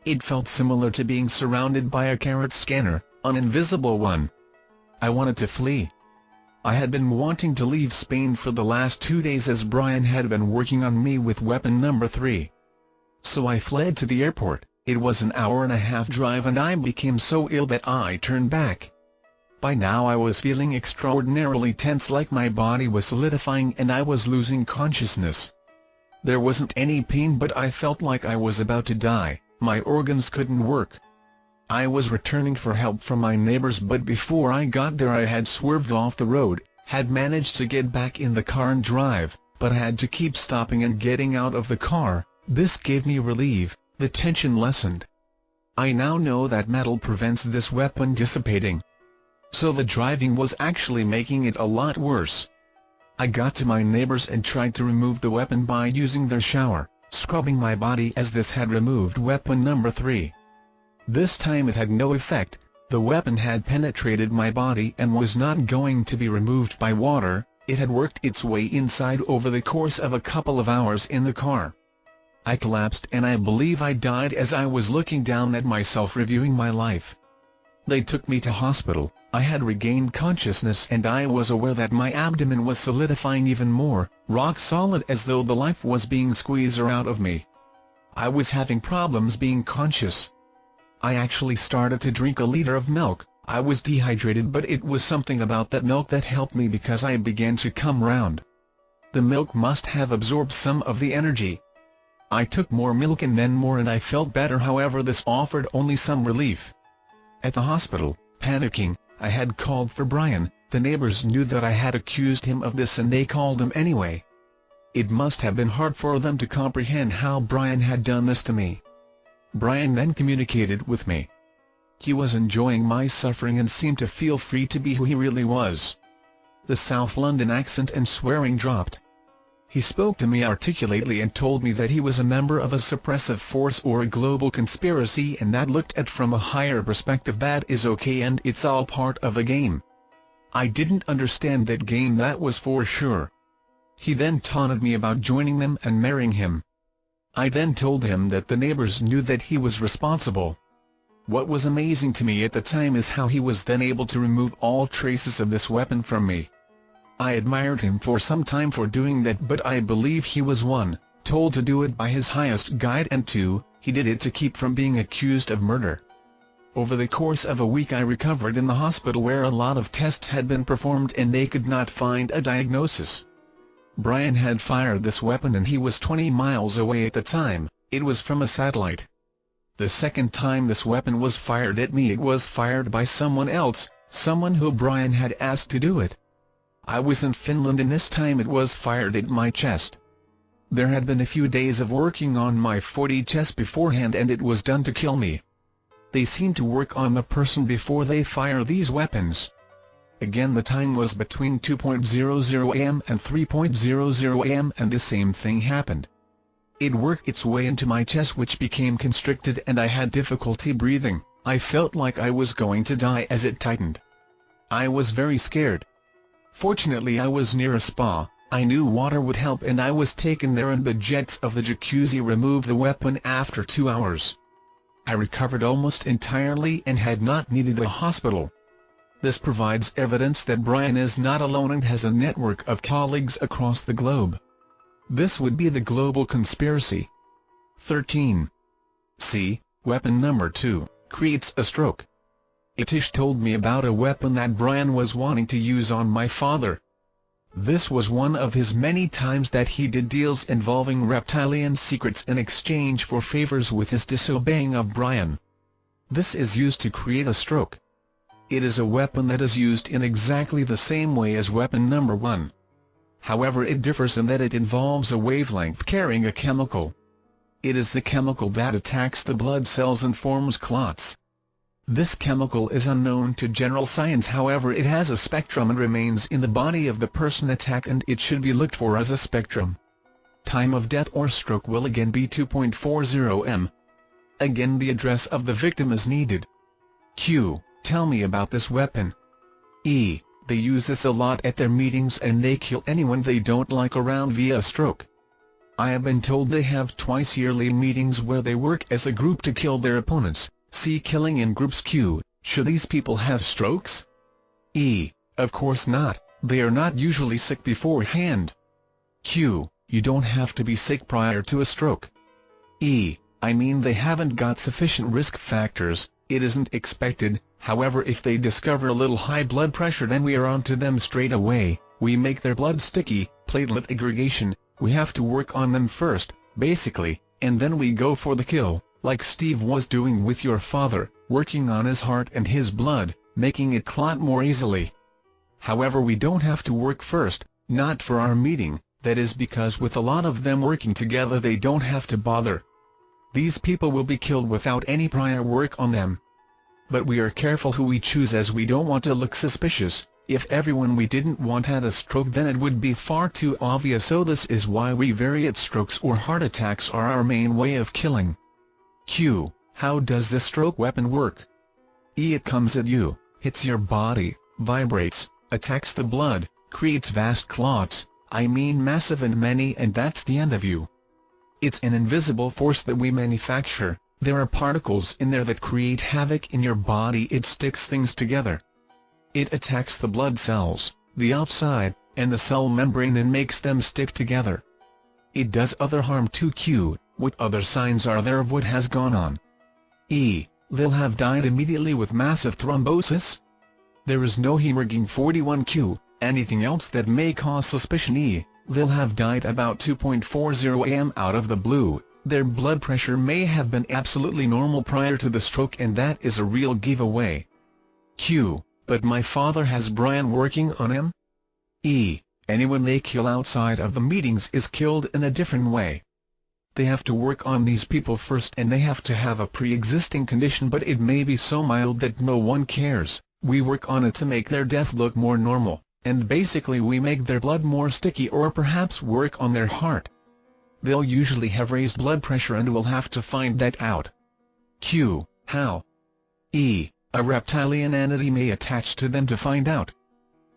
It felt similar to being surrounded by a carrot scanner, an invisible one. I wanted to flee. I had been wanting to leave Spain for the last 2 days as Brian had been working on me with weapon number 3. So I fled to the airport. It was an hour-and-a-half drive and I became so ill that I turned back. By now I was feeling extraordinarily tense, like my body was solidifying and I was losing consciousness. There wasn't any pain, but I felt like I was about to die. My organs couldn't work. I was returning for help from my neighbors, but before I got there I had swerved off the road, had managed to get back in the car and drive, but I had to keep stopping and getting out of the car. This gave me relief, the tension lessened. I now know that metal prevents this weapon dissipating. So the driving was actually making it a lot worse. I got to my neighbors and tried to remove the weapon by using their shower, scrubbing my body, as this had removed weapon number 3. This time it had no effect. The weapon had penetrated my body and was not going to be removed by water. It had worked its way inside over the course of a couple of hours in the car. I collapsed and I believe I died as I was looking down at myself, reviewing my life. They took me to hospital. I had regained consciousness and I was aware that my abdomen was solidifying even more, rock solid, as though the life was being squeezed out of me. I was having problems being conscious. I actually started to drink a liter of milk. I was dehydrated, but it was something about that milk that helped me because I began to come round. The milk must have absorbed some of the energy. I took more milk and then more and I felt better. However, this offered only some relief. At the hospital, panicking, I had called for Brian. The neighbors knew that I had accused him of this and they called him anyway. It must have been hard for them to comprehend how Brian had done this to me. Brian then communicated with me. He was enjoying my suffering and seemed to feel free to be who he really was. The South London accent and swearing dropped. He spoke to me articulately and told me that he was a member of a suppressive force or a global conspiracy, and that looked at from a higher perspective that is okay and it's all part of a game. I didn't understand that game, that was for sure. He then taunted me about joining them and marrying him. I then told him that the neighbors knew that he was responsible. What was amazing to me at the time is how he was then able to remove all traces of this weapon from me. I admired him for some time for doing that, but I believe he was 1, told to do it by his highest guide, and 2, he did it to keep from being accused of murder. Over the course of a week I recovered in the hospital where a lot of tests had been performed and they could not find a diagnosis. Brian had fired this weapon and he was 20 miles away at the time. It was from a satellite. The second time this weapon was fired at me, it was fired by someone else, someone who Brian had asked to do it. I was in Finland and this time it was fired at my chest. There had been a few days of working on my 40 chest beforehand and it was done to kill me. They seem to work on the person before they fire these weapons. Again, the time was between 2:00 am and 3:00 am and the same thing happened. It worked its way into my chest, which became constricted and I had difficulty breathing. I felt like I was going to die as it tightened. I was very scared. Fortunately I was near a spa, I knew water would help and I was taken there and the jets of the jacuzzi removed the weapon after 2 hours. I recovered almost entirely and had not needed a hospital. This provides evidence that Brian is not alone and has a network of colleagues across the globe. This would be the global conspiracy. 13. C. Weapon number 2, creates a stroke. Itish told me about a weapon that Brian was wanting to use on my father. This was one of his many times that he did deals involving Reptilian secrets in exchange for favors with his disobeying of Brian. This is used to create a stroke. It is a weapon that is used in exactly the same way as weapon number 1. However, it differs in that it involves a wavelength carrying a chemical. It is the chemical that attacks the blood cells and forms clots. This chemical is unknown to general science, however it has a spectrum and remains in the body of the person attacked and it should be looked for as a spectrum. Time of death or stroke will again be 2:40 am. Again, the address of the victim is needed. Q. Tell me about this weapon. E. They use this a lot at their meetings and they kill anyone they don't like around via a stroke. I have been told they have twice yearly meetings where they work as a group to kill their opponents. See killing in groups. Q. Should these people have strokes? E. Of course not, they are not usually sick beforehand. Q. You don't have to be sick prior to a stroke. E. I mean, they haven't got sufficient risk factors, it isn't expected. However, if they discover a little high blood pressure, then we are on to them straight away. We make their blood sticky, platelet aggregation, we have to work on them first, basically, and then we go for the kill. Like Steve was doing with your father, working on his heart and his blood, making it clot more easily. However, we don't have to work first, not for our meeting, that is because with a lot of them working together they don't have to bother. These people will be killed without any prior work on them. But we are careful who we choose as we don't want to look suspicious. If everyone we didn't want had a stroke, then it would be far too obvious, so this is why we vary it. Strokes or heart attacks are our main way of killing. Q. How does the stroke weapon work? E. It comes at you, hits your body, vibrates, attacks the blood, creates vast clots, I mean massive and many, and that's the end of you. It's an invisible force that we manufacture. There are particles in there that create havoc in your body. It sticks things together. It attacks the blood cells, the outside, and the cell membrane and makes them stick together. It does other harm too. Q. What other signs are there of what has gone on? E. They'll have died immediately with massive thrombosis. There is no hemorrhaging. 41. Q. Anything else that may cause suspicion? E. They'll have died about 2:40 am out of the blue. Their blood pressure may have been absolutely normal prior to the stroke, and that is a real giveaway. Q. But my father has Brian working on him? E. Anyone they kill outside of the meetings is killed in a different way. They have to work on these people first, and they have to have a pre-existing condition, but it may be so mild that no one cares. We work on it to make their death look more normal, and basically we make their blood more sticky, or perhaps work on their heart. They'll usually have raised blood pressure and we'll have to find that out. Q. How? E. A reptilian entity may attach to them to find out.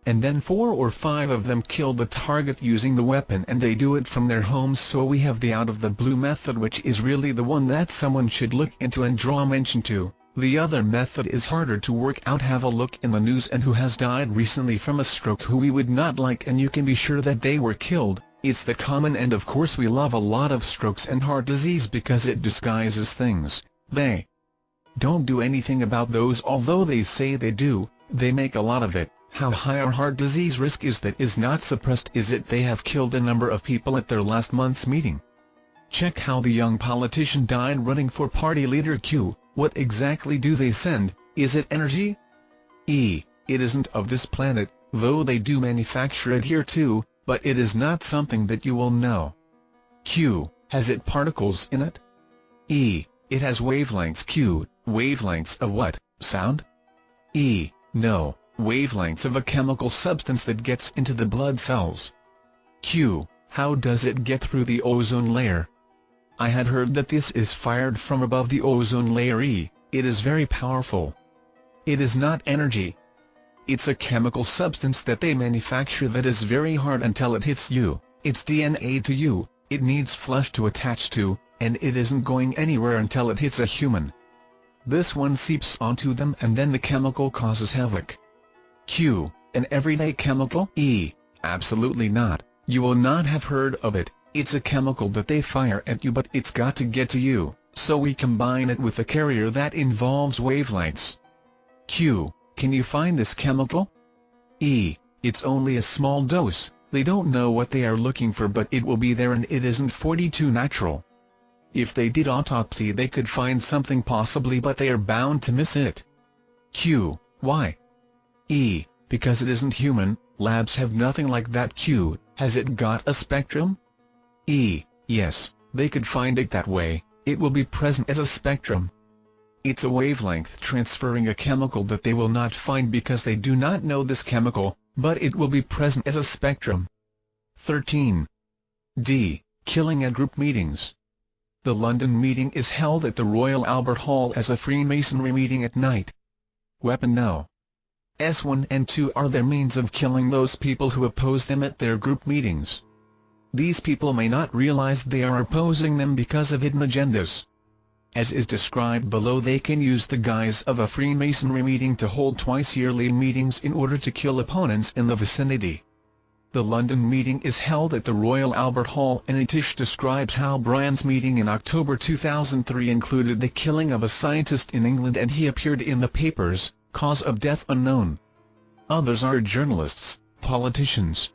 And then 4 or 5 of them kill the target using the weapon, and they do it from their homes. So we have the out-of-the-blue method, which is really the one that someone should look into and draw mention to. The other method is harder to work out. Have a look in the news and who has died recently from a stroke who we would not like, and you can be sure that they were killed. It's the common, and of course we love a lot of strokes and heart disease because it disguises things. They don't do anything about those, although they say they do. They make a lot of it. How high our heart disease risk is that is not suppressed? Is it they have killed a number of people at their last month's meeting? Check how the young politician died running for party leader. Q. What exactly do they send? Is it energy? E. It isn't of this planet, though they do manufacture it here too, but it is not something that you will know. Q. Has it particles in it? E. It has wavelengths. Q. Wavelengths of what? Sound? E. No. Wavelengths of a chemical substance that gets into the blood cells. Q. How does it get through the ozone layer? I had heard that this is fired from above the ozone layer. E. It is very powerful. It is not energy. It's a chemical substance that they manufacture that is very hard until it hits you. It's DNA to you. It needs flesh to attach to, and it isn't going anywhere until it hits a human. This one seeps onto them, and then the chemical causes havoc. Q. An everyday chemical? E. Absolutely not. You will not have heard of it. It's a chemical that they fire at you, but it's got to get to you, so we combine it with a carrier that involves wavelengths. Q. Can you find this chemical? E. It's only a small dose. They don't know what they are looking for, but it will be there, and it isn't 42 natural. If they did autopsy they could find something possibly, but they are bound to miss it. Q. Why? E. Because it isn't human. Labs have nothing like that. Q. Has it got a spectrum? E. Yes, they could find it that way. It will be present as a spectrum. It's a wavelength transferring a chemical that they will not find because they do not know this chemical, but it will be present as a spectrum. 13. D. Killing at group meetings. The London meeting is held at the Royal Albert Hall as a Freemasonry meeting at night. Weapon no. S1 and 2 are their means of killing those people who oppose them at their group meetings. These people may not realize they are opposing them because of hidden agendas. As is described below, they can use the guise of a Freemasonry meeting to hold twice-yearly meetings in order to kill opponents in the vicinity. The London meeting is held at the Royal Albert Hall, and Itish describes how Brian's meeting in October 2003 included the killing of a scientist in England, and he appeared in the papers, cause of death unknown. Others are journalists, politicians.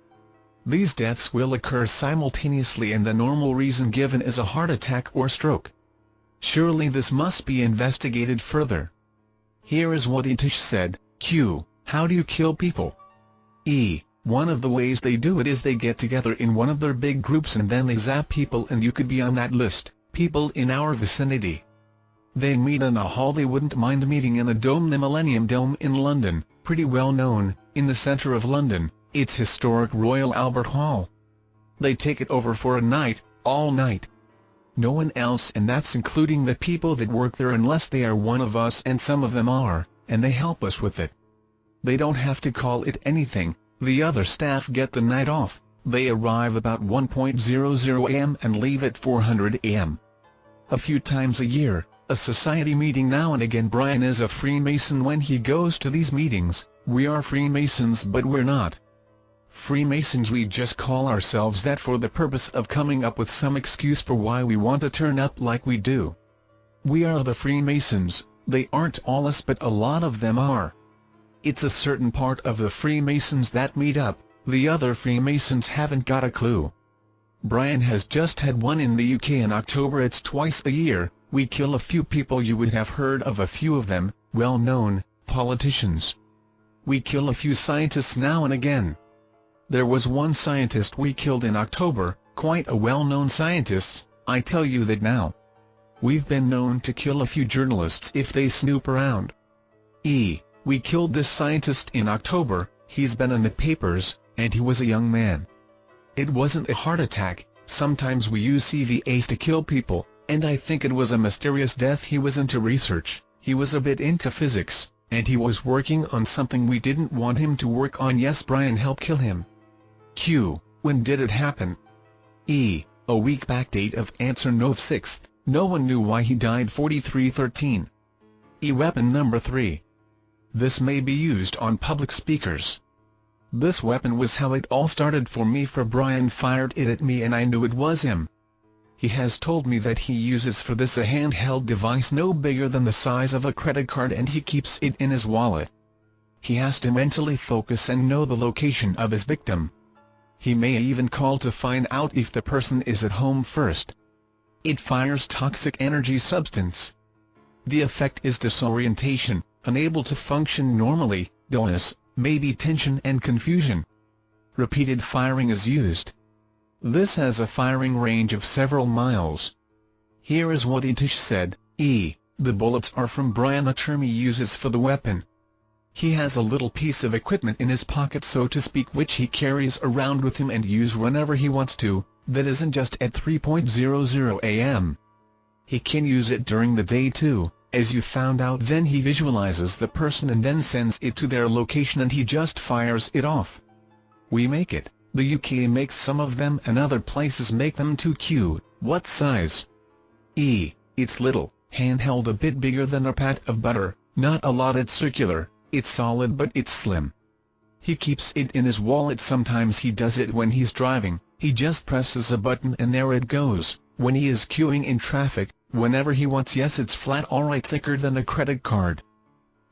These deaths will occur simultaneously, and the normal reason given is a heart attack or stroke. Surely this must be investigated further. Here is what Itish said. Q. How do you kill people? E. One of the ways they do it is they get together in one of their big groups and then they zap people, and you could be on that list, people in our vicinity. They meet in a hall they wouldn't mind meeting in, a dome, the Millennium Dome in London, pretty well known, in the centre of London. It's historic Royal Albert Hall. They take it over for a night, all night. No one else, and that's including the people that work there, unless they are one of us, and some of them are, and they help us with it. They don't have to call it anything. The other staff get the night off. They arrive about 1:00 am and leave at 400 am. A few times a year, a society meeting now and again. Brian is a Freemason when he goes to these meetings. We are Freemasons, but we're not Freemasons. We just call ourselves that for the purpose of coming up with some excuse for why we want to turn up like we do. We are the Freemasons. They aren't all us, but a lot of them are. It's a certain part of the Freemasons that meet up. The other Freemasons haven't got a clue. Brian has just had one in the UK in October. It's twice a year. We kill a few people. You would have heard of a few of them, well-known politicians. We kill a few scientists now and again. There was one scientist we killed in October, quite a well-known scientist. I tell you that now. We've been known to kill a few journalists if they snoop around. We killed this scientist in October, he's been in the papers, and he was a young man. It wasn't a heart attack, sometimes we use CVAs to kill people, and I think it was a mysterious death. He was into research, he was a bit into physics, and he was working on something we didn't want him to work on. Yes, Brian helped kill him. Q. When did it happen? A week back. Date of answer Nov 6th, no one knew why he died. 4313. Weapon number 3. This may be used on public speakers. This weapon was how it all started for me, for Brian fired it at me and I knew it was him. He has told me that he uses for this a handheld device no bigger than the size of a credit card, and he keeps it in his wallet. He has to mentally focus and know the location of his victim. He may even call to find out if the person is at home first. It fires toxic energy substance. The effect is disorientation, unable to function normally, dullness, maybe tension and confusion. Repeated firing is used. This has a firing range of several miles. Here is what Itish said. The bullets are from Brian. A term he uses for the weapon. He has a little piece of equipment in his pocket, so to speak, which he carries around with him and use whenever he wants to, that isn't just at 3:00 a.m. He can use it during the day too, as you found out. Then he visualizes the person and then sends it to their location and he just fires it off. We make it, the UK makes some of them and other places make them too. Q. What size? It's little, handheld, a bit bigger than a pat of butter, not a lot. It's circular, it's solid but it's slim. He keeps it in his wallet. Sometimes he does it when he's driving, he just presses a button and there it goes, when he is queuing in traffic, whenever he wants. Yes, it's flat, alright, thicker than a credit card.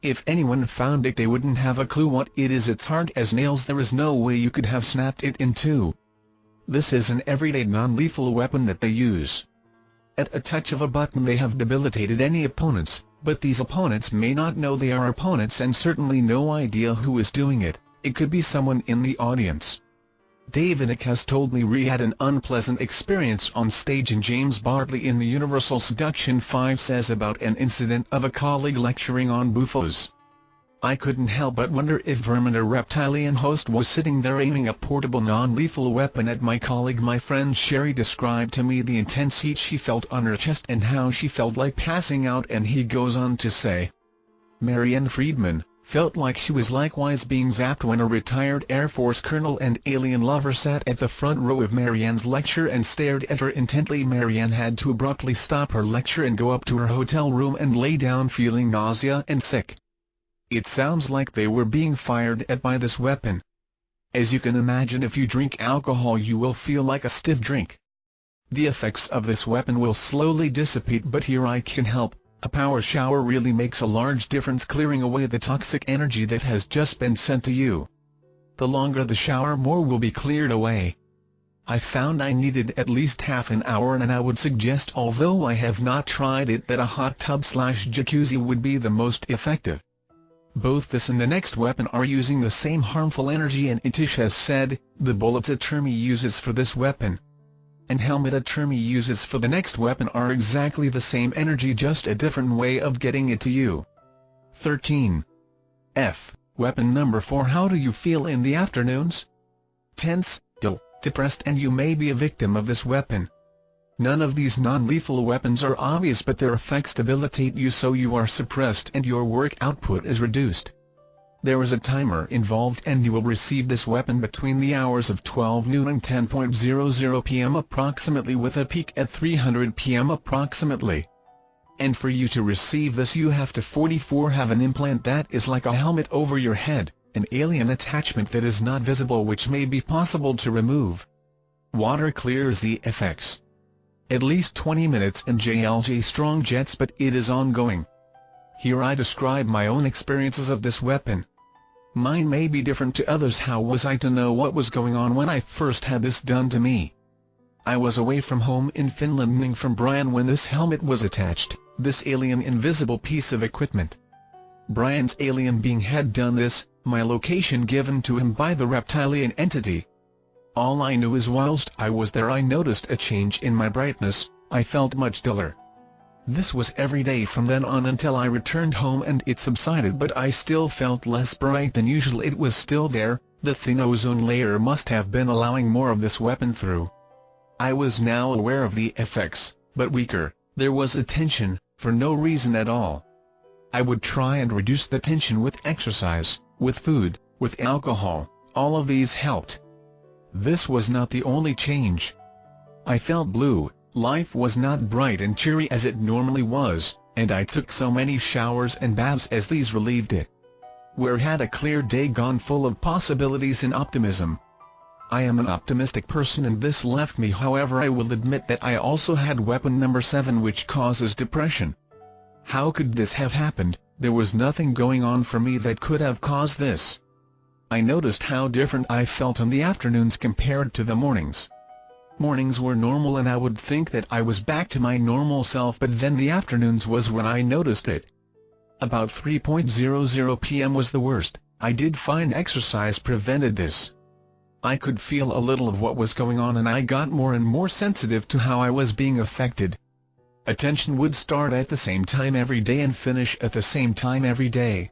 If anyone found it they wouldn't have a clue what it is. It's hard as nails, there is no way you could have snapped it in two. This is an everyday non-lethal weapon that they use. At a touch of a button they have debilitated any opponents, but these opponents may not know they are opponents and certainly no idea who is doing it. It could be someone in the audience. Davidic has told me he had an unpleasant experience on stage, and James Bartley in the Universal Seduction 5 says about an incident of a colleague lecturing on buffos. I couldn't help but wonder if Vermin, a reptilian host, was sitting there aiming a portable non-lethal weapon at my colleague. My friend Sherry described to me the intense heat she felt on her chest and how she felt like passing out, and he goes on to say, Marianne Friedman felt like she was likewise being zapped when a retired Air Force colonel and alien lover sat at the front row of Marianne's lecture and stared at her intently. Marianne had to abruptly stop her lecture and go up to her hotel room and lay down feeling nausea and sick. It sounds like they were being fired at by this weapon. As you can imagine, if you drink alcohol you will feel like a stiff drink. The effects of this weapon will slowly dissipate, but here I can help. A power shower really makes a large difference, clearing away the toxic energy that has just been sent to you. The longer the shower, more will be cleared away. I found I needed at least half an hour, and I would suggest, although I have not tried it, that a hot tub/jacuzzi would be the most effective. Both this and the next weapon are using the same harmful energy, and Itish has said, the bullets a term he uses for this weapon and helmet a term he uses for the next weapon are exactly the same energy, just a different way of getting it to you. 13. Weapon number 4. How do you feel in the afternoons? Tense, dull, depressed, and you may be a victim of this weapon. None of these non-lethal weapons are obvious, but their effects debilitate you, so you are suppressed and your work output is reduced. There is a timer involved, and you will receive this weapon between the hours of 12 noon and 10:00 p.m. approximately, with a peak at 300 p.m. approximately. And for you to receive this you have to have an implant that is like a helmet over your head, an alien attachment that is not visible, which may be possible to remove. Water clears the effects. At least 20 minutes in JLJ strong jets, but it is ongoing. Here I describe my own experiences of this weapon. Mine may be different to others. How was I to know what was going on when I first had this done to me? I was away from home in Finland, learning from Brian when this helmet was attached, this alien invisible piece of equipment. Brian's alien being had done this, my location given to him by the reptilian entity. All I knew is whilst I was there I noticed a change in my brightness, I felt much duller. This was every day from then on until I returned home and it subsided, but I still felt less bright than usual. It was still there. The thin ozone layer must have been allowing more of this weapon through. I was now aware of the effects, but weaker. There was a tension, for no reason at all. I would try and reduce the tension with exercise, with food, with alcohol. All of these helped. This was not the only change. I felt blue. Life was not bright and cheery as it normally was, and I took so many showers and baths as these relieved it. Where had a clear day gone, full of possibilities and optimism? I am an optimistic person and this left me. However, I will admit that I also had weapon number 7, which causes depression. How could this have happened? There was nothing going on for me that could have caused this. I noticed how different I felt in the afternoons compared to the mornings. Mornings were normal and I would think that I was back to my normal self, but then the afternoons was when I noticed it. About 3:00 p.m. was the worst. I did find exercise prevented this. I could feel a little of what was going on and I got more and more sensitive to how I was being affected. Attention would start at the same time every day and finish at the same time every day.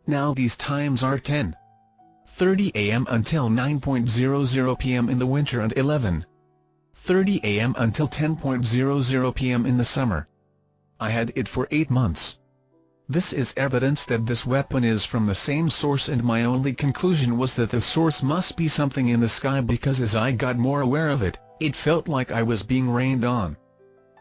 Now these times are 10:30 a.m. until 9:00 p.m. in the winter and 11:30 a.m. until 10:00 p.m. in the summer. I had it for 8 months. This is evidence that this weapon is from the same source, and my only conclusion was that the source must be something in the sky, because as I got more aware of it, it felt like I was being rained on.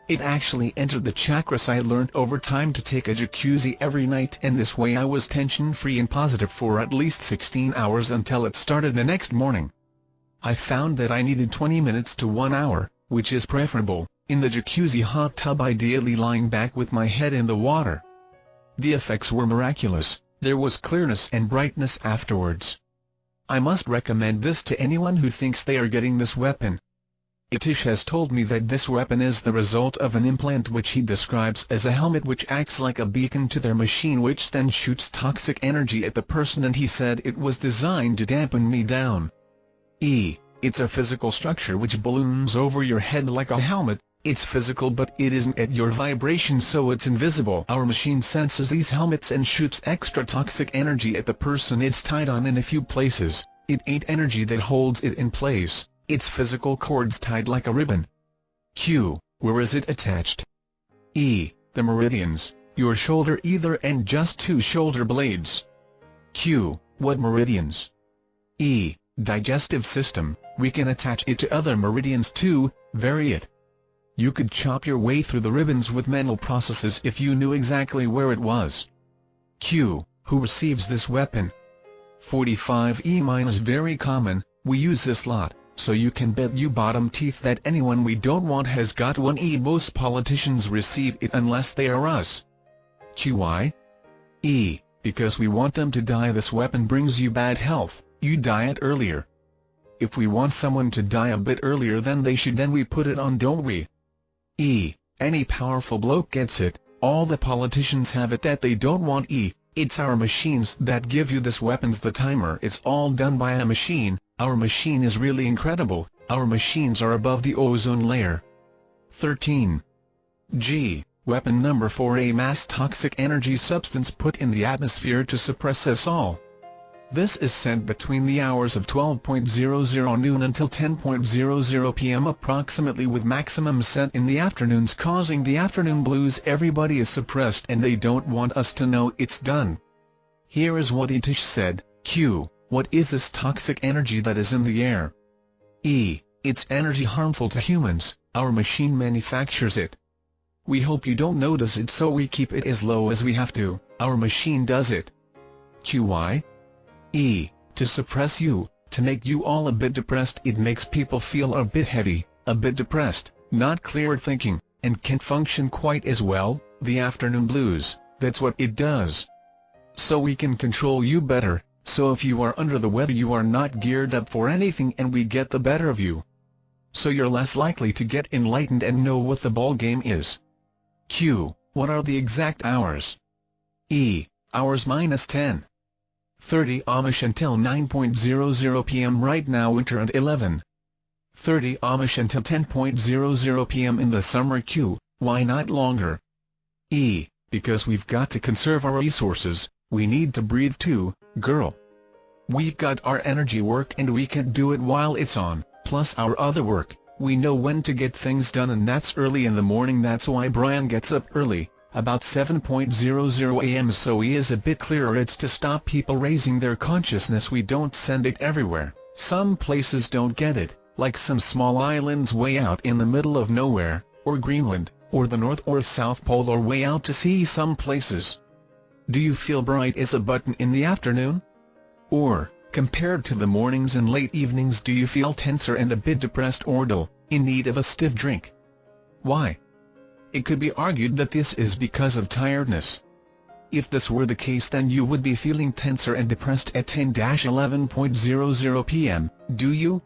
It actually entered the chakras. I learned over time to take a jacuzzi every night, and this way I was tension-free and positive for at least 16 hours until it started the next morning. I found that I needed 20 minutes to 1 hour, which is preferable, in the jacuzzi hot tub, ideally lying back with my head in the water. The effects were miraculous. There was clearness and brightness afterwards. I must recommend this to anyone who thinks they are getting this weapon. Itish has told me that this weapon is the result of an implant which he describes as a helmet which acts like a beacon to their machine, which then shoots toxic energy at the person, and he said it was designed to dampen me down. It's a physical structure which balloons over your head like a helmet. It's physical, but it isn't at your vibration, so it's invisible. Our machine senses these helmets and shoots extra toxic energy at the person it's tied on in a few places. It ain't energy that holds it in place, it's physical cords tied like a ribbon. Where is it attached? The meridians, your shoulder either end, just 2 shoulder blades. What meridians? Digestive system. We can attach it to other meridians too, vary it. You could chop your way through the ribbons with mental processes if you knew exactly where it was. Who receives this weapon? 45E- is very common. We use this lot, so you can bet you bottom teeth that anyone we don't want has got one. Most politicians receive it unless they are us. Why? Because we want them to die. This weapon brings you bad health. You die it earlier. If we want someone to die a bit earlier than they should, then we put it on, don't we? Any powerful bloke gets it. All the politicians have it that they don't want. It's our machines that give you this weapons. The timer, it's all done by a machine. Our machine is really incredible. Our machines are above the ozone layer. 13. Weapon number 4, a mass toxic energy substance put in the atmosphere to suppress us all. This is sent between the hours of 12:00 noon until 10:00 p.m. approximately, with maximum sent in the afternoons, causing the afternoon blues. Everybody is suppressed and they don't want us to know it's done. Here is what Itish said. What is this toxic energy that is in the air? It's energy harmful to humans. Our machine manufactures it. We hope you don't notice it, so we keep it as low as we have to. Our machine does it. Why? To suppress you, to make you all a bit depressed. It makes people feel a bit heavy, a bit depressed, not clear thinking, and can't function quite as well. The afternoon blues, that's what it does. So we can control you better, so if you are under the weather you are not geared up for anything and we get the better of you. So you're less likely to get enlightened and know what the ball game is. What are the exact hours? Hours minus 10:30 Amish until 9:00 p.m. right now, winter, and 11:30 30 Amish until 10:00 p.m. in the summer Q, why not longer? E. Because we've got to conserve our resources, we need to breathe too, girl. We've got our energy work and we can't do it while it's on, plus our other work, we know when to get things done and that's early in the morning. That's why Brian gets up early, about 7:00 a.m. so he is a bit clearer. It's to stop people raising their consciousness. We don't send it everywhere, some places don't get it, like some small islands way out in the middle of nowhere, or Greenland, or the North or South Pole, or way out to sea some places. Do you feel bright as a button in the afternoon? Or, compared to the mornings and late evenings, do you feel tenser and a bit depressed or dull, in need of a stiff drink? Why? It could be argued that this is because of tiredness. If this were the case, then you would be feeling tenser and depressed at 10-11:00 p.m., do you?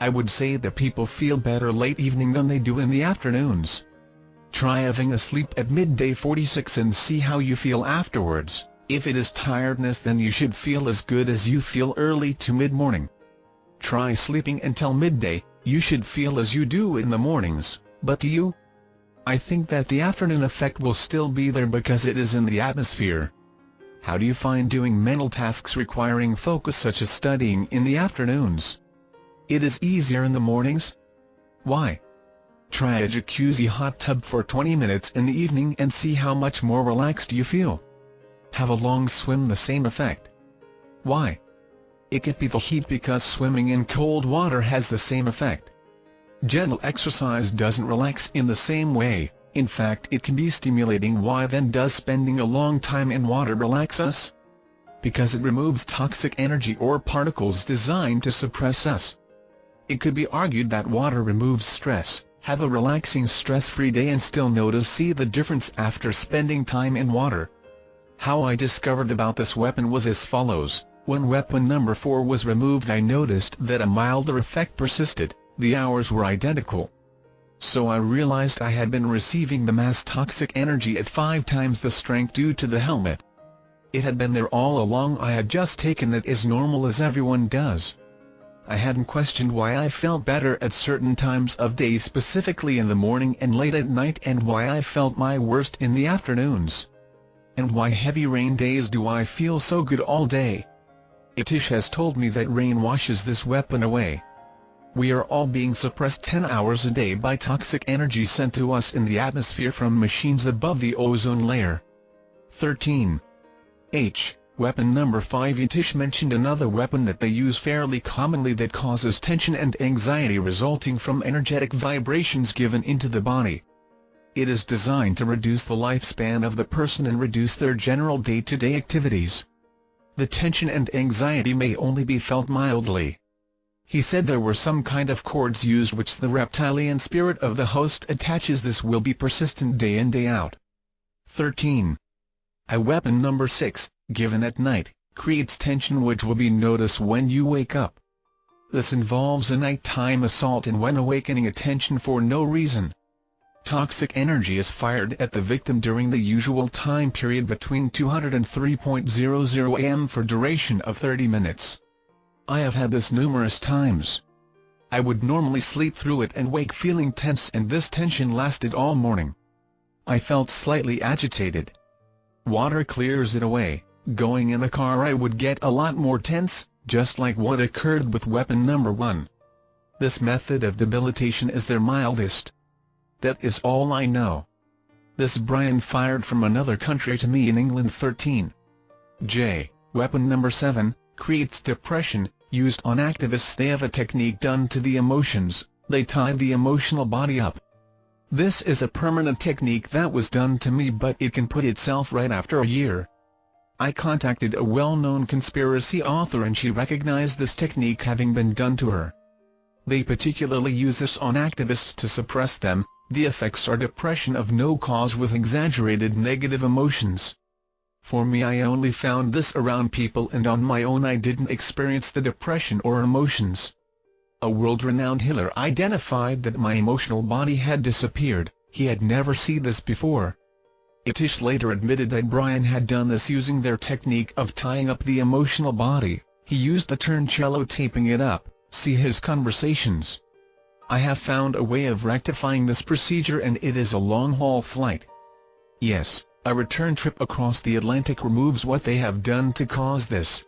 I would say that people feel better late evening than they do in the afternoons. Try having a sleep at midday 46 and see how you feel afterwards. If it is tiredness, then you should feel as good as you feel early to mid-morning. Try sleeping until midday, you should feel as you do in the mornings, but do you? I think that the afternoon effect will still be there because it is in the atmosphere. How do you find doing mental tasks requiring focus such as studying in the afternoons? It is easier in the mornings? Why? Try a jacuzzi hot tub for 20 minutes in the evening and see how much more relaxed you feel. Have a long swim, the same effect. Why? It could be the heat, because swimming in cold water has the same effect. Gentle exercise doesn't relax in the same way, in fact it can be stimulating. Why then does spending a long time in water relax us? Because it removes toxic energy or particles designed to suppress us. It could be argued that water removes stress. Have a relaxing stress-free day and still see the difference after spending time in water. How I discovered about this weapon was as follows. When weapon number 4 was removed, I noticed that a milder effect persisted. The hours were identical. So I realized I had been receiving the mass toxic energy at 5 times the strength due to the helmet. It had been there all along. I had just taken it as normal as everyone does. I hadn't questioned why I felt better at certain times of day, specifically in the morning and late at night, and why I felt my worst in the afternoons. And why heavy rain days do I feel so good all day. Itish has told me that rain washes this weapon away. We are all being suppressed 10 hours a day by toxic energy sent to us in the atmosphere from machines above the ozone layer. 13. H. Weapon number 5. Itish mentioned another weapon that they use fairly commonly that causes tension and anxiety resulting from energetic vibrations given into the body. It is designed to reduce the lifespan of the person and reduce their general day-to-day activities. The tension and anxiety may only be felt mildly. He said there were some kind of cords used which the reptilian spirit of the host attaches. This will be persistent day in day out. 13. Weapon number 6, given at night, creates tension which will be noticed when you wake up. This involves a nighttime assault and when awakening attention for no reason. Toxic energy is fired at the victim during the usual time period between 200 and 3:00 am for duration of 30 minutes. I have had this numerous times. I would normally sleep through it and wake feeling tense, and this tension lasted all morning. I felt slightly agitated. Water clears it away. Going in a car I would get a lot more tense, just like what occurred with weapon number 1. This method of debilitation is their mildest. That is all I know. This Brian fired from another country to me in England. 13. J. Weapon number 7, creates depression, used on activists. They have a technique done to the emotions. They tie the emotional body up. This is a permanent technique that was done to me, but it can put itself right after a year. I contacted a well-known conspiracy author and she recognized this technique having been done to her. They particularly use this on activists to suppress them. The effects are depression of no cause with exaggerated negative emotions. For me, I only found this around people, and on my own I didn't experience the depression or emotions. A world-renowned healer identified that my emotional body had disappeared. He had never seen this before. Itish later admitted that Brian had done this using their technique of tying up the emotional body. He used the turn cello, taping it up. See his conversations. I have found a way of rectifying this procedure, and it is a long-haul flight. Yes, a return trip across the Atlantic removes what they have done to cause this.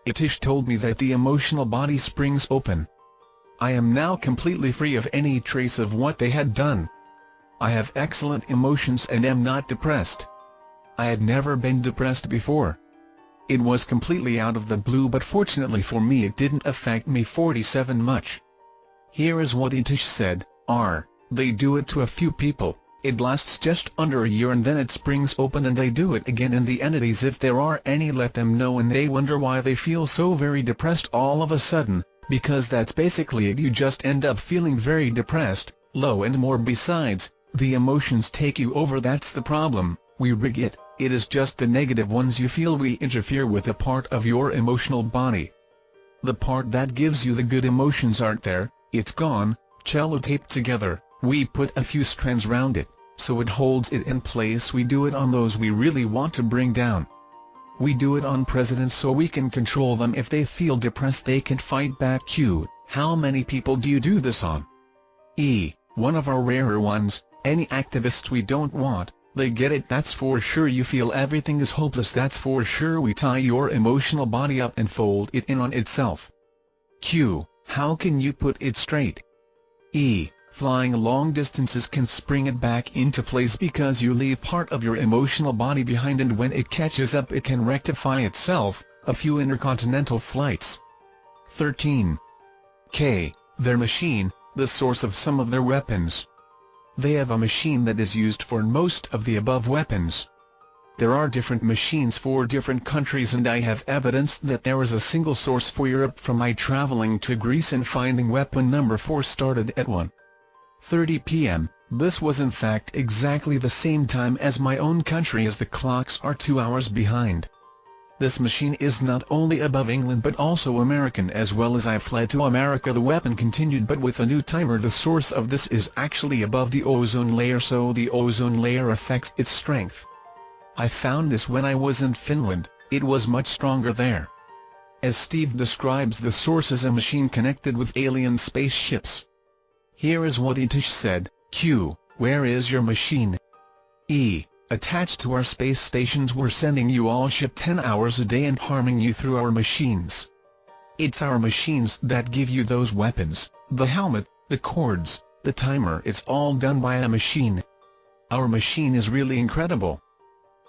Itish told me that the emotional body springs open. I am now completely free of any trace of what they had done. I have excellent emotions and am not depressed. I had never been depressed before. It was completely out of the blue, but fortunately for me it didn't affect me 47 much. Here is what Itish said: they do it to a few people, it lasts just under a year and then it springs open and they do it again, and the entities, if there are any, let them know, and they wonder why they feel so very depressed all of a sudden, because that's basically it. You just end up feeling very depressed, low and more. Besides, the emotions take you over. That's the problem. We rig it. It is just the negative ones you feel. We interfere with a part of your emotional body. The part that gives you the good emotions aren't there, it's gone, cello taped together. We put a few strands round it, so it holds it in place. We do it on those we really want to bring down. We do it on presidents so we can control them. If they feel depressed they can fight back. Q. How many people do you do this on? E. One of our rarer ones. Any activists we don't want, they get it, that's for sure. You feel everything is hopeless, that's for sure. We tie your emotional body up and fold it in on itself. Q. How can you put it straight? E. Flying long distances can spring it back into place because you leave part of your emotional body behind, and when it catches up it can rectify itself. A few intercontinental flights. 13. K. Their machine, the source of some of their weapons. They have a machine that is used for most of the above weapons. There are different machines for different countries, and I have evidence that there is a single source for Europe. From my traveling to Greece and finding weapon number 4 started at 1:30 p.m. This was in fact exactly the same time as my own country, as the clocks are 2 hours behind. This machine is not only above England but also American as well. As I fled to America the weapon continued, but with a new timer. The source of this is actually above the ozone layer, so the ozone layer affects its strength. I found this when I was in Finland. It was much stronger there. As Steve describes, the source is a machine connected with alien spaceships. Here is what Itish said. Q. Where is your machine? E. Attached to our space stations. We're sending you all ship 10 hours a day and harming you through our machines. It's our machines that give you those weapons, the helmet, the cords, the timer. It's all done by a machine. Our machine is really incredible.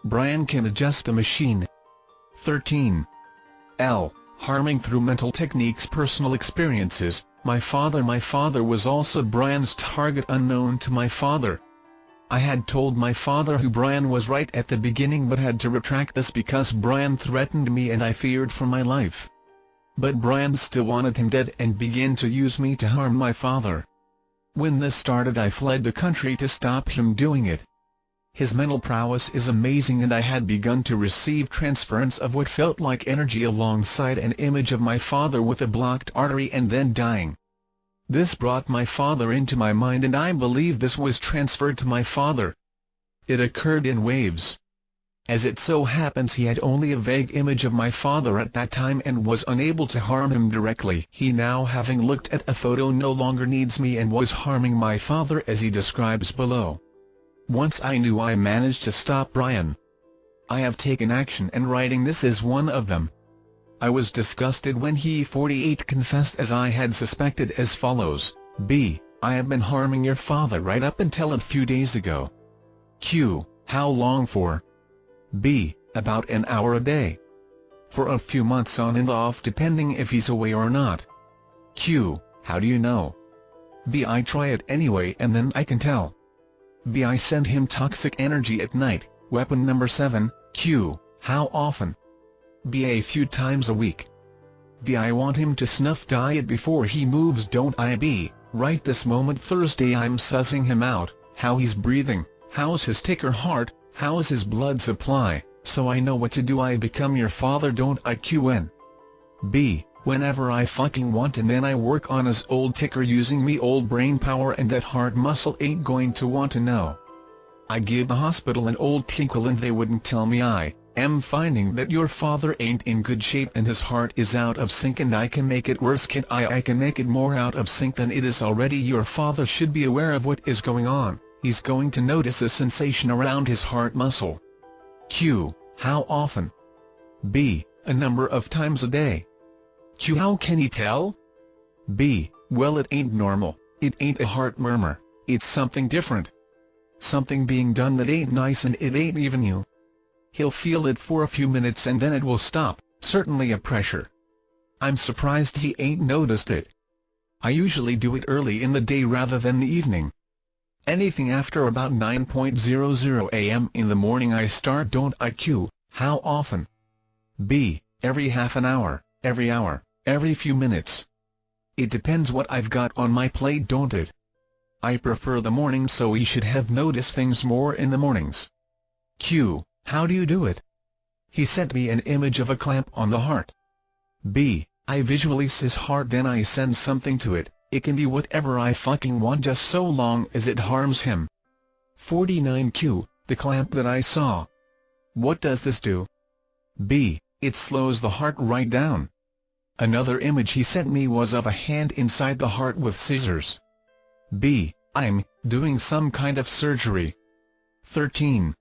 Brian can adjust the machine. 13. L. Harming through mental techniques. Personal experiences. My father was also Brian's target, unknown to my father. I had told my father who Brian was right at the beginning, but had to retract this because Brian threatened me and I feared for my life. But Brian still wanted him dead and began to use me to harm my father. When this started I fled the country to stop him doing it. His mental prowess is amazing, and I had begun to receive transference of what felt like energy alongside an image of my father with a blocked artery and then dying. This brought my father into my mind, and I believe this was transferred to my father. It occurred in waves. As it so happens, he had only a vague image of my father at that time and was unable to harm him directly. He, now having looked at a photo, no longer needs me and was harming my father as he describes below. Once I knew, I managed to stop Brian. I have taken action, and writing this is one of them. I was disgusted when he 48 confessed, as I had suspected, as follows. B. I have been harming your father right up until a few days ago. Q. How long for? B. About an hour a day. For a few months on and off, depending if he's away or not. Q. How do you know? B. I try it anyway and then I can tell. B. I send him toxic energy at night. Weapon number 7. Q. How often? B. A few times a week. B. I want him to snuff diet before he moves, don't I? B. Right this moment, Thursday, I'm sussing him out, how he's breathing, how's his ticker heart, how's his blood supply, so I know what to do. I become your father, don't I? QN. B. Whenever I fucking want, and then I work on his old ticker using me old brain power, and that heart muscle ain't going to want to know. I give the hospital an old tinkle and they wouldn't tell me I Finding that your father ain't in good shape and his heart is out of sync, and I can make it worse. I can make it more out of sync than it is already. Your father should be aware of what is going on. He's going to notice a sensation around his heart muscle. Q. How often? B. A number of times a day. Q. How can he tell? B. Well, it ain't normal, it ain't a heart murmur, it's something different. Something being done that ain't nice, and it ain't even you. He'll feel it for a few minutes and then it will stop, certainly a pressure. I'm surprised he ain't noticed it. I usually do it early in the day rather than the evening. Anything after about 9:00 a.m. in the morning I start. Don't I? Q. How often? B. Every half an hour, every hour, every few minutes. It depends what I've got on my plate, don't it? I prefer the morning, so he should have noticed things more in the mornings. Q. How do you do it? He sent me an image of a clamp on the heart. B. I visualize his heart, then I send something to it. It can be whatever I fucking want, just so long as it harms him. 49. Q. The clamp that I saw. What does this do? B. It slows the heart right down. Another image he sent me was of a hand inside the heart with scissors. B. I'm doing some kind of surgery. 13.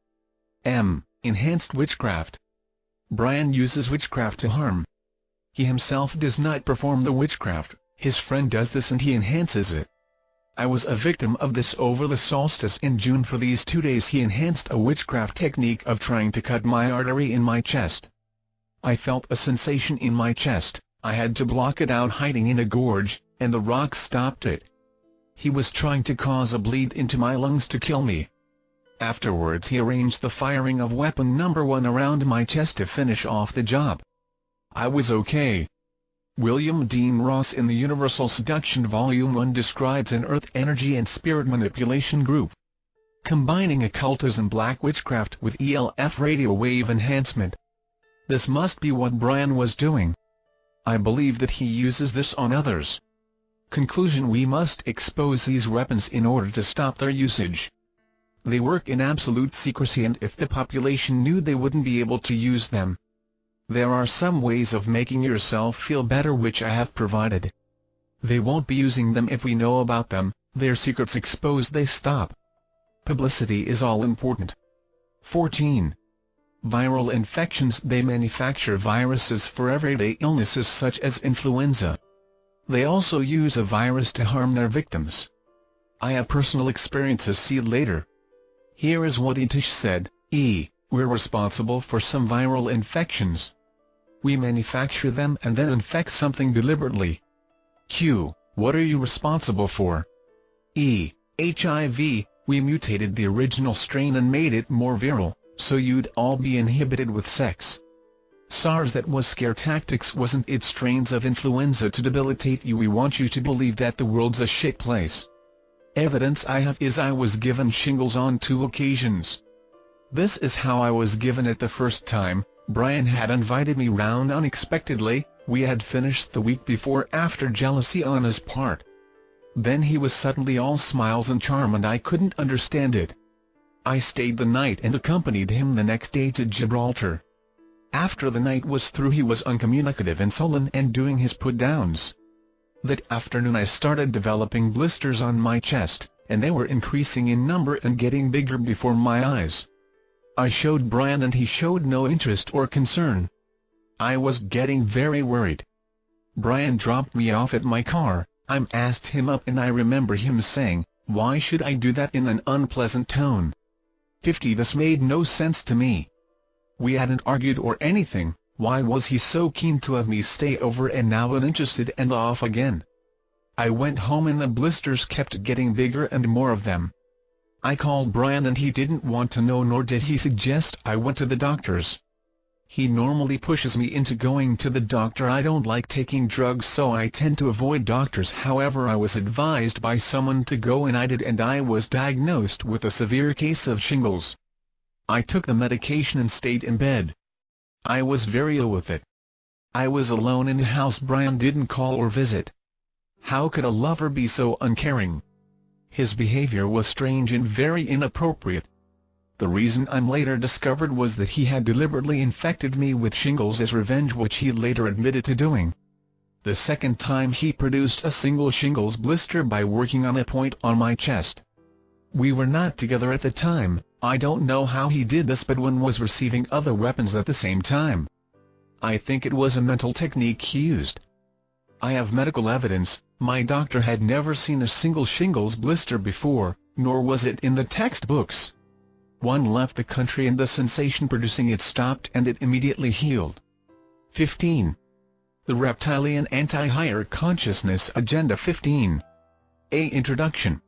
M. Enhanced witchcraft. Brian uses witchcraft to harm. He himself does not perform the witchcraft, his friend does this and he enhances it. I was a victim of this over the solstice in June. For these 2 days he enhanced a witchcraft technique of trying to cut my artery in my chest. I felt a sensation in my chest, I had to block it out hiding in a gorge, and the rock stopped it. He was trying to cause a bleed into my lungs to kill me. Afterwards he arranged the firing of weapon number 1 around my chest to finish off the job. I was okay. William Dean Ross in the Universal Seduction Volume 1 describes an earth energy and spirit manipulation group, combining occultism, black witchcraft with ELF radio wave enhancement. This must be what Brian was doing. I believe that he uses this on others. Conclusion: we must expose these weapons in order to stop their usage. They work in absolute secrecy, and if the population knew, they wouldn't be able to use them. There are some ways of making yourself feel better which I have provided. They won't be using them if we know about them. Their secrets exposed, they stop. Publicity is all important. 14. Viral infections. They manufacture viruses for everyday illnesses such as influenza. They also use a virus to harm their victims. I have personal experiences. See later. Here is what Itish said. We're responsible for some viral infections. We manufacture them and then infect something deliberately. Q. What are you responsible for? HIV. We mutated the original strain and made it more viral, so you'd all be inhibited with sex. SARS. That was scare tactics, wasn't it? Strains of influenza to debilitate you. We want you to believe that the world's a shit place. Evidence I have is I was given shingles on 2 occasions. This is how I was given it the first time. Brian had invited me round unexpectedly. We had finished the week before after jealousy on his part. Then he was suddenly all smiles and charm, and I couldn't understand it. I stayed the night and accompanied him the next day to Gibraltar. After the night was through, he was uncommunicative and sullen and doing his put-downs. That afternoon I started developing blisters on my chest, and they were increasing in number and getting bigger before my eyes. I showed Brian and he showed no interest or concern. I was getting very worried. Brian dropped me off at my car. I asked him up and I remember him saying, "Why should I do that?" in an unpleasant tone. 50. This made no sense to me. We hadn't argued or anything. Why was he so keen to have me stay over and now uninterested and off again? I went home and the blisters kept getting bigger and more of them. I called Brian and he didn't want to know, nor did he suggest I went to the doctors. He normally pushes me into going to the doctor. I don't like taking drugs, so I tend to avoid doctors. However, I was advised by someone to go and I did, and I was diagnosed with a severe case of shingles. I took the medication and stayed in bed. I was very ill with it. I was alone in the house. Brian didn't call or visit. How could a lover be so uncaring? His behavior was strange and very inappropriate. The reason I'm later discovered was that he had deliberately infected me with shingles as revenge, which he later admitted to doing. The second time he produced a single shingles blister by working on a point on my chest. We were not together at the time. I don't know how he did this, but one was receiving other weapons at the same time. I think it was a mental technique he used. I have medical evidence. My doctor had never seen a single shingles blister before, nor was it in the textbooks. One left the country and the sensation producing it stopped, and it immediately healed. 15. The Reptilian Anti-Higher Consciousness Agenda. 15. A. Introduction.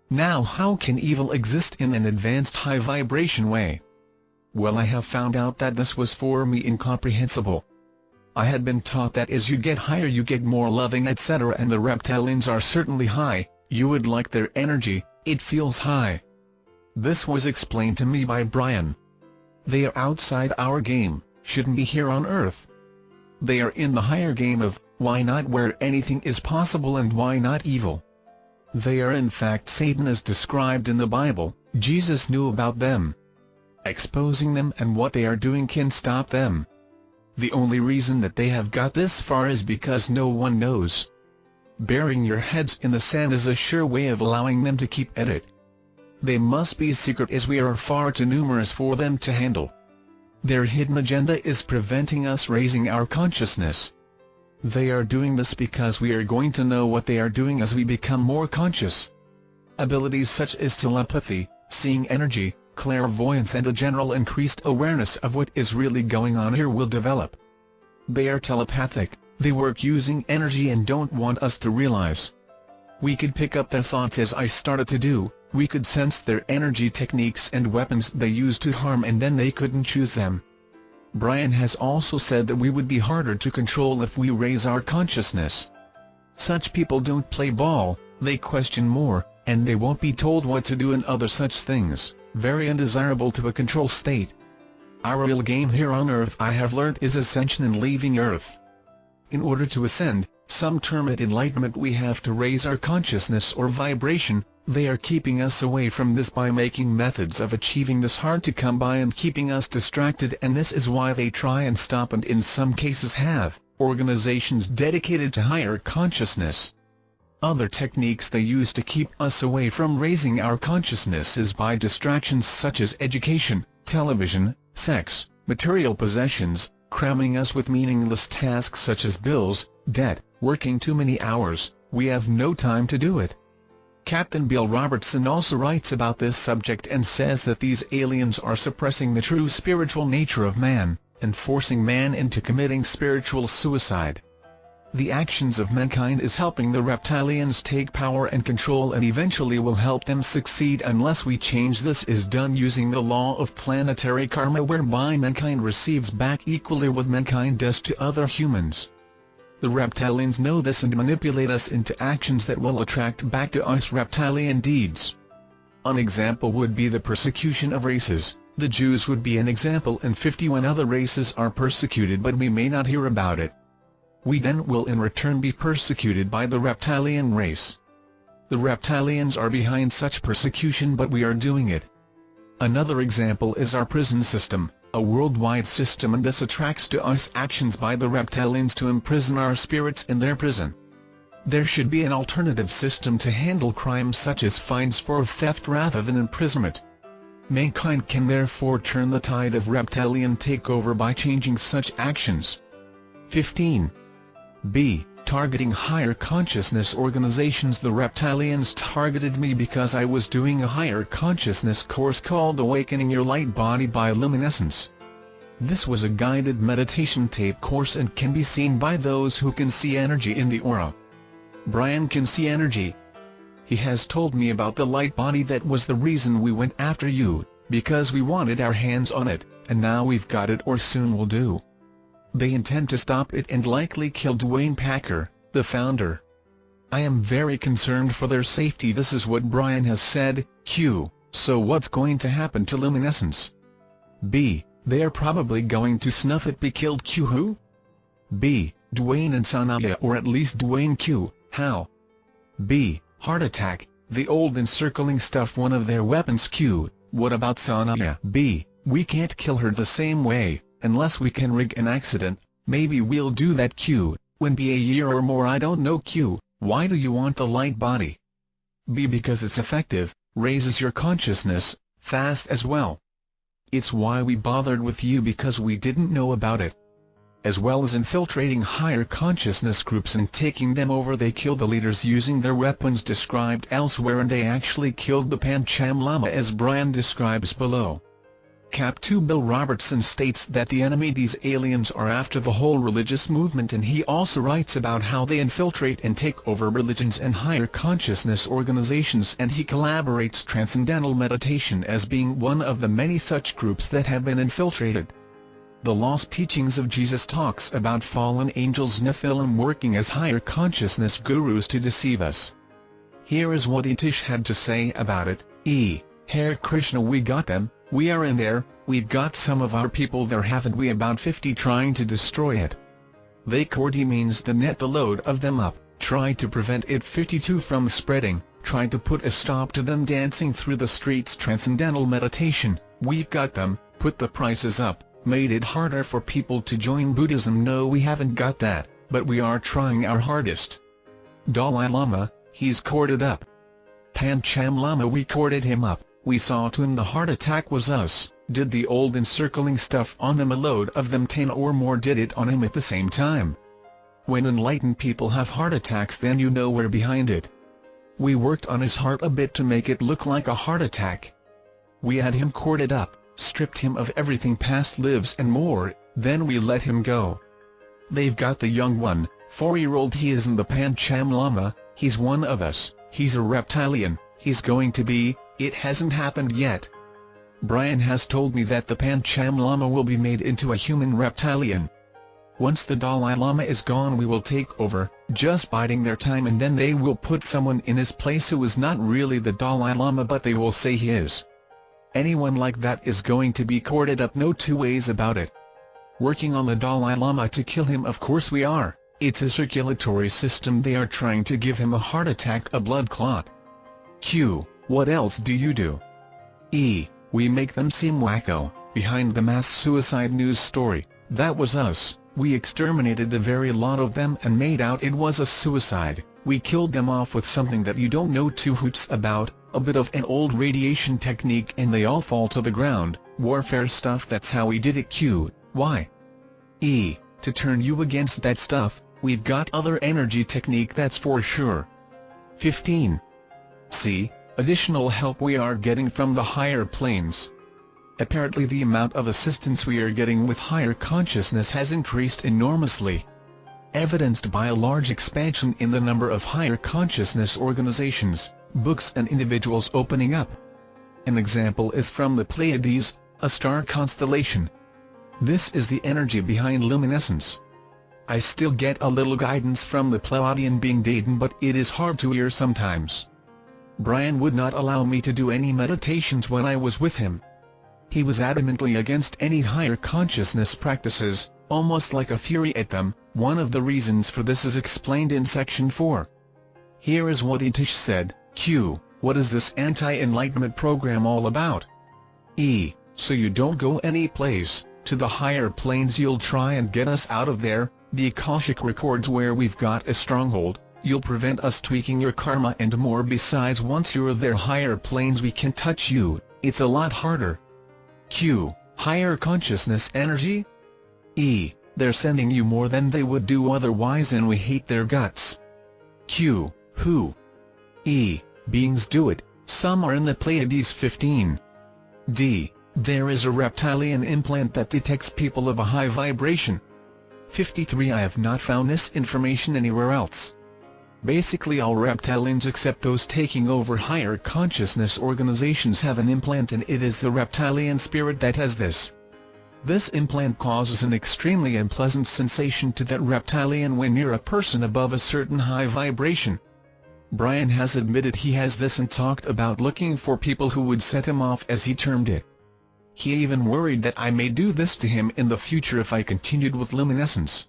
Now, how can evil exist in an advanced high-vibration way? Well, I have found out that this was for me incomprehensible. I had been taught that as you get higher you get more loving, etc., and the Reptilians are certainly high. You would like their energy, it feels high. This was explained to me by Brian. They are outside our game, shouldn't be here on Earth. They are in the higher game of, why not, where anything is possible, and why not evil. They are in fact Satan as described in the Bible. Jesus knew about them. Exposing them and what they are doing can stop them. The only reason that they have got this far is because no one knows. Burying your heads in the sand is a sure way of allowing them to keep at it. They must be secret, as we are far too numerous for them to handle. Their hidden agenda is preventing us raising our consciousness. They are doing this because we are going to know what they are doing as we become more conscious. Abilities such as telepathy, seeing energy, clairvoyance, and a general increased awareness of what is really going on here will develop. They are telepathic, they work using energy and don't want us to realize. We could pick up their thoughts as I started to do, we could sense their energy techniques and weapons they use to harm, and then they couldn't choose them. Brian has also said that we would be harder to control if we raise our consciousness. Such people don't play ball, they question more, and they won't be told what to do and other such things, very undesirable to a control state. Our real game here on Earth, I have learned, is ascension and leaving Earth. In order to ascend, some term it enlightenment, we have to raise our consciousness or vibration. They are keeping us away from this by making methods of achieving this hard to come by and keeping us distracted, and this is why they try and stop, and in some cases have, organizations dedicated to higher consciousness. Other techniques they use to keep us away from raising our consciousness is by distractions such as education, television, sex, material possessions, cramming us with meaningless tasks such as bills, debt, working too many hours, we have no time to do it. Captain Bill Robertson also writes about this subject and says that these aliens are suppressing the true spiritual nature of man, and forcing man into committing spiritual suicide. The actions of mankind is helping the Reptilians take power and control, and eventually will help them succeed unless we change. This is done using the law of planetary karma, whereby mankind receives back equally what mankind does to other humans. The Reptilians know this and manipulate us into actions that will attract back to us reptilian deeds. An example would be the persecution of races. The Jews would be an example, and 51 other races are persecuted, but we may not hear about it. We then will in return be persecuted by the reptilian race. The Reptilians are behind such persecution, but we are doing it. Another example is our prison system, a worldwide system, and this attracts to us actions by the Reptilians to imprison our spirits in their prison. There should be an alternative system to handle crimes such as fines for theft rather than imprisonment. Mankind can therefore turn the tide of reptilian takeover by changing such actions. 15. B. Targeting higher consciousness organizations. The Reptilians targeted me because I was doing a higher consciousness course called Awakening Your Light Body by Luminescence. This was a guided meditation tape course and can be seen by those who can see energy in the aura. Brian can see energy. He has told me about the light body. That was the reason we went after you, because we wanted our hands on it, and now we've got it, or soon will do. They intend to stop it and likely kill Dwayne Packer, the founder. I am very concerned for their safety. This is what Brian has said. Q. So what's going to happen to Luminescence? B. They are probably going to snuff it. Be killed. Q. Who? B. Dwayne and Sanaya, or at least Dwayne. Q. How? B. Heart attack, the old encircling stuff, one of their weapons. Q. What about Sanaya? B. We can't kill her the same way, unless we can rig an accident. Maybe we'll do that. Q. When be a year or more. I don't know. Q. Why do you want the light body? B. Because it's effective, raises your consciousness, fast as well. It's why we bothered with you, because we didn't know about it. As well as infiltrating higher consciousness groups and taking them over, they kill the leaders using their weapons described elsewhere, and they actually killed the Pancham Lama as Brian describes below. Cap 2 Bill Robertson states that the enemy, these aliens, are after the whole religious movement, and he also writes about how they infiltrate and take over religions and higher consciousness organizations, and he collaborates Transcendental Meditation as being one of the many such groups that have been infiltrated. The Lost Teachings of Jesus talks about fallen angels Nephilim working as higher consciousness gurus to deceive us. Here is what Itish had to say about it. Hare Krishna, we got them. We are in there, we've got some of our people there, haven't we? About 50 trying to destroy it. They Kordi means the net, the load of them up, tried to prevent it 52 from spreading, tried to put a stop to them dancing through the streets. Transcendental Meditation, we've got them, put the prices up, made it harder for people to join Buddhism. No, we haven't got that, but we are trying our hardest. Dalai Lama, he's corded up. Pancham Lama, we corded him up. We saw to him the heart attack was us, did the old encircling stuff on him. A load of them, 10 or more, did it on him at the same time. When enlightened people have heart attacks, then you know we're behind it. We worked on his heart a bit to make it look like a heart attack. We had him corded up, stripped him of everything, past lives and more, then we let him go. They've got the young one, 4-year-old, he isn't the Pancham Lama, he's one of us, he's a reptilian, he's going to be. It hasn't happened yet. Brian has told me that the Pancham Lama will be made into a human reptilian. Once the Dalai Lama is gone, we will take over, just biding their time, and then they will put someone in his place who is not really the Dalai Lama, but they will say he is. Anyone like that is going to be corded up, no two ways about it. Working on the Dalai Lama to kill him, of course we are. It's a circulatory system. They are trying to give him a heart attack, a blood clot. Q. What else do you do? We make them seem wacko. Behind the mass suicide news story, that was us. We exterminated the very lot of them and made out it was a suicide. We killed them off with something that you don't know two hoots about, a bit of an old radiation technique, and they all fall to the ground. Warfare stuff, that's how we did it. Q. Why? To turn you against that stuff. We've got other energy technique, that's for sure. 15. C. Additional help we are getting from the higher planes. Apparently the amount of assistance we are getting with higher consciousness has increased enormously, evidenced by a large expansion in the number of higher consciousness organizations, books and individuals opening up. An example is from the Pleiades, a star constellation. This is the energy behind luminescence. I still get a little guidance from the Pleiadian being Dayton, but it is hard to hear sometimes. Brian would not allow me to do any meditations when I was with him. He was adamantly against any higher consciousness practices, almost like a fury at them. One of the reasons for this is explained in section 4. Here is what Itish said. Q. What is this anti-enlightenment program all about? So you don't go any place, to the higher planes. You'll try and get us out of there, the Akashic records where we've got a stronghold. You'll prevent us tweaking your karma and more. Besides, once you're there, higher planes, we can touch you. It's a lot harder. Q. Higher consciousness energy? They're sending you more than they would do otherwise, and we hate their guts. Q. Who? Beings do it. Some are in the Pleiades. 15. D. There is a reptilian implant that detects people of a high vibration. 53. I have not found this information anywhere else. Basically all reptilians except those taking over higher consciousness organizations have an implant, and it is the reptilian spirit that has this. This implant causes an extremely unpleasant sensation to that reptilian when near a person above a certain high vibration. Brian has admitted he has this and talked about looking for people who would set him off, as he termed it. He even worried that I may do this to him in the future if I continued with luminescence.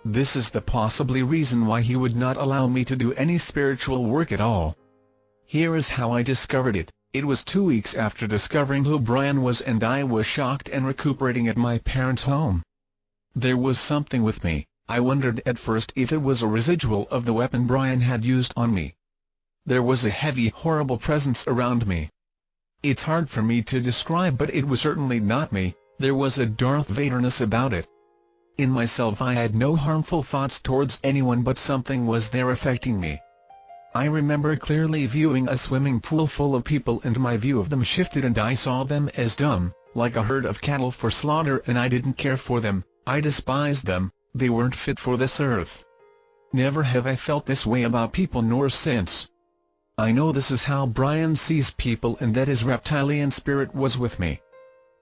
This is the possibly reason why he would not allow me to do any spiritual work at all. Here is how I discovered it. It was 2 weeks after discovering who Brian was and I was shocked and recuperating at my parents' home. There was something with me. I wondered at first if it was a residual of the weapon Brian had used on me. There was a heavy, horrible presence around me. It's hard for me to describe, but it was certainly not me. There was a Darth Vaderness about it. In myself I had no harmful thoughts towards anyone, but something was there affecting me. I remember clearly viewing a swimming pool full of people, and my view of them shifted and I saw them as dumb, like a herd of cattle for slaughter, and I didn't care for them. I despised them. They weren't fit for this earth. Never have I felt this way about people, nor since. I know this is how Brian sees people, and that his reptilian spirit was with me.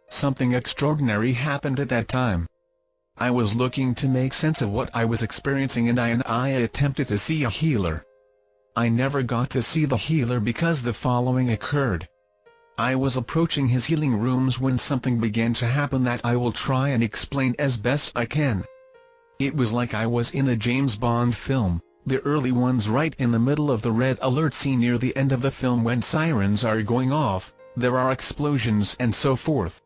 Something extraordinary happened at that time. I was looking to make sense of what I was experiencing, and I attempted to see a healer. I never got to see the healer because the following occurred. I was approaching his healing rooms when something began to happen that I will try and explain as best I can. It was like I was in a James Bond film, the early ones, right in the middle of the red alert scene near the end of the film when sirens are going off, there are explosions and so forth.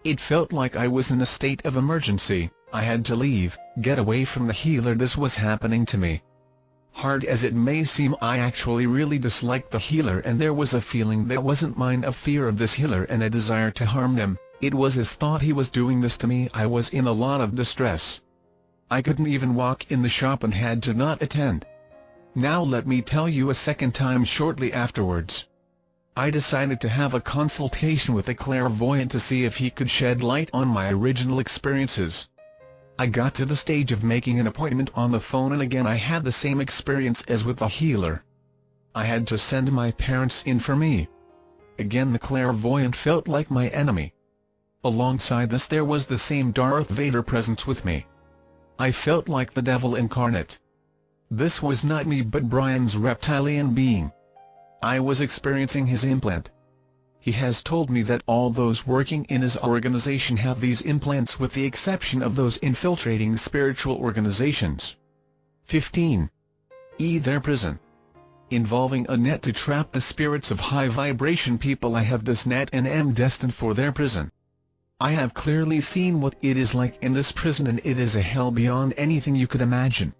It felt like I was in a state of emergency. I had to leave, get away from the healer. This was happening to me. Hard as it may seem, I actually really disliked the healer, and there was a feeling that wasn't mine of fear of this healer and a desire to harm them. It was his thought he was doing this to me. I was in a lot of distress. I couldn't even walk in the shop and had to not attend. Now let me tell you a second time shortly afterwards. I decided to have a consultation with a clairvoyant to see if he could shed light on my original experiences. I got to the stage of making an appointment on the phone, and again I had the same experience as with the healer. I had to send my parents in for me. Again the clairvoyant felt like my enemy. Alongside this there was the same Darth Vader presence with me. I felt like the devil incarnate. This was not me but Brian's reptilian being. I was experiencing his implant. He has told me that all those working in his organization have these implants, with the exception of those infiltrating spiritual organizations. 15. Their prison. Involving a net to trap the spirits of high-vibration people. I have this net and am destined for their prison. I have clearly seen what it is like in this prison, and it is a hell beyond anything you could imagine.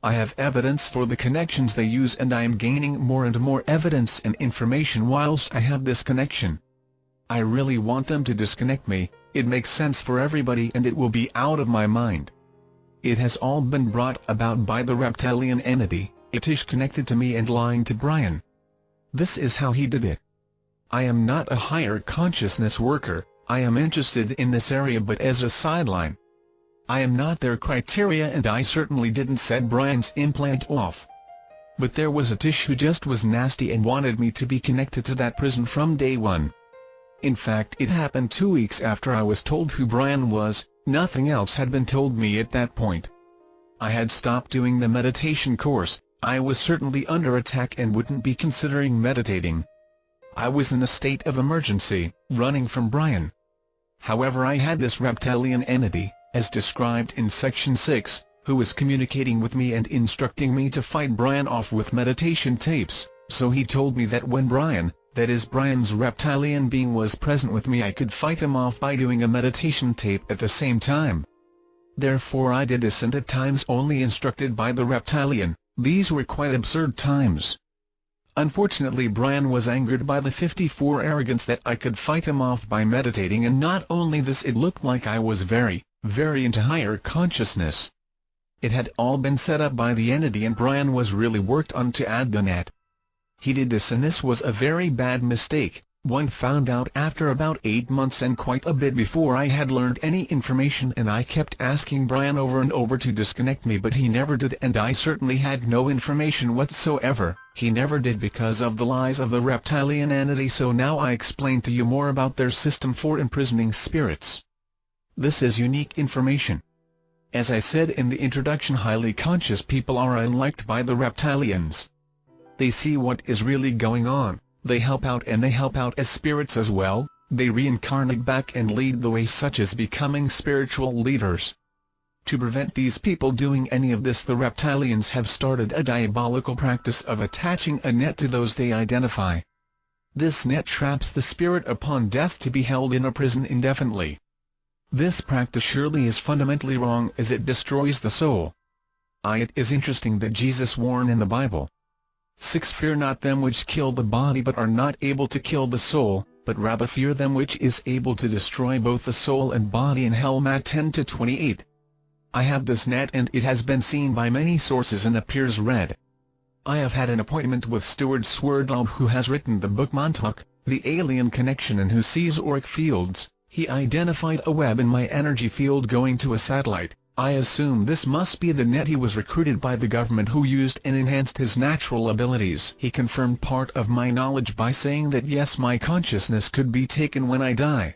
I have evidence for the connections they use, and I am gaining more and more evidence and information whilst I have this connection. I really want them to disconnect me. It makes sense for everybody and it will be out of my mind. It has all been brought about by the reptilian entity. It is connected to me and lying to Brian. This is how he did it. I am not a higher consciousness worker. I am interested in this area but as a sideline. I am not their criteria, and I certainly didn't set Brian's implant off. But there was a Tish who just was nasty and wanted me to be connected to that prison from day one. In fact, it happened 2 weeks after I was told who Brian was. Nothing else had been told me at that point. I had stopped doing the meditation course. I was certainly under attack and wouldn't be considering meditating. I was in a state of emergency, running from Brian. However, I had this reptilian entity, as described in Section 6, who was communicating with me and instructing me to fight Brian off with meditation tapes. So he told me that when Brian, that is Brian's reptilian being, was present with me, I could fight him off by doing a meditation tape at the same time. Therefore I did this, and at times only instructed by the reptilian. These were quite absurd times. Unfortunately, Brian was angered by the 54 arrogance that I could fight him off by meditating, and not only this, it looked like I was very into higher consciousness. It had all been set up by the entity, and Brian was really worked on to add the net. He did this, and this was a very bad mistake. One found out after about 8 months and quite a bit before I had learned any information, and I kept asking Brian over and over to disconnect me, but he never did, and I certainly had no information whatsoever. He never did because of the lies of the reptilian entity. So now I explain to you more about their system for imprisoning spirits. This is unique information. As I said in the introduction, highly conscious people are unliked by the reptilians. They see what is really going on. They help out, and they help out as spirits as well. They reincarnate back and lead the way, such as becoming spiritual leaders. To prevent these people doing any of this, the reptilians have started a diabolical practice of attaching a net to those they identify. This net traps the spirit upon death to be held in a prison indefinitely. This practice surely is fundamentally wrong, as it destroys the soul. It is interesting that Jesus warned in the Bible, 6. Fear not them which kill the body but are not able to kill the soul, but rather fear them which is able to destroy both the soul and body in hell. Matt 10-28. I have this net and it has been seen by many sources and appears red. I have had an appointment with Stuart Swerdlow, who has written the book Montauk, The Alien Connection, and who sees auric fields. He identified a web in my energy field going to a satellite. I assume this must be the net he was recruited by the government, who used and enhanced his natural abilities. He confirmed part of my knowledge by saying that yes, my consciousness could be taken when I die.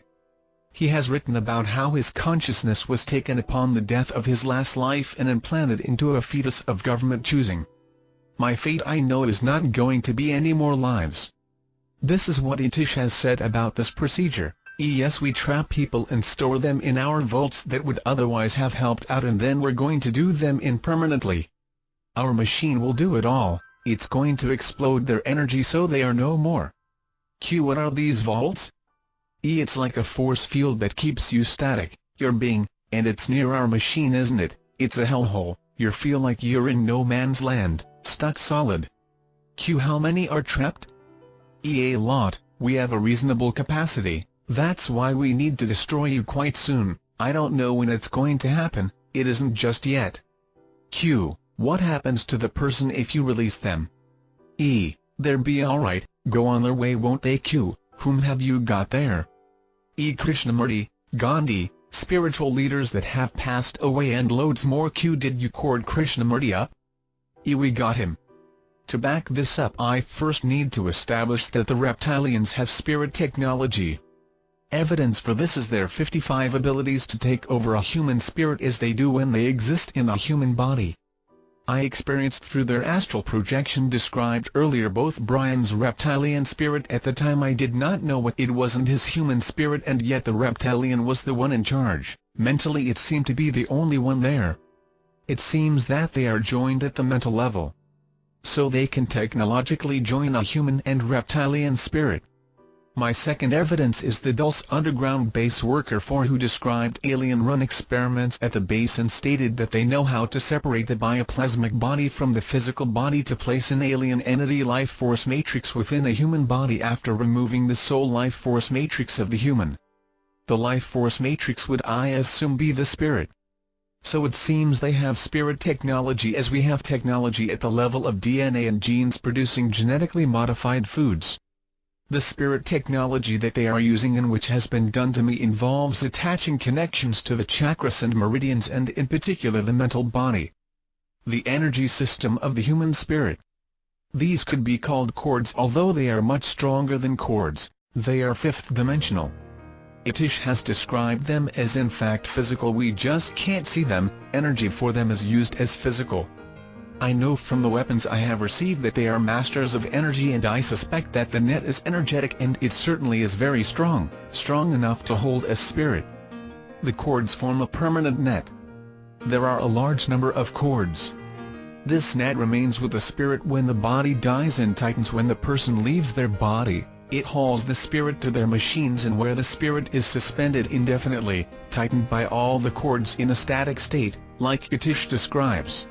He has written about how his consciousness was taken upon the death of his last life and implanted into a fetus of government choosing. My fate, I know, is not going to be any more lives. This is what Itish has said about this procedure. Yes, we trap people and store them in our vaults that would otherwise have helped out, and then we're going to do them in permanently. Our machine will do it all. It's going to explode their energy so they are no more. What are these vaults? It's like a force field that keeps you static, your being, and it's near our machine, isn't it? It's a hellhole. You feel like you're in no man's land, stuck solid. How many are trapped? A lot. We have a reasonable capacity. That's why we need to destroy you quite soon. I don't know when it's going to happen. It isn't just yet. What happens to the person if you release them? They'll be alright, go on their way, won't they? Whom have you got there? Krishnamurti, Gandhi, spiritual leaders that have passed away, and loads more. Did you cord Krishnamurti up? We got him. To back this up, I first need to establish that the reptilians have spirit technology. Evidence for this is their 55 abilities to take over a human spirit as they do when they exist in a human body. I experienced through their astral projection described earlier both Brian's reptilian spirit. At the time I did not know what it wasn't his human spirit, and yet the reptilian was the one in charge. Mentally it seemed to be the only one there. It seems that they are joined at the mental level, so they can technologically join a human and reptilian spirit. My second evidence is the Dulce underground base worker 4, who described alien-run experiments at the base and stated that they know how to separate the bioplasmic body from the physical body to place an alien entity life force matrix within a human body after removing the soul life force matrix of the human. The life force matrix would, I assume, be the spirit. So it seems they have spirit technology as we have technology at the level of DNA and genes producing genetically modified foods. The spirit technology that they are using, and which has been done to me, involves attaching connections to the chakras and meridians, and in particular the mental body, the energy system of the human spirit. These could be called cords, although they are much stronger than cords. They are fifth-dimensional. Itish has described them as in fact physical. We just can't see them. Energy for them is used as physical. I know from the weapons I have received that they are masters of energy, and I suspect that the net is energetic, and it certainly is very strong, strong enough to hold a spirit. The cords form a permanent net. There are a large number of cords. This net remains with the spirit when the body dies and tightens when the person leaves their body. It hauls the spirit to their machines, and where the spirit is suspended indefinitely, tightened by all the cords in a static state, like Itish describes.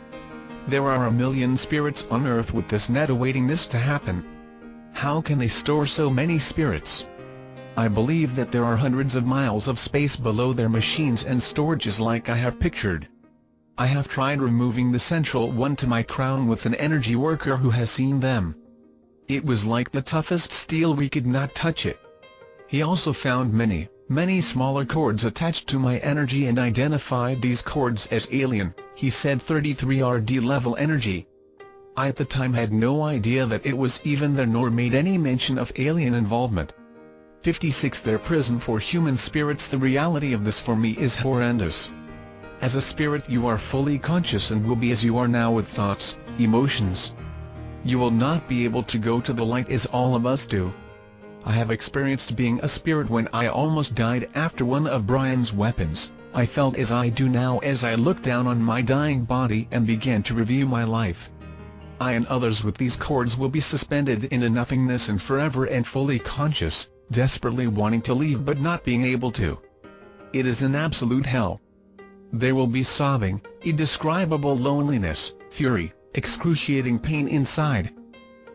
There are a million spirits on Earth with this net awaiting this to happen. How can they store so many spirits? I believe that there are hundreds of miles of space below their machines and storages like I have pictured. I have tried removing the central one to my crown with an energy worker who has seen them. It was like the toughest steel, we could not touch it. He also found many smaller cords attached to my energy and identified these cords as alien. He said 33 RD level energy. I at the time had no idea that it was even there, nor made any mention of alien involvement. 56 Their prison for human spirits. The reality of this for me is horrendous. As a spirit you are fully conscious and will be as you are now, with thoughts, emotions. You will not be able to go to the light as all of us do. I have experienced being a spirit when I almost died after one of Brian's weapons. I felt as I do now as I looked down on my dying body and began to review my life. I and others with these cords will be suspended into nothingness and forever and fully conscious, desperately wanting to leave but not being able to. It is an absolute hell. There will be sobbing, indescribable loneliness, fury, excruciating pain inside.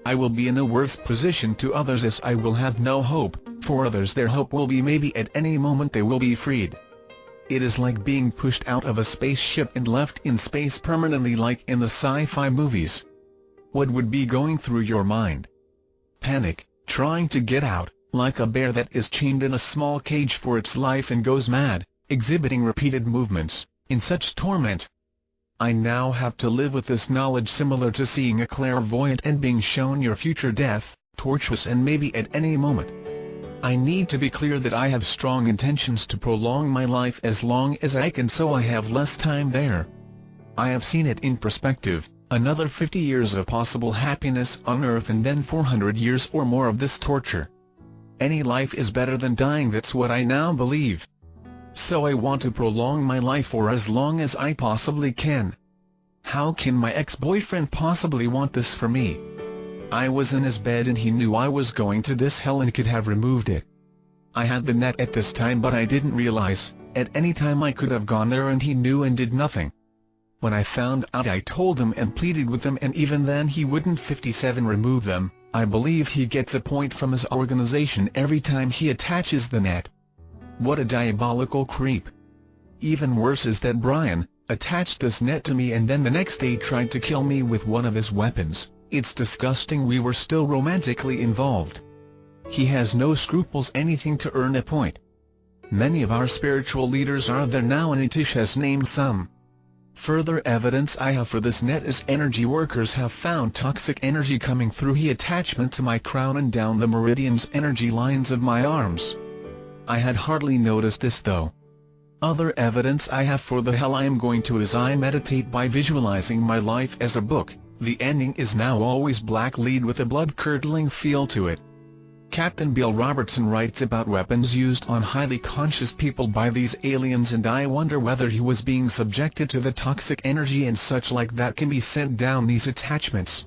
I will be in a worse position to others as I will have no hope. For others their hope will be maybe at any moment they will be freed. It is like being pushed out of a spaceship and left in space permanently, like in the sci-fi movies. What would be going through your mind? Panic, trying to get out, like a bear that is chained in a small cage for its life and goes mad, exhibiting repeated movements, in such torment. I now have to live with this knowledge, similar to seeing a clairvoyant and being shown your future death, torturous and maybe at any moment. I need to be clear that I have strong intentions to prolong my life as long as I can, so I have less time there. I have seen it in perspective, another 50 years of possible happiness on earth and then 400 years or more of this torture. Any life is better than dying, that's what I now believe. So I want to prolong my life for as long as I possibly can. How can my ex-boyfriend possibly want this for me? I was in his bed and he knew I was going to this hell and could have removed it. I had the net at this time, but I didn't realize, at any time I could have gone there and he knew and did nothing. When I found out I told him and pleaded with him, and even then he wouldn't 57 remove them. I believe he gets a point from his organization every time he attaches the net. What a diabolical creep. Even worse is that Brian attached this net to me and then the next day tried to kill me with one of his weapons. It's disgusting. We were still romantically involved. He has no scruples, anything to earn a point. Many of our spiritual leaders are there now and Itish has named some. Further evidence I have for this net is energy workers have found toxic energy coming through the attachment to my crown and down the meridians, energy lines of my arms. I had hardly noticed this though. Other evidence I have for the hell I am going to is I meditate by visualizing my life as a book. The ending is now always black lead with a blood-curdling feel to it. Captain Bill Robertson writes about weapons used on highly conscious people by these aliens, and I wonder whether he was being subjected to the toxic energy and such like that can be sent down these attachments.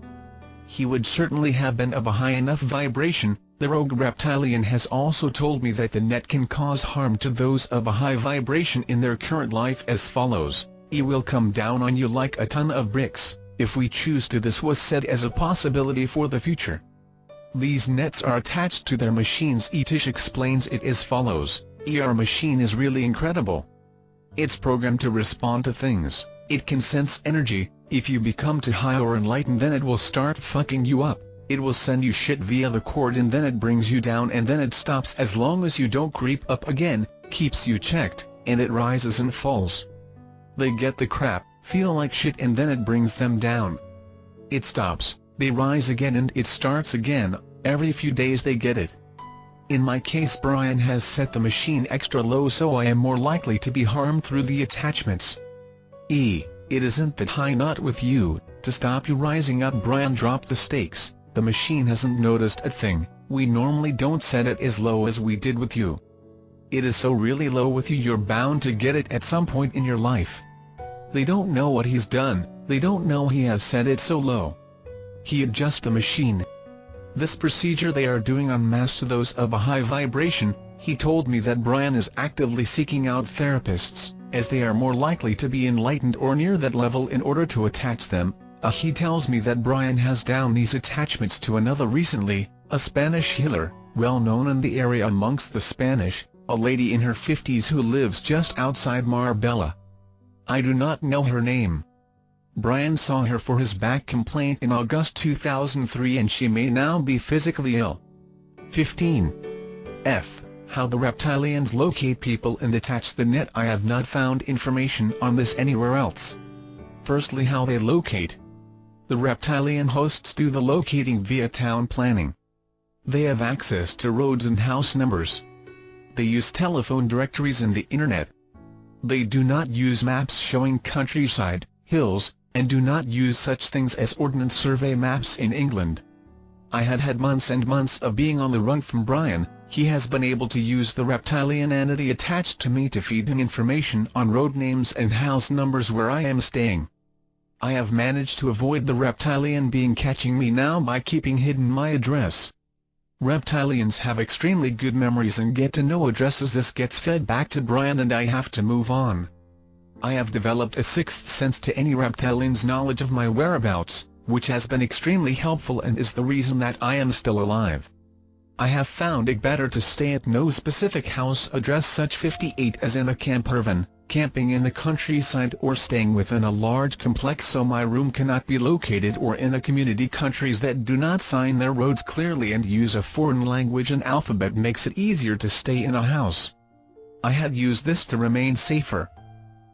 He would certainly have been of a high enough vibration. The rogue reptilian has also told me that the net can cause harm to those of a high vibration in their current life as follows: "It will come down on you like a ton of bricks, if we choose to." This was said as a possibility for the future. These nets are attached to their machines. Itish explains it as follows: "Our machine is really incredible. It's programmed to respond to things. It can sense energy. If you become too high or enlightened, then it will start fucking you up. It will send you shit via the cord and then it brings you down and then it stops as long as you don't creep up again, keeps you checked, and it rises and falls. They get the crap, feel like shit, and then it brings them down. It stops, they rise again and it starts again. Every few days they get it. In my case, Brian has set the machine extra low, so I am more likely to be harmed through the attachments. It isn't that high, not with you. To stop you rising up, Brian dropped the stakes. The machine hasn't noticed a thing. We normally don't set it as low as we did with you. It is so really low with you, you're bound to get it at some point in your life. They don't know what he's done. They don't know he has set it so low. He adjusts the machine. This procedure they are doing en masse to those of a high vibration. He told me that Brian is actively seeking out therapists, as they are more likely to be enlightened or near that level in order to attach them. He tells me that Brian has down these attachments to another recently, a Spanish healer, well known in the area amongst the Spanish, a lady in her 50s who lives just outside Marbella. I do not know her name. Brian saw her for his back complaint in August 2003 and she may now be physically ill. 15. F. How the Reptilians locate people and attach the net. I have not found information on this anywhere else. Firstly, how they locate. The Reptilian hosts do the locating via town planning. They have access to roads and house numbers. They use telephone directories and the internet. They do not use maps showing countryside, hills, and do not use such things as Ordnance Survey maps in England. I had months and months of being on the run from Brian. He has been able to use the reptilian entity attached to me to feed him information on road names and house numbers where I am staying. I have managed to avoid the reptilian being catching me now by keeping hidden my address. Reptilians have extremely good memories and get to know addresses. This gets fed back to Brian and I have to move on. I have developed a sixth sense to any reptilian's knowledge of my whereabouts, which has been extremely helpful and is the reason that I am still alive. I have found it better to stay at no specific house address such 58 as in a campervan, camping in the countryside or staying within a large complex so my room cannot be located, or in a community. Countries that do not sign their roads clearly and use a foreign language and alphabet makes it easier to stay in a house. I had used this to remain safer.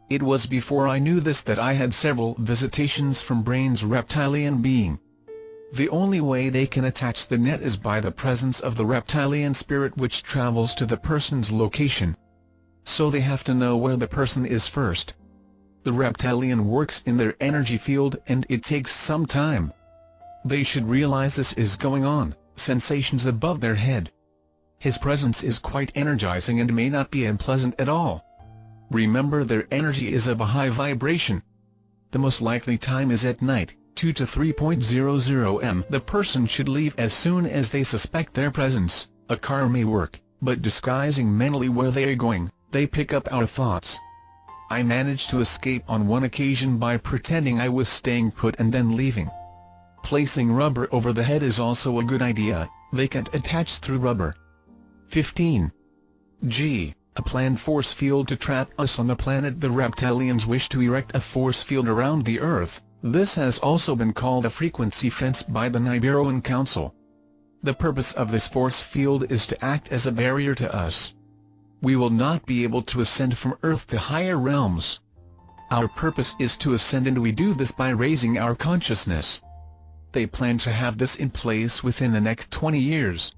It was before I knew this that I had several visitations from Brain's reptilian being. The only way they can attach the net is by the presence of the reptilian spirit which travels to the person's location. So they have to know where the person is first. The reptilian works in their energy field and it takes some time. They should realize this is going on, sensations above their head. His presence is quite energizing and may not be unpleasant at all. Remember, their energy is of a high vibration. The most likely time is at night, 2 to 3:00 am. The person should leave as soon as they suspect their presence. A car may work, but disguising mentally where they are going, they pick up our thoughts. I managed to escape on one occasion by pretending I was staying put and then leaving. Placing rubber over the head is also a good idea, they can't attach through rubber. 15. G. A planned force field to trap us on the planet. The reptilians wish to erect a force field around the Earth. This has also been called a frequency fence by the Nibarian Council. The purpose of this force field is to act as a barrier to us. We will not be able to ascend from Earth to higher realms. Our purpose is to ascend, and we do this by raising our consciousness. They plan to have this in place within the next 20 years.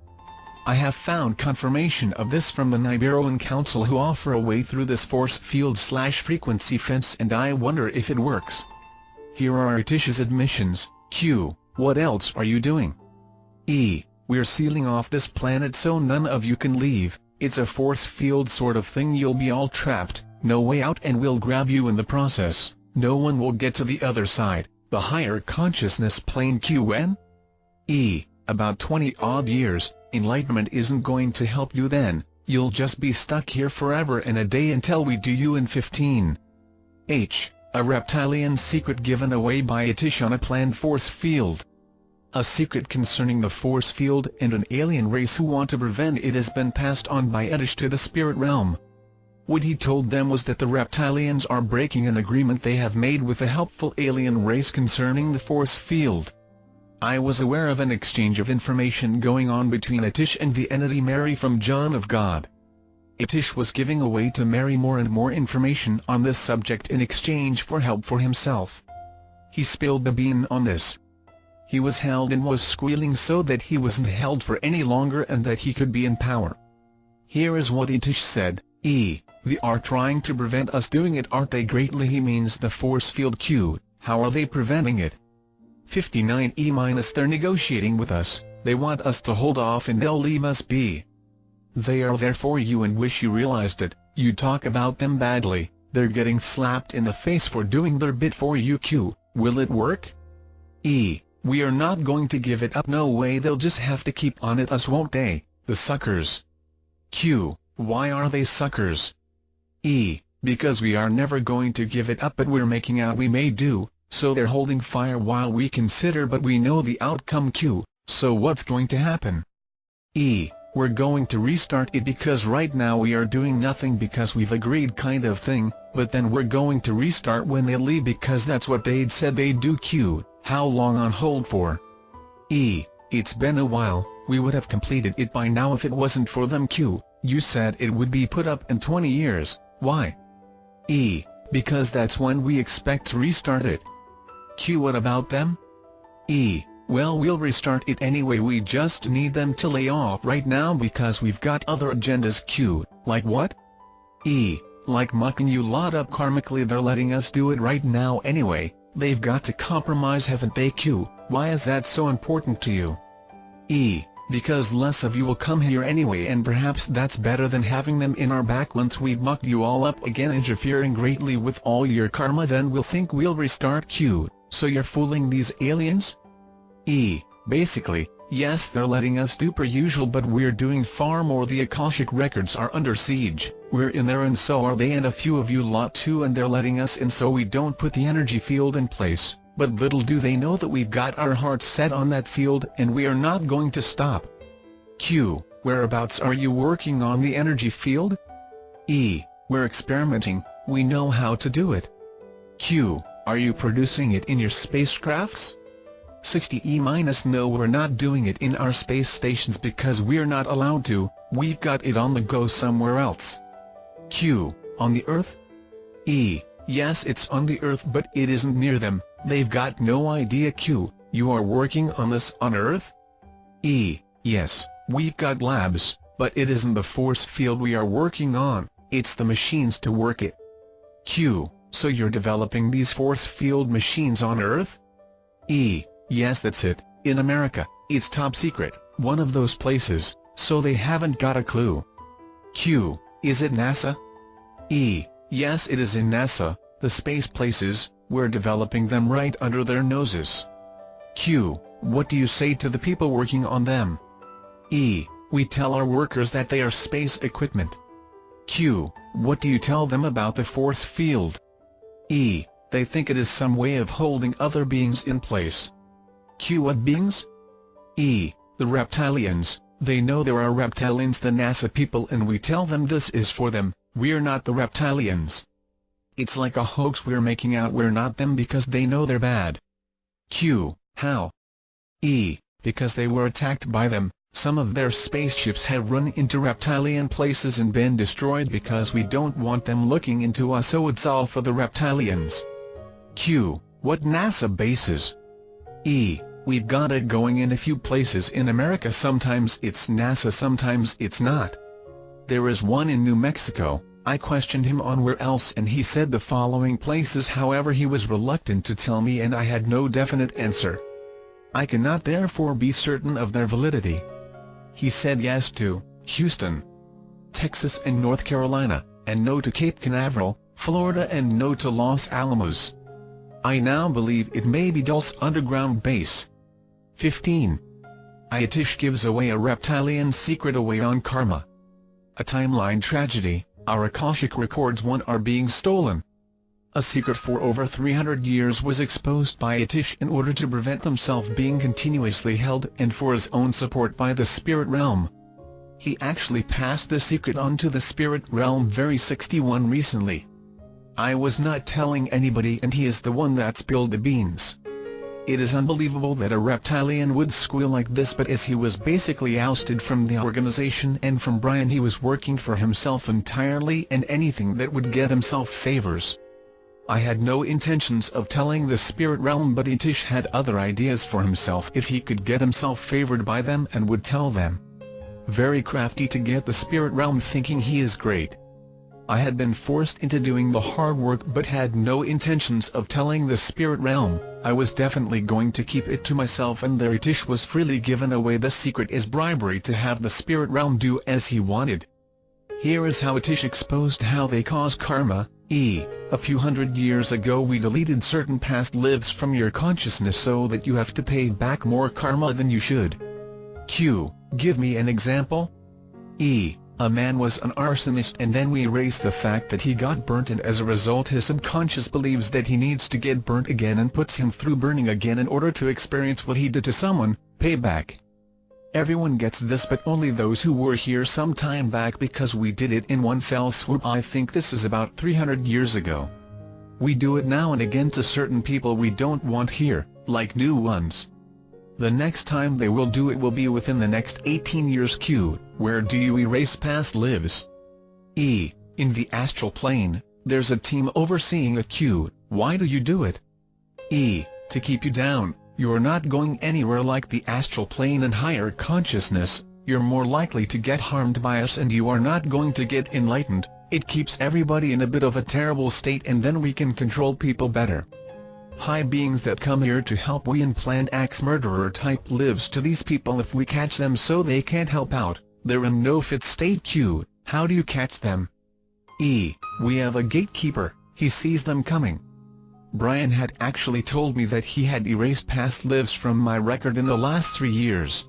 I have found confirmation of this from the Nibarian Council, who offer a way through this force field/frequency fence, and I wonder if it works. Here are Atish's admissions. Q. What else are you doing? E. We're sealing off this planet so none of you can leave. It's a force field sort of thing. You'll be all trapped, no way out, and we'll grab you in the process. No one will get to the other side, the higher consciousness plane. QN? E. About 20-odd years. Enlightenment isn't going to help you then, you'll just be stuck here forever and a day until we do you in 15. H. A reptilian secret given away by Atish on a planned force field. A secret concerning the force field and an alien race who want to prevent it has been passed on by Atish to the spirit realm. What he told them was that the reptilians are breaking an agreement they have made with a helpful alien race concerning the force field. I was aware of an exchange of information going on between Atish and the entity Mary from John of God. Atish was giving away to Mary more and more information on this subject in exchange for help for himself. He spilled the bean on this. He was held and was squealing so that he wasn't held for any longer and that he could be in power. Here is what Atish said. E. They are trying to prevent us doing it, aren't they? Greatly he means the force field. Q. How are they preventing it? 59. E- They're negotiating with us. They want us to hold off and they'll leave us be. They are there for you and wish you realized it. You talk about them badly, they're getting slapped in the face for doing their bit for you. Q. Will it work? E. We are not going to give it up. No way. They'll just have to keep on at us, won't they, the suckers? Q. Why are they suckers? E. Because we are never going to give it up, but we're making out we may do. So they're holding fire while we consider, but we know the outcome. Q. So what's going to happen? E. We're going to restart it because right now we are doing nothing because we've agreed kind of thing, but then we're going to restart when they leave because that's what they'd said they'd do. Q. How long on hold for? E. It's been a while, we would have completed it by now if it wasn't for them. Q. You said it would be put up in 20 years, why? E. Because that's when we expect to restart it. Q. What about them? E. Well, we'll restart it anyway, we just need them to lay off right now because we've got other agendas. Q. Like what? E. Like mucking you lot up karmically. They're letting us do it right now anyway, they've got to compromise, haven't they? Q. Why is that so important to you? E. Because less of you will come here anyway, and perhaps that's better than having them in our back once we've mucked you all up again, interfering greatly with all your karma. Then we'll think we'll restart. Q. So you're fooling these aliens? E. Basically, yes, they're letting us do per usual, but we're doing far more. The Akashic records are under siege, we're in there and so are they, and a few of you lot too, and they're letting us in so we don't put the energy field in place. But little do they know that we've got our hearts set on that field and we are not going to stop. Q. Whereabouts are you working on the energy field? E. We're experimenting, we know how to do it. Q. Are you producing it in your spacecrafts? 60E- No, we're not doing it in our space stations because we're not allowed to, we've got it on the go somewhere else. Q. On the Earth? E. Yes, it's on the Earth, but it isn't near them, they've got no idea. Q. You are working on this on Earth? E. Yes, we've got labs, but it isn't the force field we are working on, it's the machines to work it. Q. So you're developing these force field machines on Earth? E. Yes, that's it, in America, it's top secret, one of those places, so they haven't got a clue. Q. Is it NASA? E. Yes, it is in NASA, the space places, we're developing them right under their noses. Q. What do you say to the people working on them? E. We tell our workers that they are space equipment. Q. What do you tell them about the force field? E. They think it is some way of holding other beings in place. Q. What beings? E. The Reptilians. They know there are Reptilians, the NASA people, and we tell them this is for them, we're not the Reptilians. It's like a hoax we're making out, we're not them because they know they're bad. Q. How? E. Because they were attacked by them, some of their spaceships have run into Reptilian places and been destroyed because we don't want them looking into us, so it's all for the Reptilians. Q. What NASA bases? E. We've got it going in a few places in America, sometimes it's NASA, sometimes it's not. There is one in New Mexico. I questioned him on where else and he said the following places, however he was reluctant to tell me and I had no definite answer. I cannot therefore be certain of their validity. He said yes to Houston, Texas and North Carolina, and no to Cape Canaveral, Florida, and no to Los Alamos. I now believe it may be Dulce underground base. 15. Ayatish gives away a Reptilian secret away on Karma. A timeline tragedy, our Akashic records one are being stolen. A secret for over 300 years was exposed by Ayatish in order to prevent himself being continuously held and for his own support by the spirit realm. He actually passed the secret on to the spirit realm very 61 recently. I was not telling anybody and he is the one that spilled the beans. It is unbelievable that a Reptilian would squeal like this, but as he was basically ousted from the organization and from Brian, he was working for himself entirely and anything that would get himself favors. I had no intentions of telling the spirit realm, but Ayatish had other ideas for himself if he could get himself favored by them and would tell them. Very crafty to get the spirit realm thinking he is great. I had been forced into doing the hard work but had no intentions of telling the spirit realm. I was definitely going to keep it to myself, and there Ayatish was freely given away the secret as bribery to have the spirit realm do as he wanted. Here is how Ayatish exposed how they cause karma. E. A few hundred years ago we deleted certain past lives from your consciousness so that you have to pay back more karma than you should. Q. Give me an example. E. A man was an arsonist and then we erased the fact that he got burnt, and as a result his subconscious believes that he needs to get burnt again and puts him through burning again in order to experience what he did to someone, payback. Everyone gets this, but only those who were here some time back because we did it in one fell swoop. I think this is about 300 years ago. We do it now and again to certain people we don't want here, like new ones. The next time they will do it will be within the next 18 years. Q. Where do you erase past lives? E. In the astral plane, there's a team overseeing it. Q. Why do you do it? E. To keep you down. You're not going anywhere like the astral plane and higher consciousness, you're more likely to get harmed by us and you are not going to get enlightened. It keeps everybody in a bit of a terrible state and then we can control people better. High beings that come here to help, we implant axe murderer type lives to these people if we catch them so they can't help out, they're in no fit state. Q. How do you catch them? E. We have a gatekeeper, he sees them coming. Brian had actually told me that he had erased past lives from my record in the last 3 years.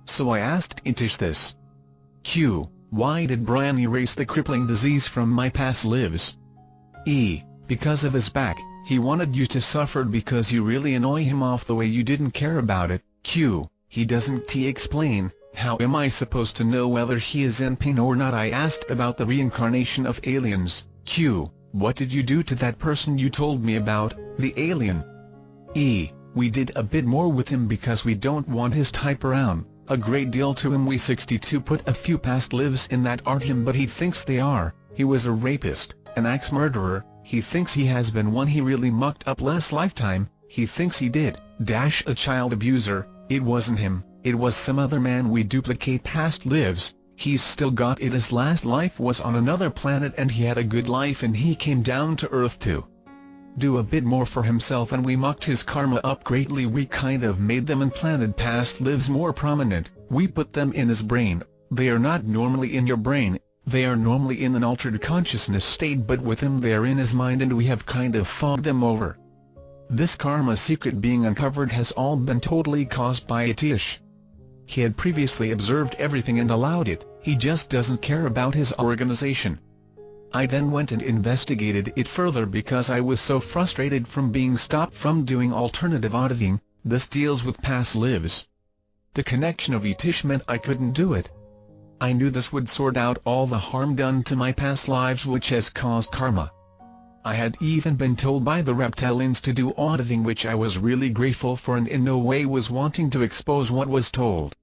So I asked Itish this. Q. Why did Brian erase the crippling disease from my past lives? E. Because of his back, he wanted you to suffer because you really annoy him off the way you didn't care about it. Q. He doesn't explain. How am I supposed to know whether he is in pain or not? I asked about the reincarnation of aliens. Q. What did you do to that person you told me about, the alien? E. We did a bit more with him because we don't want his type around, a great deal to him. We 62 put a few past lives in that aren't him, but he thinks they are. He was a rapist, an axe murderer, he thinks he has been one. He really mucked up last lifetime, he thinks he did. A child abuser, it wasn't him, it was some other man. We duplicate past lives. He's still got it. His last life was on another planet and he had a good life and he came down to Earth to do a bit more for himself, and we mucked his karma up greatly. We kind of made them implanted past lives more prominent. We put them in his brain. They are not normally in your brain, they are normally in an altered consciousness state, but with him they are in his mind and we have kind of fogged them over. This karma secret being uncovered has all been totally caused by Itish. He had previously observed everything and allowed it, he just doesn't care about his organization. I then went and investigated it further because I was so frustrated from being stopped from doing alternative auditing. This deals with past lives. The connection of Itish meant I couldn't do it. I knew this would sort out all the harm done to my past lives which has caused karma. I had even been told by the Reptilians to do auditing, which I was really grateful for and in no way was wanting to expose what was told.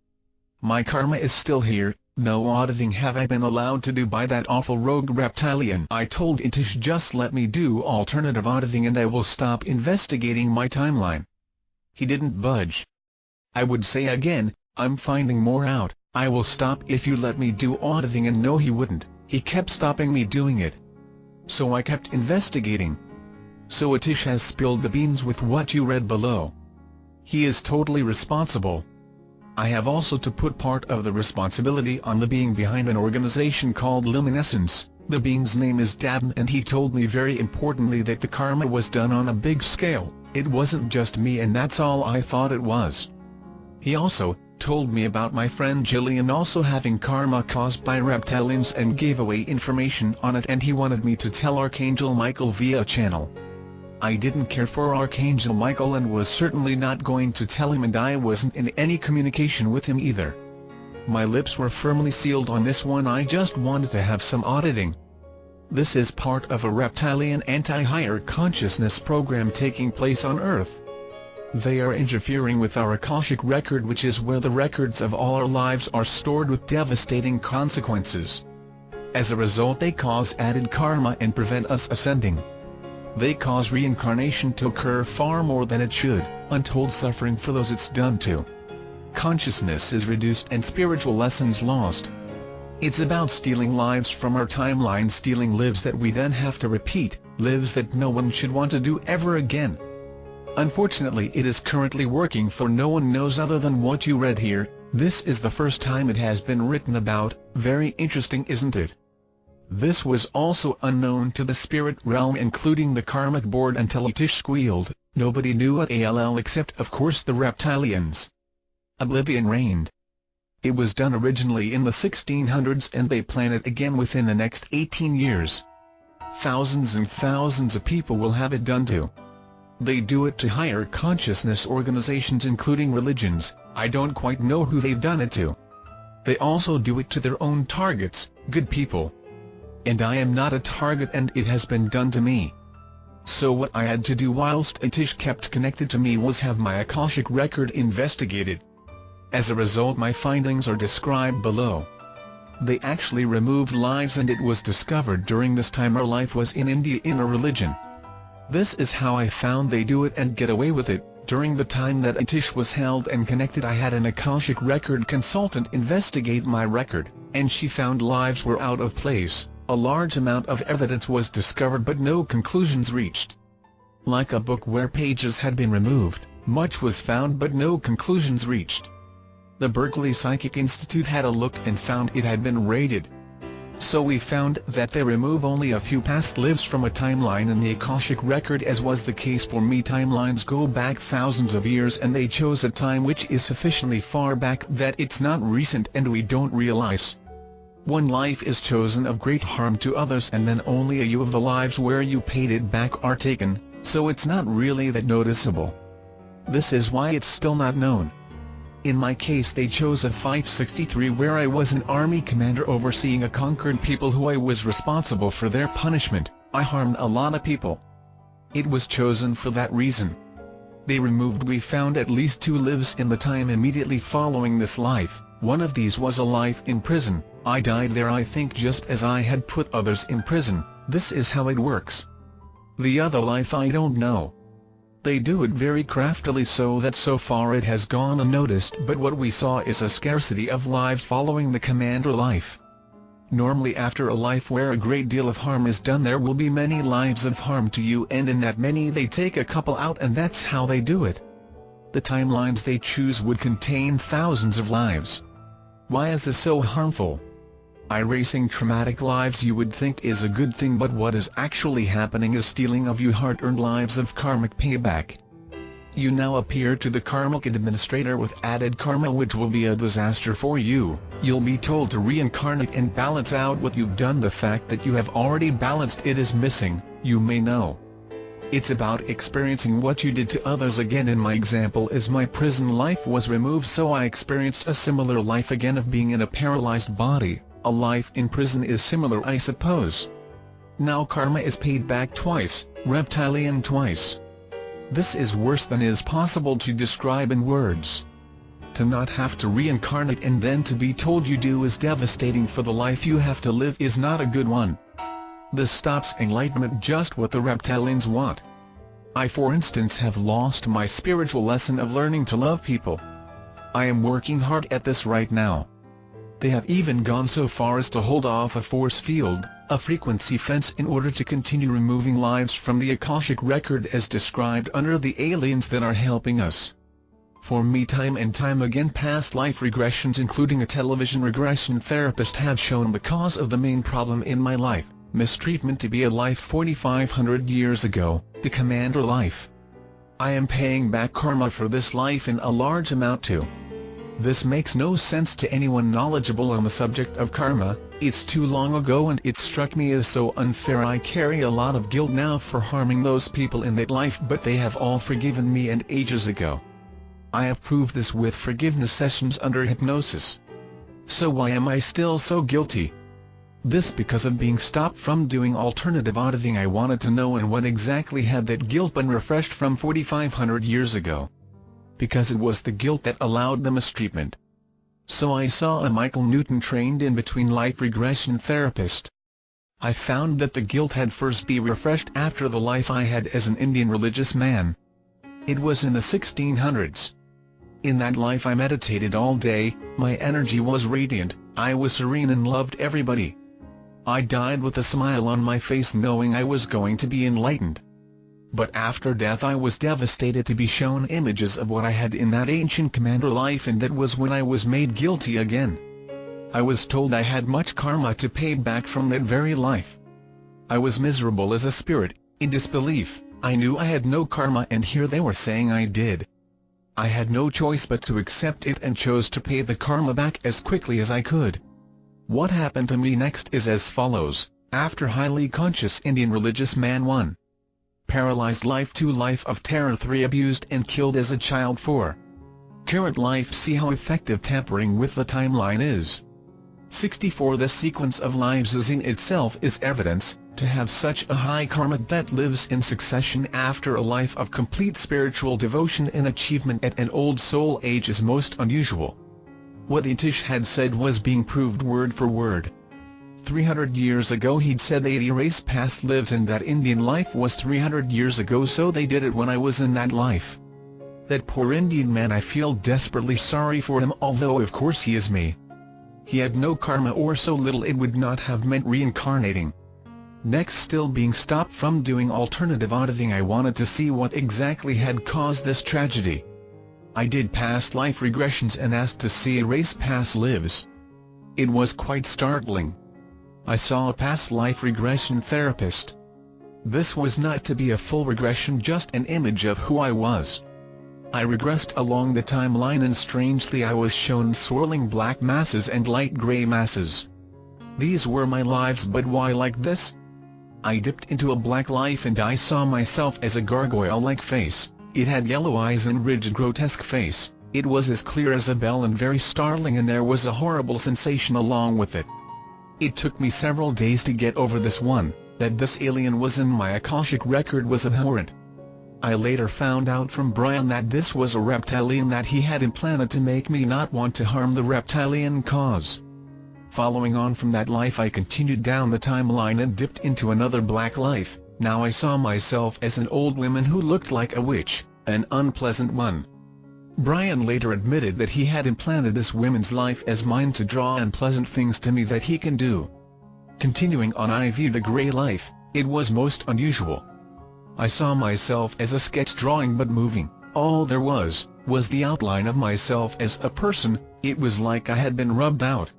My karma is still here. No auditing have I been allowed to do by that awful rogue Reptilian. I told Itish just let me do alternative auditing and I will stop investigating my timeline. He didn't budge. I would say again, I'm finding more out, I will stop if you let me do auditing, and no, he wouldn't. He kept stopping me doing it. So I kept investigating. So Itish has spilled the beans with what you read below. He is totally responsible. I have also to put part of the responsibility on the being behind an organization called Luminescence. The being's name is Dabn, and he told me very importantly that the karma was done on a big scale. It wasn't just me, and that's all I thought it was. He also told me about my friend Jillian also having karma caused by Reptilians and gave away information on it, and he wanted me to tell Archangel Michael via channel. I didn't care for Archangel Michael and was certainly not going to tell him, and I wasn't in any communication with him either. My lips were firmly sealed on this one. I just wanted to have some auditing. This is part of a reptilian anti-higher consciousness program taking place on Earth. They are interfering with our Akashic record, which is where the records of all our lives are stored with devastating consequences. As a result, they cause added karma and prevent us ascending. They cause reincarnation to occur far more than it should, untold suffering for those it's done to. Consciousness is reduced and spiritual lessons lost. It's about stealing lives from our timeline, stealing lives that we then have to repeat, lives that no one should want to do ever again. Unfortunately, it is currently working, for no one knows other than what you read here. This is the first time it has been written about. Very interesting, isn't it? This was also unknown to the spirit realm, including the karmic board, until Itish squealed. Nobody knew at all except of course the Reptilians. Oblivion reigned. It was done originally in the 1600s and they plan it again within the next 18 years. Thousands and thousands of people will have it done too. They do it to higher consciousness organizations, including religions. I don't quite know who they've done it to. They also do it to their own targets, good people. And I am not a target, and it has been done to me. So what I had to do whilst Itish kept connected to me was have my Akashic record investigated. As a result, my findings are described below. They actually removed lives, and it was discovered during this time our life was in India in a religion. This is how I found they do it and get away with it. During the time that Itish was held and connected, I had an Akashic record consultant investigate my record, and she found lives were out of place. A large amount of evidence was discovered but no conclusions reached. Like a book where pages had been removed, much was found but no conclusions reached. The Berkeley Psychic Institute had a look and found it had been raided. So we found that they remove only a few past lives from a timeline in the Akashic record, as was the case for me. Timelines go back thousands of years, and they chose a time which is sufficiently far back that it's not recent and we don't realize. One life is chosen of great harm to others, and then only a few of the lives where you paid it back are taken, so it's not really that noticeable. This is why it's still not known. In my case, they chose a 563 where I was an army commander overseeing a conquered people who I was responsible for their punishment. I harmed a lot of people. It was chosen for that reason. We found at least 2 lives in the time immediately following this life. One of these was a life in prison. I died there, I think, just as I had put others in prison. This is how it works. The other life I don't know. They do it very craftily so that so far it has gone unnoticed, but what we saw is a scarcity of lives following the commander life. Normally after a life where a great deal of harm is done, there will be many lives of harm to you, and in that many they take a couple out, and that's how they do it. The timelines they choose would contain thousands of lives. Why is this so harmful? Erasing traumatic lives you would think is a good thing, but what is actually happening is stealing of your hard-earned lives of karmic payback. You now appear to the karmic administrator with added karma, which will be a disaster for you. You'll be told to reincarnate and balance out what you've done. The fact that you have already balanced it is missing, you may know. It's about experiencing what you did to others again. In my example is my prison life was removed, so I experienced a similar life again of being in a paralyzed body. A life in prison is similar, I suppose. Now karma is paid back twice, reptilian twice. This is worse than is possible to describe in words. To not have to reincarnate and then to be told you do is devastating. For the life you have to live is not a good one. This stops enlightenment, just what the reptilians want. I, for instance, have lost my spiritual lesson of learning to love people. I am working hard at this right now. They have even gone so far as to hold off a force field, a frequency fence, in order to continue removing lives from the Akashic record as described under the aliens that are helping us. For me, time and time again, past life regressions, including a television regression therapist, have shown the cause of the main problem in my life, mistreatment, to be a life 4,500 years ago, the commander life. I am paying back karma for this life in a large amount too. This makes no sense to anyone knowledgeable on the subject of karma. It's too long ago and it struck me as so unfair. I carry a lot of guilt now for harming those people in that life, but they have all forgiven me, and ages ago. I have proved this with forgiveness sessions under hypnosis. So why am I still so guilty? This because of being stopped from doing alternative auditing. I wanted to know, and what exactly had that guilt been refreshed from 4,500 years ago? Because it was the guilt that allowed the mistreatment. So I saw a Michael Newton trained in between life regression therapist. I found that the guilt had first be refreshed after the life I had as an Indian religious man. It was in the 1600s. In that life I meditated all day, my energy was radiant, I was serene and loved everybody. I died with a smile on my face, knowing I was going to be enlightened. But after death I was devastated to be shown images of what I had in that ancient commander life, and that was when I was made guilty again. I was told I had much karma to pay back from that very life. I was miserable as a spirit, in disbelief. I knew I had no karma, and here they were saying I did. I had no choice but to accept it, and chose to pay the karma back as quickly as I could. What happened to me next is as follows. After highly conscious Indian religious man 1. Paralyzed life 2. Life of terror 3. Abused and killed as a child 4. Current life. See how effective tampering with the timeline is. 64. The sequence of lives is in itself is evidence. To have such a high karma that lives in succession after a life of complete spiritual devotion and achievement at an old soul age is most unusual. What Itish had said was being proved word for word. 300 years ago he'd said they'd erase past lives, and that Indian life was 300 years ago, so they did it when I was in that life. That poor Indian man, I feel desperately sorry for him, although of course he is me. He had no karma, or so little it would not have meant reincarnating. Next, still being stopped from doing alternative auditing, I wanted to see what exactly had caused this tragedy. I did past life regressions and asked to see erase past lives. It was quite startling. I saw a past life regression therapist. This was not to be a full regression, just an image of who I was. I regressed along the timeline and strangely I was shown swirling black masses and light gray masses. These were my lives, but why like this? I dipped into a black life and I saw myself as a gargoyle-like face. It had yellow eyes and rigid grotesque face. It was as clear as a bell and very startling, and there was a horrible sensation along with it. It took me several days to get over this one, that this alien was in my Akashic record was abhorrent. I later found out from Brian that this was a reptilian that he had implanted to make me not want to harm the reptilian cause. Following on from that life, I continued down the timeline and dipped into another black life. Now I saw myself as an old woman who looked like a witch, an unpleasant one. Brian later admitted that he had implanted this woman's life as mine to draw unpleasant things to me that he can do. Continuing on, I viewed a grey life. It was most unusual. I saw myself as a sketch drawing but moving. All there was the outline of myself as a person. It was like I had been rubbed out.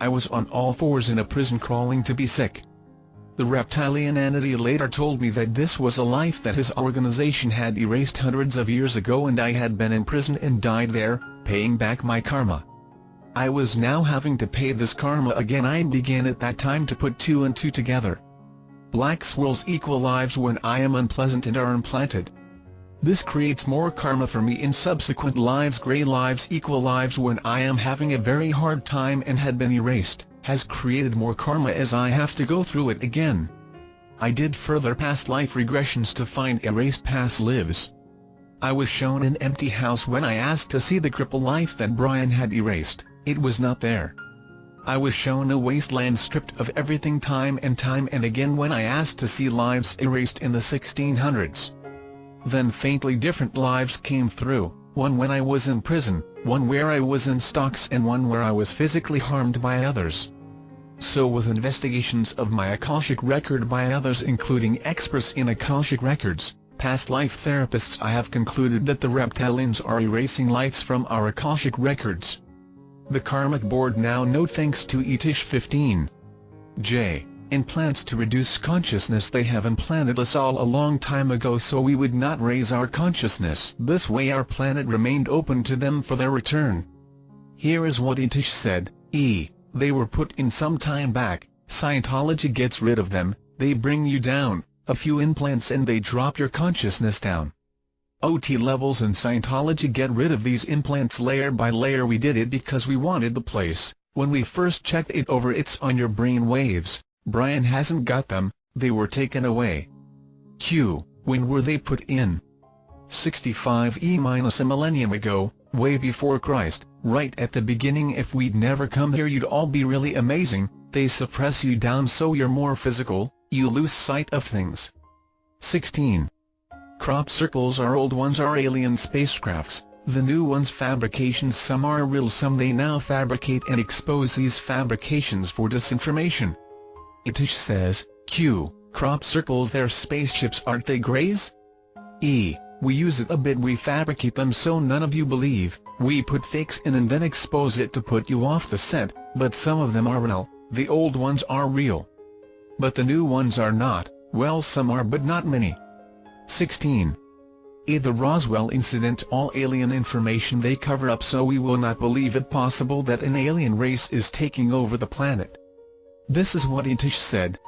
I was on all fours in a prison crawling to be sick. The reptilian entity later told me that this was a life that his organization had erased hundreds of years ago, and I had been in prison and died there, paying back my karma. I was now having to pay this karma again. I began at that time to put two and two together. Black swirls equal lives when I am unpleasant and are implanted. This creates more karma for me in subsequent lives. Grey lives equal lives when I am having a very hard time and had been erased, has created more karma as I have to go through it again. I did further past life regressions to find erased past lives. I was shown an empty house when I asked to see the cripple life that Brian had erased. It was not there. I was shown a wasteland stripped of everything time and again when I asked to see lives erased in the 1600s. Then faintly different lives came through, one when I was in prison, one where I was in stocks, and one where I was physically harmed by others. So with investigations of my Akashic record by others, including experts in Akashic records, past life therapists, I have concluded that the reptilians are erasing lives from our Akashic records. The Karmic Board now, no thanks to Etish 15. J. Implants to reduce consciousness. They have implanted us all a long time ago so we would not raise our consciousness. This way our planet remained open to them for their return. Here is what Etish said. They were put in some time back. Scientology gets rid of them. They bring you down, a few implants, and they drop your consciousness down. OT levels in Scientology get rid of these implants layer by layer. We did it because we wanted the place. When we first checked it over, it's on your brain waves. Brian hasn't got them, they were taken away. When were they put in? 65 a millennium ago, way before Christ, right at the beginning. If we'd never come here, you'd all be really amazing. They suppress you down so you're more physical, you lose sight of things. 16. Crop circles. Our old ones are alien spacecrafts, the new ones fabrications. Some are real, some they now fabricate and expose these fabrications for disinformation. Etish says, crop circles, they're spaceships, aren't they greys? We use it a bit, we fabricate them so none of you believe, we put fakes in and then expose it to put you off the scent, but some of them are real, the old ones are real. But the new ones are not, well some are but not many. 16. The Roswell incident, all alien information they cover up so we will not believe it possible that an alien race is taking over the planet. This is what Etish said.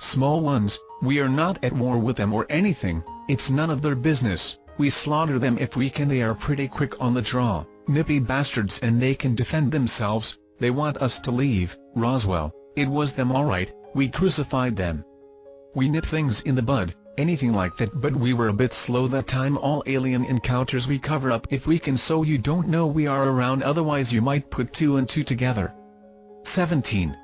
Small ones, we are not at war with them or anything, it's none of their business, we slaughter them if we can. They are pretty quick on the draw, nippy bastards, and they can defend themselves. They want us to leave Roswell. It was them alright, we crucified them. We nip things in the bud, anything like that, but we were a bit slow that time. All alien encounters we cover up if we can so you don't know we are around, otherwise you might put two and two together. 17.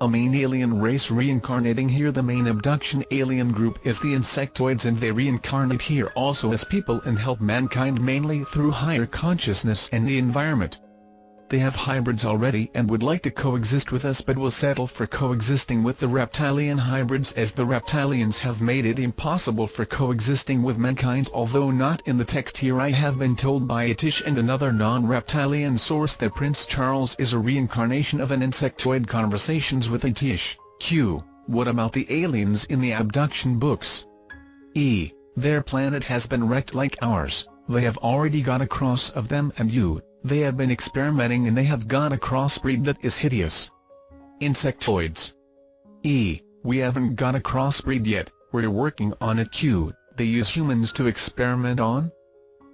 A main alien race reincarnating here. The main abduction alien group is the insectoids, and they reincarnate here also as people and help mankind mainly through higher consciousness and the environment. They have hybrids already and would like to coexist with us, but will settle for coexisting with the reptilian hybrids, as the reptilians have made it impossible for coexisting with mankind. Although not in the text here, I have been told by Atish and another non-reptilian source that Prince Charles is a reincarnation of an insectoid. Conversations with Atish. Q. What about the aliens in the abduction books? E. Their planet has been wrecked like ours. They have already got a cross of them and you. They have been experimenting and they have got a crossbreed that is hideous. Insectoids. E. We haven't got a crossbreed yet, we're working on it. Q. They use humans to experiment on?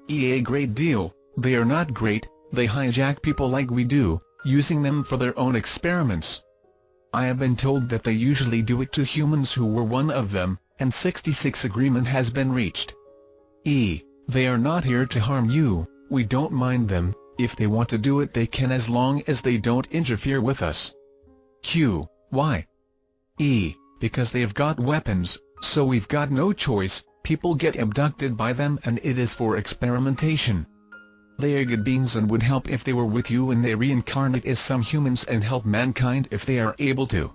E. A great deal. They are not great, they hijack people like we do, using them for their own experiments. I have been told that they usually do it to humans who were one of them, and 66 agreement has been reached. E. They are not here to harm you, we don't mind them. If they want to do it they can, as long as they don't interfere with us. Q. Why? E. Because they've got weapons, so we've got no choice. People get abducted by them and it is for experimentation. They are good beings and would help if they were with you, and they reincarnate as some humans and help mankind if they are able to.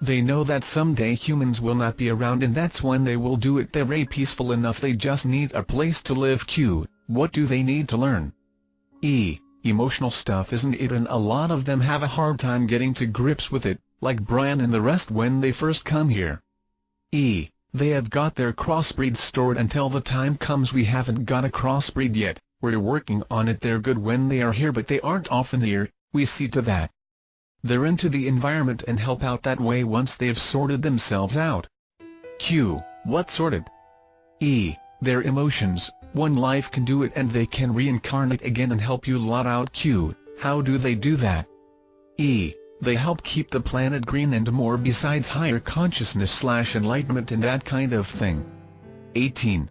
They know that someday humans will not be around and that's when they will do it. They're peaceful enough, they just need a place to live. Q. What do they need to learn? E. Emotional stuff, isn't it? And a lot of them have a hard time getting to grips with it, like Brian and the rest when they first come here. E. They have got their crossbreed stored until the time comes. We haven't got a crossbreed yet, we're working on it. They're good when they are here but they aren't often here, we see to that. They're into the environment and help out that way once they've sorted themselves out. Q. What sorted? E. Their emotions. One life can do it and they can reincarnate again and help you lot out. Q. How do they do that? E. They help keep the planet green and more besides higher consciousness / enlightenment and that kind of thing. 18.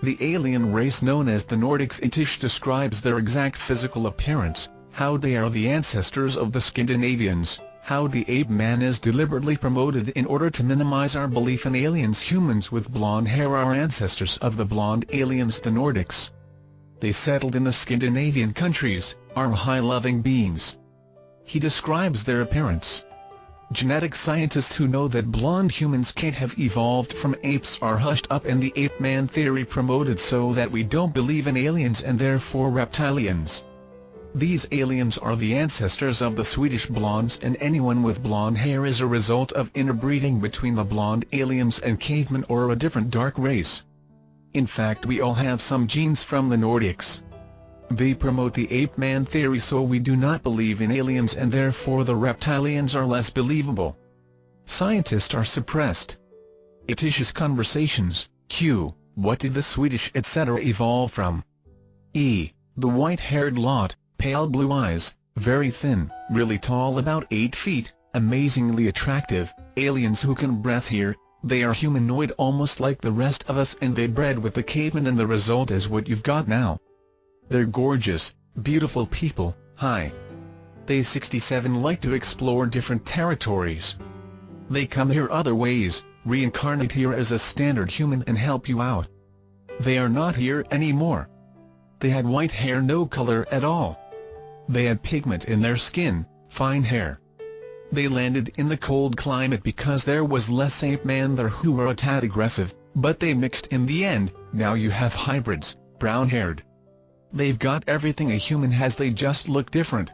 The alien race known as the Nordics. Atish describes their exact physical appearance, how they are the ancestors of the Scandinavians, how the ape man is deliberately promoted in order to minimize our belief in aliens. Humans with blonde hair are ancestors of the blonde aliens, the Nordics. They settled in the Scandinavian countries, are high-loving beings. He describes their appearance. Genetic scientists who know that blonde humans can't have evolved from apes are hushed up and the ape-man theory promoted so that we don't believe in aliens and therefore reptilians. These aliens are the ancestors of the Swedish blondes, and anyone with blonde hair is a result of interbreeding between the blonde aliens and cavemen or a different dark race. In fact, we all have some genes from the Nordics. They promote the ape-man theory, so we do not believe in aliens and therefore the reptilians are less believable. Scientists are suppressed. Atish's conversations. Q. What did the Swedish etc. evolve from? E. The white-haired lot, pale blue eyes, very thin, really tall, about 8 feet, amazingly attractive, aliens who can breathe here. They are humanoid almost like the rest of us and they bred with the cavemen and the result is what you've got now. They're gorgeous, beautiful people. Hi. They 67 like to explore different territories. They come here other ways, reincarnate here as a standard human and help you out. They are not here anymore. They had white hair, no color at all. They had pigment in their skin, fine hair. They landed in the cold climate because there was less ape-man there who were a tad aggressive, but they mixed in the end. Now you have hybrids, brown-haired. They've got everything a human has, they just look different.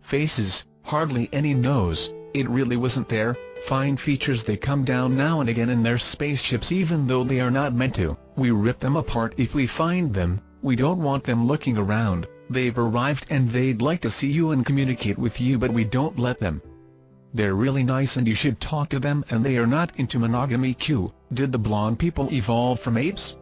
Faces, hardly any nose, it really wasn't there. Fine features. They come down now and again in their spaceships even though they are not meant to. We rip them apart if we find them. We don't want them looking around. They've arrived and they'd like to see you and communicate with you, but we don't let them. They're really nice and you should talk to them, and they are not into monogamy. Q. Did the blonde people evolve from apes?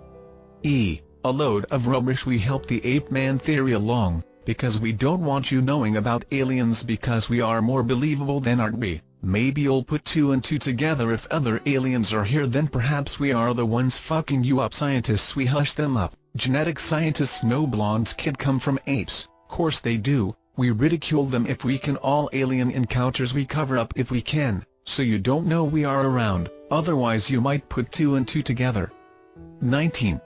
E. A load of rubbish. We help the ape-man theory along, because we don't want you knowing about aliens because we are more believable than aren't we? Maybe you'll put 2 and 2 together. If other aliens are here then perhaps we are the ones fucking you up. Scientists, we hush them up. Genetic scientists know blondes can come from apes. Course they do. We ridicule them if we can. All alien encounters we cover up if we can, so you don't know we are around, otherwise you might put 2 and 2 together. 19.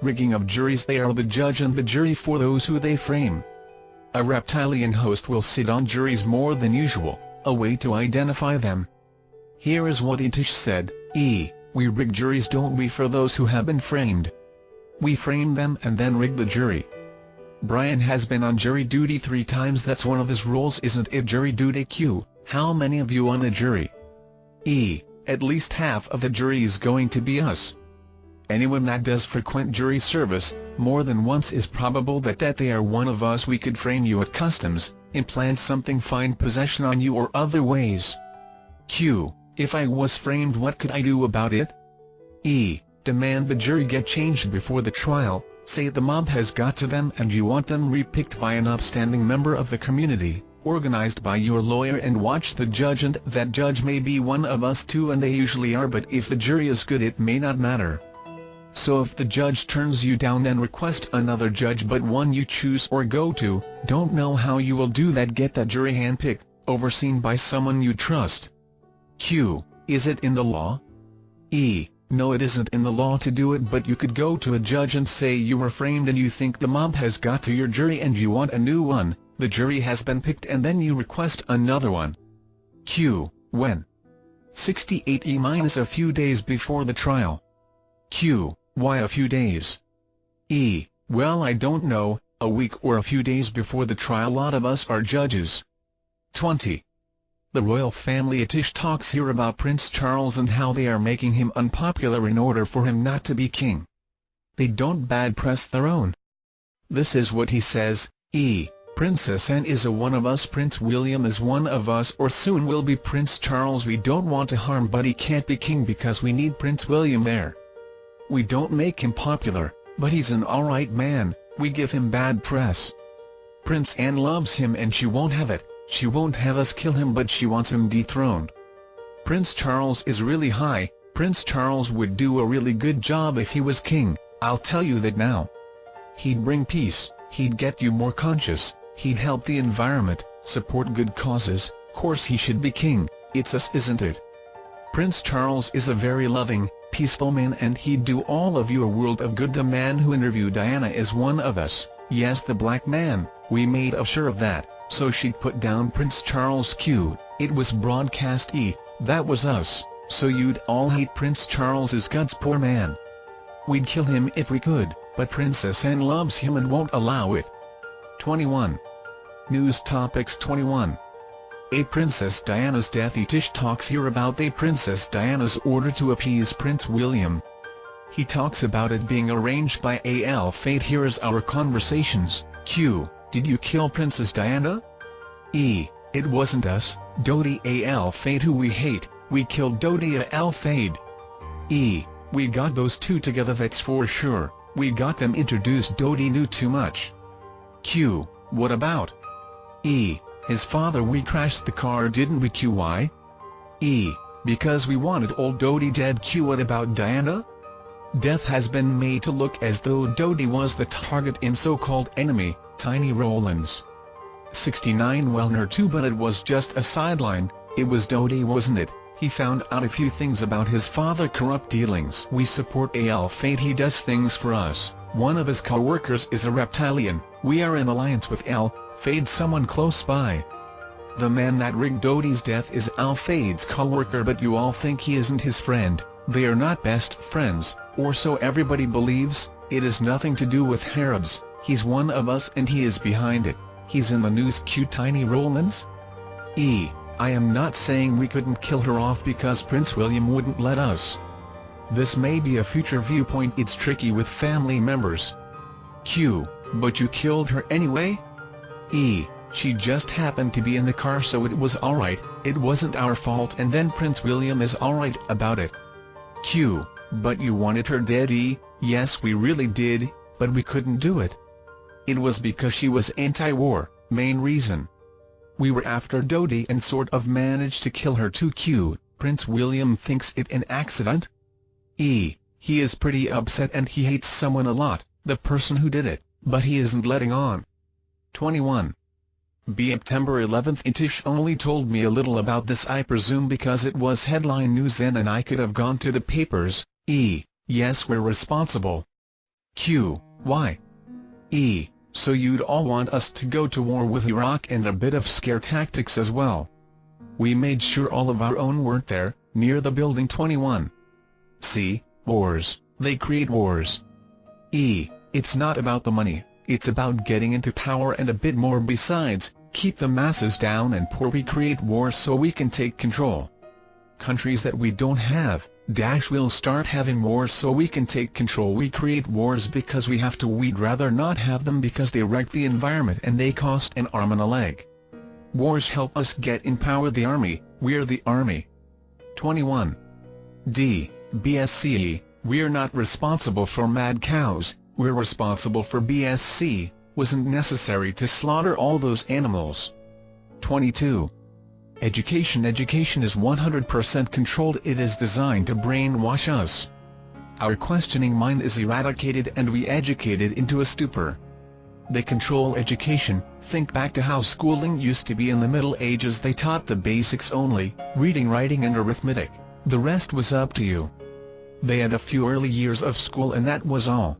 Rigging of juries. They are the judge and the jury for those who they frame. A reptilian host will sit on juries more than usual, a way to identify them. Here is what Itish said: We rig juries, don't we, for those who have been framed. We frame them and then rig the jury. Brian has been on jury duty 3 times, that's one of his roles, isn't it? Jury duty. Q. How many of you on a jury? At least half of the jury is going to be us. Anyone that does frequent jury service, more than once, is probable that they are one of us. We could frame you at customs, implant something, find possession on you, or other ways. Q. If I was framed, what could I do about it? Demand the jury get changed before the trial. Say the mob has got to them and you want them repicked by an upstanding member of the community, organized by your lawyer, and watch the judge, and that judge may be one of us too, and they usually are, but if the jury is good it may not matter. So if the judge turns you down, then request another judge, but one you choose or go to. Don't know how you will do that. Get that jury handpicked, overseen by someone you trust. Q. Is it in the law? No, it isn't in the law to do it, but you could go to a judge and say you were framed and you think the mob has got to your jury and you want a new one. The jury has been picked and then you request another one. Q. When? 68 minus a few days before the trial. Q. Why a few days? Well, I don't know, a week or a few days before the trial. A lot of us are judges. 20. The royal family. Itish talks here about Prince Charles and how they are making him unpopular in order for him not to be king. They don't bad press their own. This is what he says: Princess Anne is a one of us, Prince William is one of us, or soon will be Prince Charles. We don't want to harm, but he can't be king because we need Prince William there. We don't make him popular, but he's an alright man. We give him bad press. Prince Anne loves him and she won't have it. She won't have us kill him, but she wants him dethroned. Prince Charles is really high. Prince Charles would do a really good job if he was king, I'll tell you that now. He'd bring peace, he'd get you more conscious, he'd help the environment, support good causes. Course he should be king, it's us, isn't it? Prince Charles is a very loving, peaceful man, and he'd do all of you a world of good. The man who interviewed Diana is one of us. Yes, the black man. We made sure of that. So she'd put down Prince Charles. Q. It was broadcast. That was us. So you'd all hate Prince Charles's guts, poor man. We'd kill him if we could, but Princess Anne loves him and won't allow it. 21. News topics. 21. Princess Diana's death. Itish talks here about Princess Diana's order to appease Prince William. He talks about it being arranged by Fate. Here is our conversations. Q. Did you kill Princess Diana? It wasn't us, Dodi Fate, who we hate. We killed Dodi Fate. We got those two together, that's for sure. We got them introduced. Dodi knew too much. Q. What about? His father. We crashed the car, didn't we? Q. Why? Because we wanted old Dodi dead. Q. What about Diana? Death has been made to look as though Dodi was the target in so-called enemy, Tiny Rollins. 69. Well, her too, but it was just a sideline. It was Dodi, wasn't it? He found out a few things about his father, corrupt dealings. We support Fate. He does things for us. One of his co-workers is a reptilian. We are in alliance with Fate, someone close by. The man that rigged Dodi's death is Fate's co-worker, but you all think he isn't his friend. They are not best friends, or so everybody believes. It has nothing to do with Harrods. He's one of us and he is behind it. He's in the news. Q. Tiny Rollins? I am not saying we couldn't kill her off because Prince William wouldn't let us. This may be a future viewpoint. It's tricky with family members. Q. But you killed her anyway? She just happened to be in the car, so it was alright. It wasn't our fault, and then Prince William is alright about it. Q. But you wanted her dead? Yes, we really did, but we couldn't do it. It was because she was anti-war, main reason. We were after Dodi and sort of managed to kill her too. Q. Prince William thinks it an accident? He is pretty upset and he hates someone a lot, the person who did it, but he isn't letting on. 21. September 11th. Itish only told me a little about this, I presume because it was headline news then and I could have gone to the papers. Yes, we're responsible. Q. Why? so you'd all want us to go to war with Iraq and a bit of scare tactics as well. We made sure all of our own weren't there, near the building 21. C. Wars, they create wars. E. It's not about the money, it's about getting into power and a bit more besides, keep the masses down and poor. We create wars so we can take control. Countries that we don't have, will start having wars so we can take control. We create wars because we have to. We'd rather not have them because they wreck the environment and they cost an arm and a leg. Wars help us get in power. The army, we're the army. 21. D. BSC, we're not responsible for mad cows, we're responsible for BSC, wasn't necessary to slaughter all those animals. 22. Education is 100% controlled. It is designed to brainwash us. Our questioning mind is eradicated and we educated into a stupor. They control education. Think back to how schooling used to be in the Middle Ages. They taught the basics only, reading, writing and arithmetic, the rest was up to you. They had a few early years of school and that was all.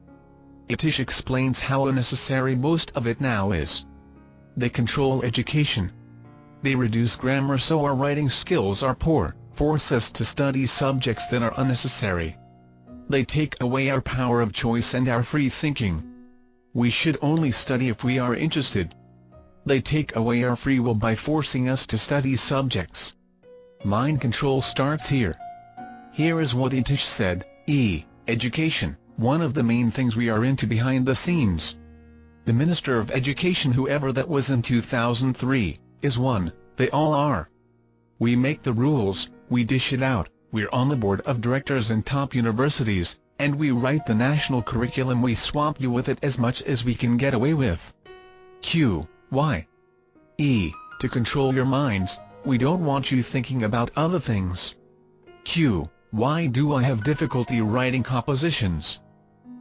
Itish explains how unnecessary most of it now is. They control education. They reduce grammar so our writing skills are poor, force us to study subjects that are unnecessary. They take away our power of choice and our free thinking. We should only study if we are interested. They take away our free will by forcing us to study subjects. Mind control starts here. Here is what Itish said. E. Education, one of the main things we are into behind the scenes. The Minister of Education, whoever that was in 2003, is one, they all are. We make the rules, we dish it out, we're on the board of directors in top universities, and we write the national curriculum. We swamp you with it as much as we can get away with. Q. Why? E. To control your minds, we don't want you thinking about other things. Q. Why do I have difficulty writing compositions?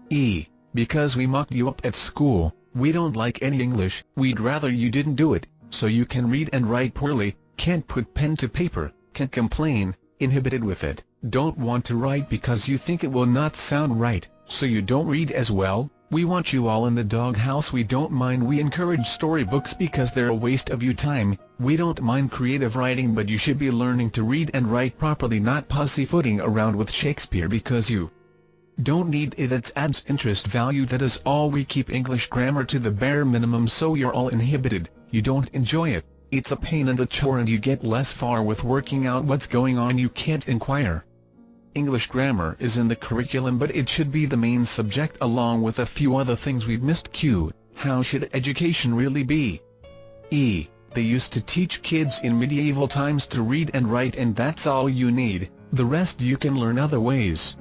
E. Because we mucked you up at school, we don't like any English, we'd rather you didn't do it, so you can read and write poorly, can't put pen to paper, can't complain, inhibited with it, don't want to write because you think it will not sound right, so you don't read as well. We want you all in the doghouse. We don't mind. We encourage storybooks because they're a waste of your time. We don't mind creative writing, but you should be learning to read and write properly, not pussyfooting around with Shakespeare because you don't need it. It adds interest value. That is all. We keep English grammar to the bare minimum so you're all inhibited, you don't enjoy it, it's a pain and a chore and you get less far with working out what's going on. You can't inquire. English grammar is in the curriculum, but it should be the main subject along with a few other things we've missed. Q. How should education really be? E. They used to teach kids in medieval times to read and write and that's all you need, the rest you can learn other ways.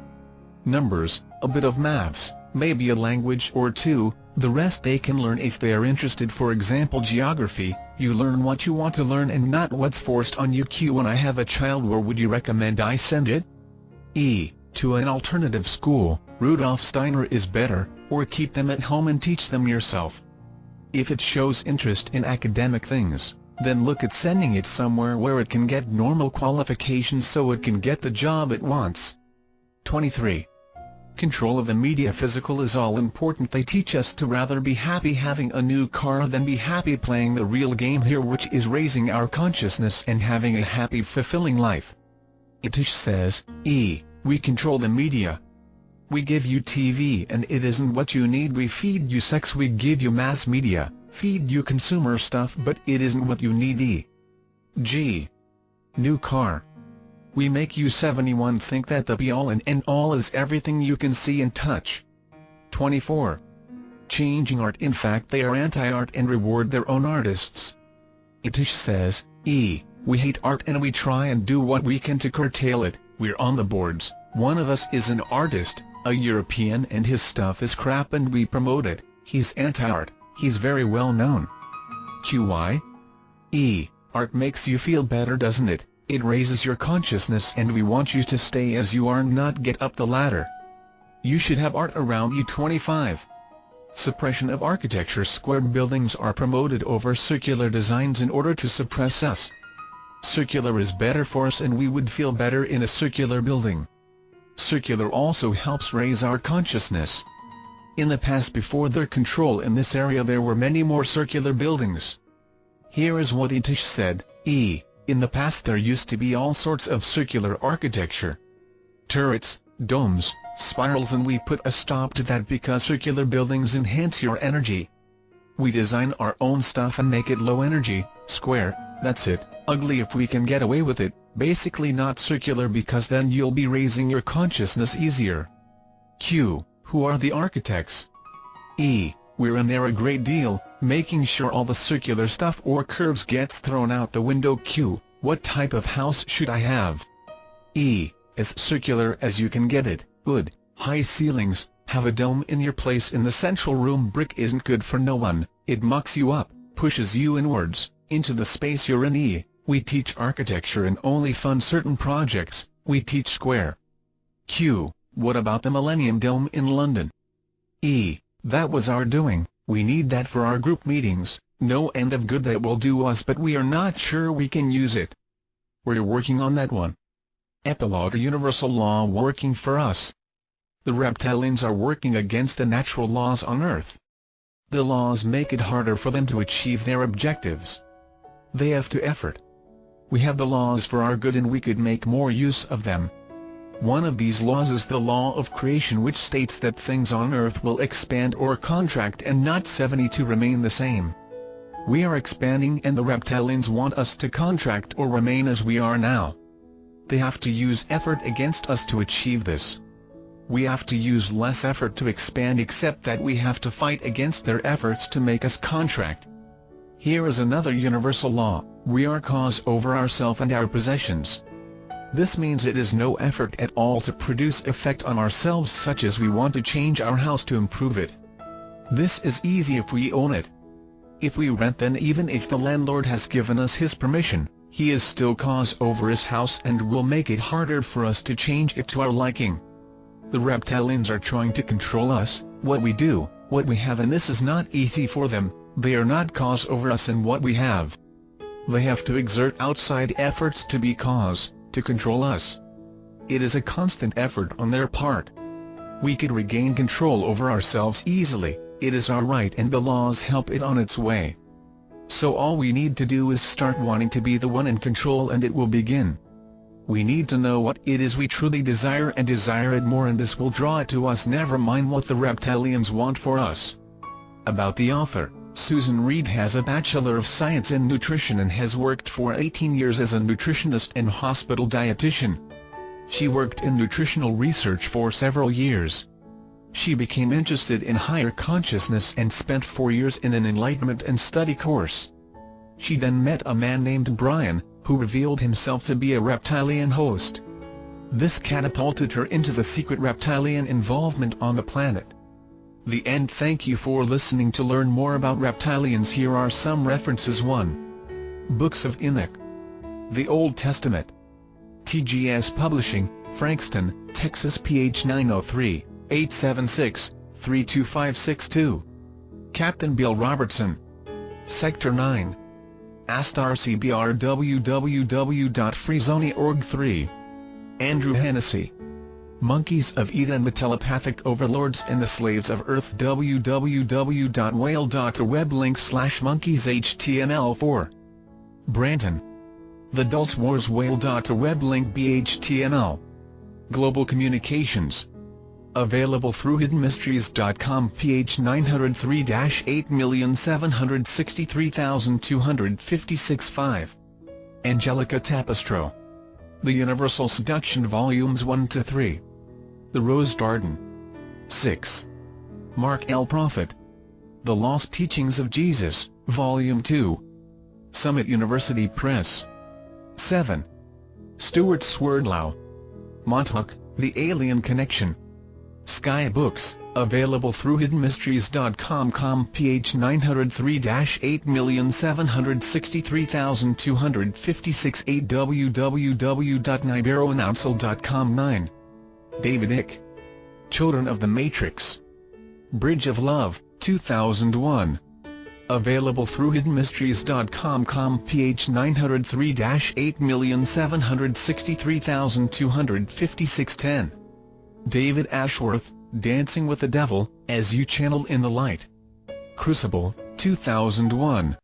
Numbers, a bit of maths, maybe a language or two, the rest they can learn if they are interested. For example, geography, you learn what you want to learn and not what's forced on you. Q. When I have a child, where would you recommend I send it? E. To an alternative school, Rudolf Steiner is better, or keep them at home and teach them yourself. If it shows interest in academic things, then look at sending it somewhere where it can get normal qualifications so it can get the job it wants. 23. Control of the media. Physical is all important. They teach us to rather be happy having a new car than be happy playing the real game here, which is raising our consciousness and having a happy, fulfilling life. Itish says, E. We control the media. We give you TV and it isn't what you need. We feed you sex. We give you mass media, feed you consumer stuff, but it isn't what you need. E. G. New car. We make you 71 think that the be-all and end-all is everything you can see and touch. 24. Changing art. In fact, they are anti-art and reward their own artists. Itish says, E. We hate art and we try and do what we can to curtail it. We're on the boards. One of us is an artist, a European, and his stuff is crap and we promote it. He's anti-art, he's very well known. QI? E. Art makes you feel better, doesn't it? It raises your consciousness and we want you to stay as you are, not get up the ladder. You should have art around you. 25. Suppression of architecture. Squared buildings are promoted over circular designs in order to suppress us. Circular is better for us and we would feel better in a circular building. Circular also helps raise our consciousness. In the past, before their control in this area, there were many more circular buildings. Here is what Itish said: in the past there used to be all sorts of circular architecture. Turrets, domes, spirals, and we put a stop to that because circular buildings enhance your energy. We design our own stuff and make it low energy, square, that's it, ugly if we can get away with it, basically not circular because then you'll be raising your consciousness easier. Q. Who are the architects? We're in there a great deal, making sure all the circular stuff or curves gets thrown out the window. Q. What type of house should I have? As circular as you can get it, good, high ceilings, have a dome in your place in the central room. Brick isn't good for no one, it mucks you up, pushes you inwards, into the space you're in. We teach architecture and only fund certain projects. We teach square. Q. What about the Millennium Dome in London? That was our doing, we need that for our group meetings, no end of good that will do us, but we are not sure we can use it. We're working on that one. Epilogue. A universal law working for us. The reptilians are working against the natural laws on Earth. The laws make it harder for them to achieve their objectives. They have to effort. We have the laws for our good and we could make more use of them. One of these laws is the law of creation, which states that things on Earth will expand or contract and not 72 remain the same. We are expanding and the reptilians want us to contract or remain as we are now. They have to use effort against us to achieve this. We have to use less effort to expand, except that we have to fight against their efforts to make us contract. Here is another universal law: we are cause over ourselves and our possessions. This means it is no effort at all to produce effect on ourselves, such as we want to change our house to improve it. This is easy if we own it. If we rent, then even if the landlord has given us his permission, he is still cause over his house and will make it harder for us to change it to our liking. The reptilians are trying to control us, what we do, what we have, and this is not easy for them. They are not cause over us and what we have. They have to exert outside efforts to be cause, to control us. It is a constant effort on their part. We could regain control over ourselves easily, it is our right and the laws help it on its way. So all we need to do is start wanting to be the one in control and it will begin. We need to know what it is we truly desire and desire it more, and this will draw it to us, never mind what the reptilians want for us. About the author: Susan Reed has a Bachelor of Science in Nutrition and has worked for 18 years as a nutritionist and hospital dietitian. She worked in nutritional research for several years. She became interested in higher consciousness and spent 4 years in an enlightenment and study course. She then met a man named Brian, who revealed himself to be a reptilian host. This catapulted her into the secret reptilian involvement on the planet. The end. Thank you for listening. To learn more about reptilians, here are some references. 1. Books of Enoch. The Old Testament. TGS Publishing, Frankston, Texas PH 903-876-32562. Captain Bill Robertson. Sector 9. ASTAR-CBR www.freezone.org. 3. Andrew Hennessy. Monkeys of Eden, the Telepathic Overlords and the Slaves of Earth. www.whale.web/monkeys. HTML4. Branton. The Dulce Wars. Whale.web BHTML. Global Communications. Available through hiddenmysteries.com. PH 903-8763256-5. Angelica Tapestro. The Universal Seduction Volumes 1-3. The Rose Garden. 6. Mark L. Prophet. The Lost Teachings of Jesus, Volume 2. Summit University Press. 7. Stuart Swerdlow. Montauk, The Alien Connection. Sky Books, available through hiddenmysteries.com. PH 903-8763256. www.nibiroannouncel.com. 9. David Icke. Children of the Matrix. Bridge of Love, 2001. Available through hiddenmysteries.com. PH 903-8763256. 10. David Ashworth, Dancing with the Devil, As You Channel in the Light. Crucible, 2001.